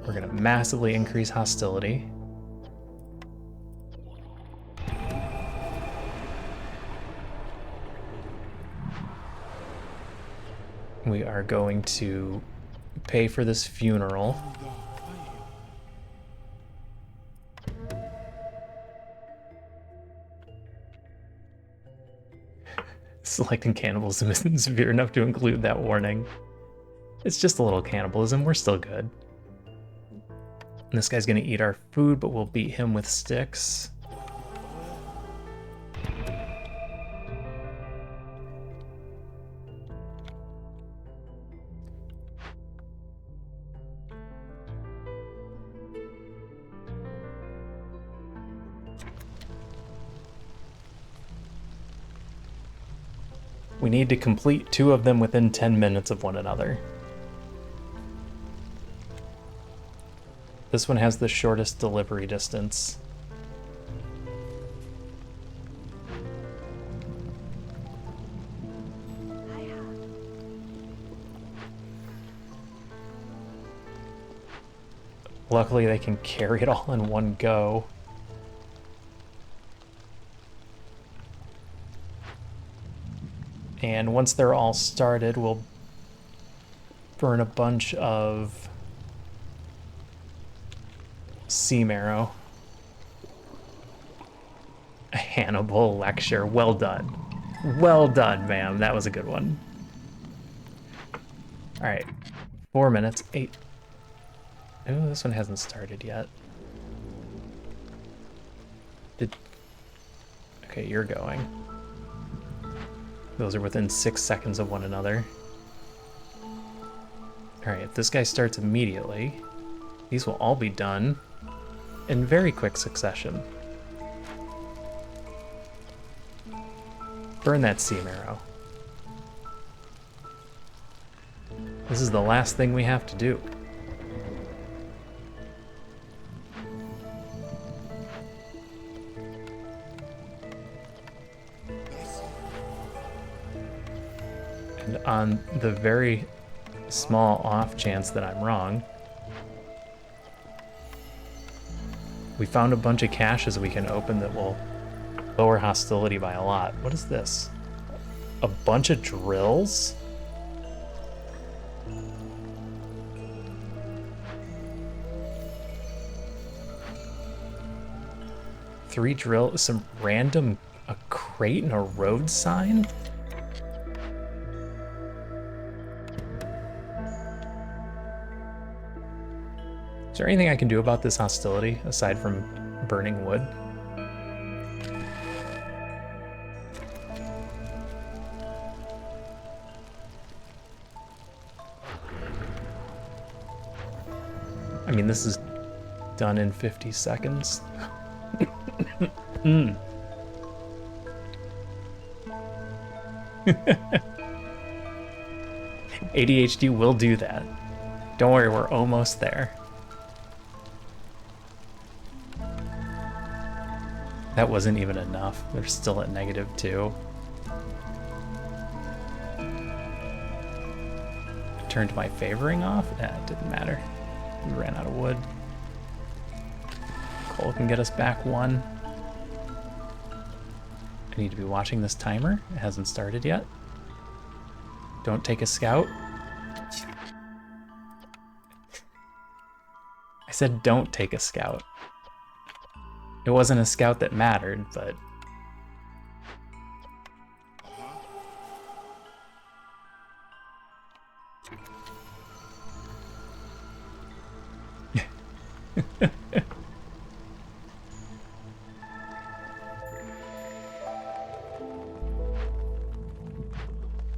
We're gonna massively increase hostility. We are going to pay for this funeral. Selecting cannibalism isn't severe enough to include that warning. It's just a little cannibalism. We're still good. And this guy's gonna eat our food, but we'll beat him with sticks. We need to complete 2 of them within 10 minutes of one another. This one has the shortest delivery distance. Luckily, they can carry it all in one go. And once they're all started, we'll burn a bunch of sea marrow. A Hannibal lecture. Well done. Well done, ma'am. That was a good one. All right. 4 minutes. 8. Oh, this one hasn't started yet. Okay, you're going. Those are within 6 seconds of one another. Alright, if this guy starts immediately, these will all be done in very quick succession. Burn that sea marrow. This is the last thing we have to do. And on the very small off chance that I'm wrong, we found a bunch of caches we can open that will lower hostility by a lot. What is this? A bunch of drills? Three drills, some random, a crate and a road sign? Is there anything I can do about this hostility aside from burning wood? I mean, this is done in 50 seconds. ADHD will do that. Don't worry, we're almost there. That wasn't even enough. They're still at -2. Turned my favoring off? It didn't matter. We ran out of wood. Coal can get us back 1. I need to be watching this timer. It hasn't started yet. Don't take a scout. I said don't take a scout. It wasn't a scout that mattered, but...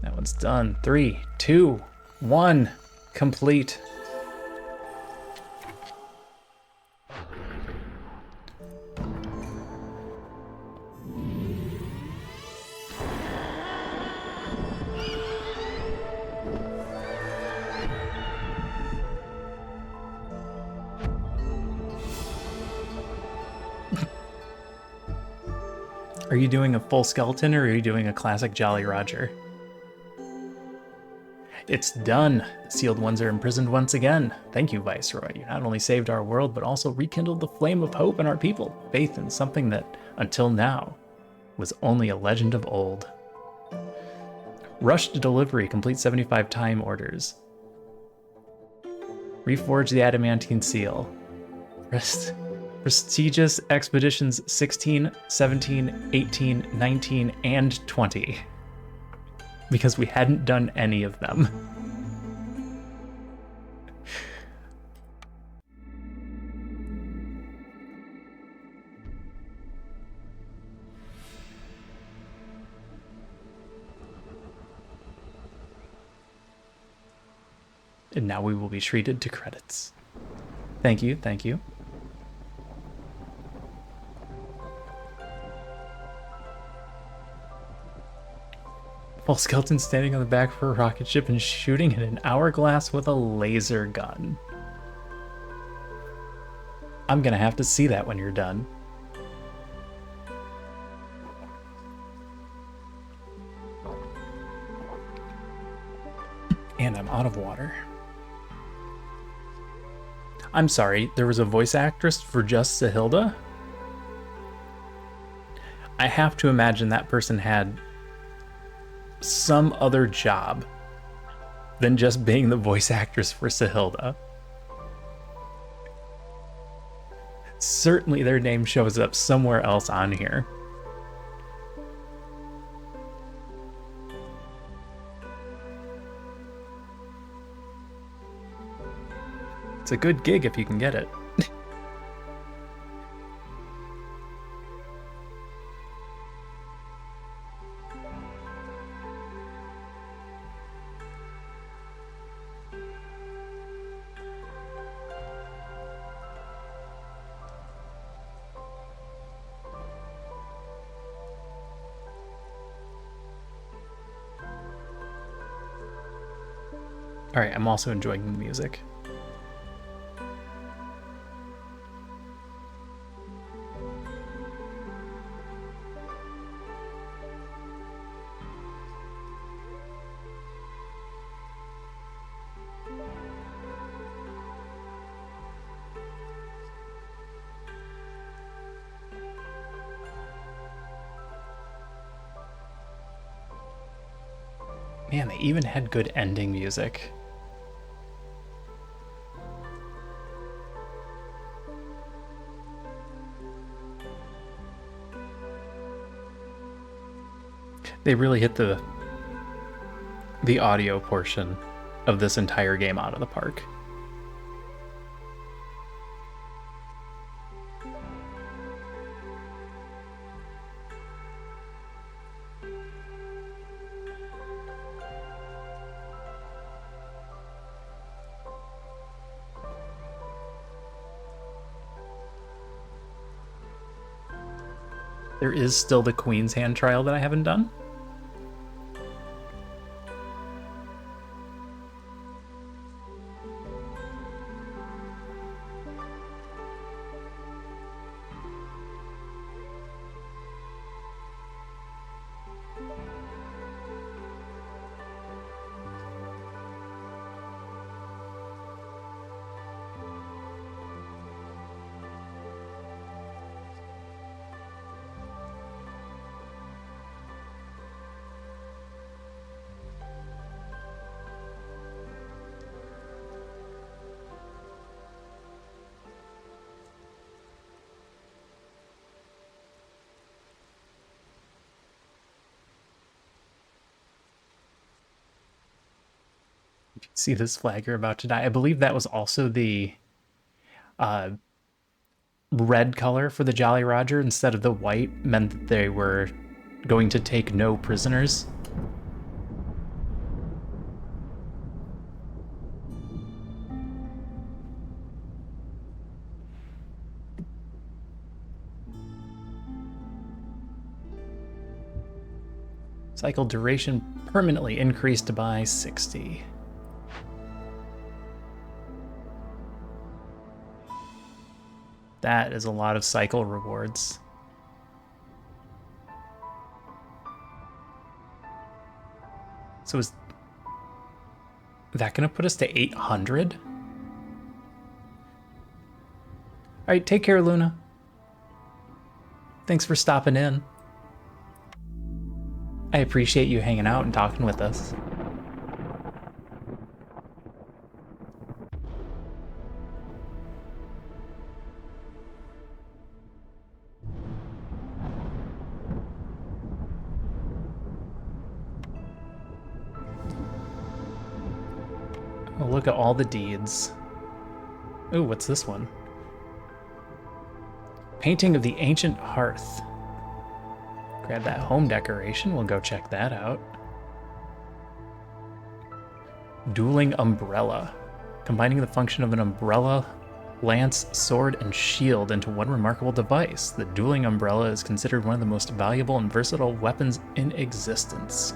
That one's done. 3, 2, 1. Complete. Are you doing a full skeleton or are you doing a classic Jolly Roger? It's done. The sealed ones are imprisoned once again. Thank you, Viceroy. You not only saved our world, but also rekindled the flame of hope in our people. Faith in something that, until now, was only a legend of old. Rush to delivery. Complete 75 time orders. Reforge the Adamantine seal. Prestigious expeditions 16, 17, 18, 19, and 20. because we hadn't done any of them. And now we will be treated to credits. Thank you, thank you. While Skeleton's standing on the back of a rocket ship and shooting at an hourglass with a laser gun. I'm gonna have to see that when you're done. And I'm out of water. I'm sorry, there was a voice actress for just Sahilda? I have to imagine that person had some other job than just being the voice actress for Sahilda. Certainly their name shows up somewhere else on here. It's a good gig if you can get it. All right, I'm also enjoying the music. Man, they even had good ending music. They really hit the audio portion of this entire game out of the park. There is still the Queen's Hand trial that I haven't done. See this flag, you're about to die. I believe that was also the red color for the Jolly Roger instead of the white, meant that they were going to take no prisoners. Cycle duration permanently increased by 60. That is a lot of cycle rewards. So is that going to put us to 800? All right, take care, Luna. Thanks for stopping in. I appreciate you hanging out and talking with us. look at all the deeds. Ooh, what's this one? Painting of the ancient hearth. Grab that home decoration. We'll go check that out. Dueling umbrella. Combining the function of an umbrella, lance, sword, and shield into one remarkable device. The dueling umbrella is considered one of the most valuable and versatile weapons in existence.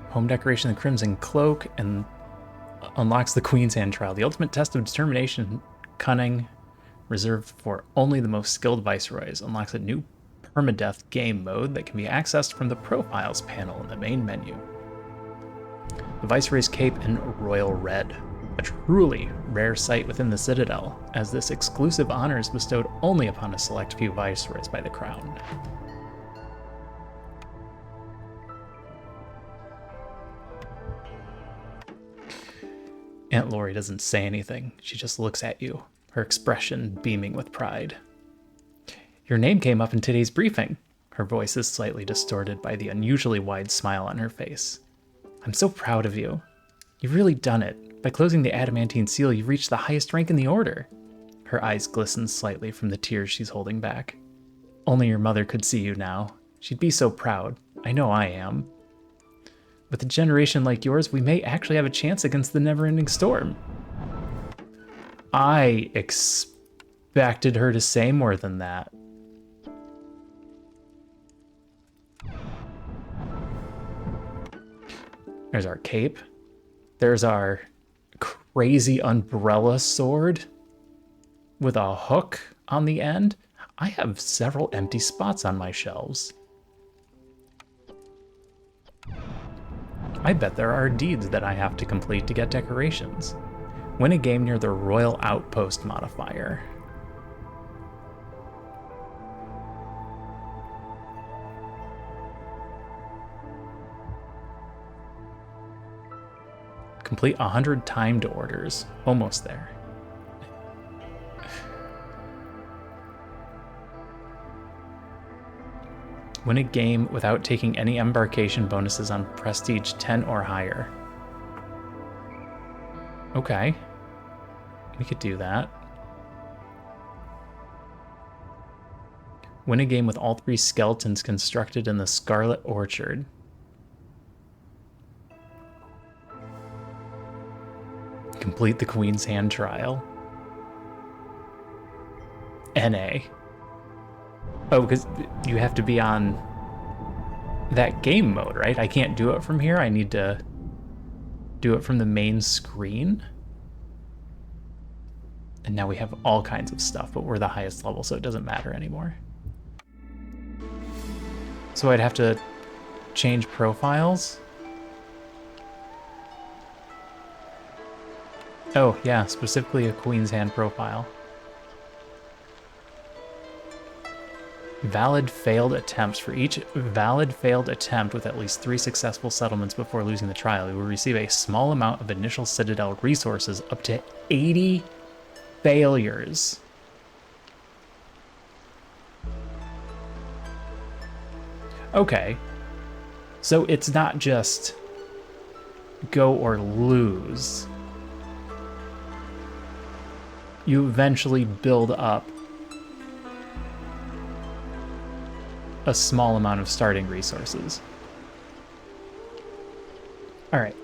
Home decoration, the Crimson Cloak, and unlocks the Queen's Hand trial. The ultimate test of determination, cunning, reserved for only the most skilled viceroys. Unlocks a new permadeath game mode that can be accessed from the profiles panel in the main menu. The Viceroy's Cape in Royal Red. A truly rare sight within the Citadel, as this exclusive honor is bestowed only upon a select few Viceroys by the Crown. Aunt Lori doesn't say anything. She just looks at you, her expression beaming with pride. Your name came up in today's briefing. Her voice is slightly distorted by the unusually wide smile on her face. I'm so proud of you. You've really done it. By closing the Adamantine seal, you've reached the highest rank in the Order. Her eyes glisten slightly from the tears she's holding back. Only your mother could see you now. She'd be so proud. I know I am. With a generation like yours, we may actually have a chance against the never-ending storm. I expected her to say more than that. There's our cape. There's our crazy umbrella sword with a hook on the end. I have several empty spots on my shelves. I bet there are deeds that I have to complete to get decorations. Win a game near the Royal Outpost modifier. Complete 100 timed orders. Almost there. Win a game without taking any embarkation bonuses on Prestige 10 or higher. Okay. We could do that. Win a game with all 3 skeletons constructed in the Scarlet Orchard. Complete the Queen's Hand trial. NA. Oh, because you have to be on that game mode, right? I can't do it from here. I need to do it from the main screen. And now we have all kinds of stuff, but we're the highest level, so it doesn't matter anymore. So I'd have to change profiles. Oh, yeah, specifically a Queen's Hand profile. Valid failed attempts. For each valid failed attempt with at least 3 successful settlements before losing the trial, you will receive a small amount of initial Citadel resources, up to 80 failures. Okay. So it's not just go or lose. You eventually build up a small amount of starting resources. All right.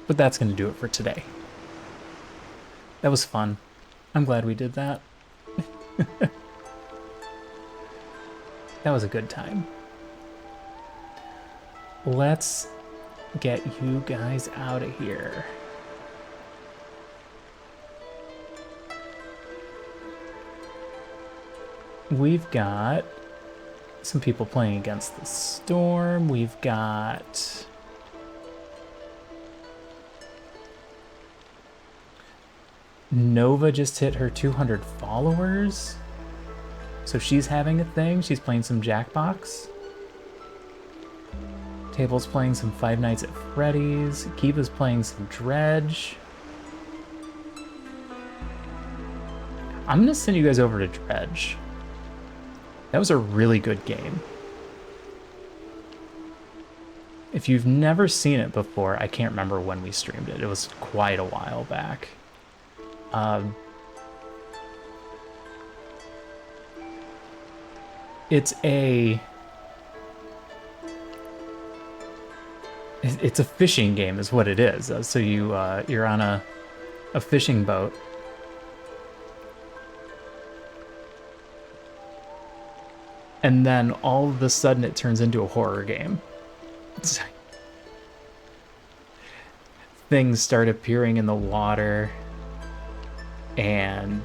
But that's going to do it for today. That was fun. I'm glad we did that. That was a good time. Let's get you guys out of here. We've got some people playing against the storm. We've got Nova just hit her 200 followers. So she's having a thing. She's playing some Jackbox. Table's playing some Five Nights at Freddy's. Kiva's playing some Dredge. I'm gonna send you guys over to Dredge. That was a really good game. If you've never seen it before, I can't remember when we streamed it. It was quite a while back. It's a fishing game is what it is. So you're on a fishing boat. And then all of a sudden it turns into a horror game. Things start appearing in the water, and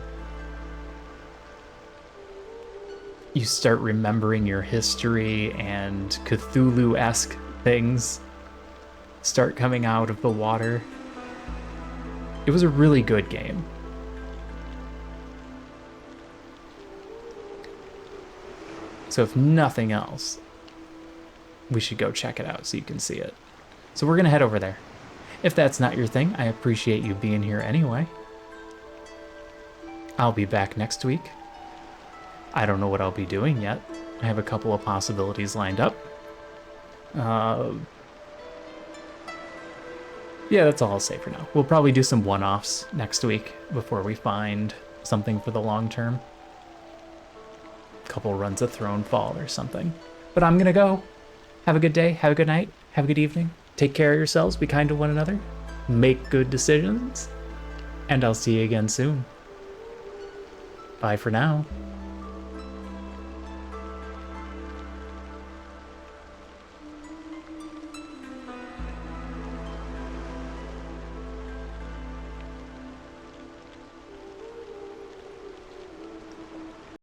you start remembering your history, and Cthulhu-esque things start coming out of the water. It was a really good game. So if nothing else, we should go check it out so you can see it. So we're gonna head over there. If that's not your thing, I appreciate you being here anyway. I'll be back next week. I don't know what I'll be doing yet. I have a couple of possibilities lined up. Yeah, that's all I'll say for now. We'll probably do some one-offs next week before we find something for the long term. Couple runs of Thronefall or something. But I'm gonna go. Have a good day, have a good night, have a good evening. Take care of yourselves, be kind to one another, make good decisions, and I'll see you again soon. Bye for now.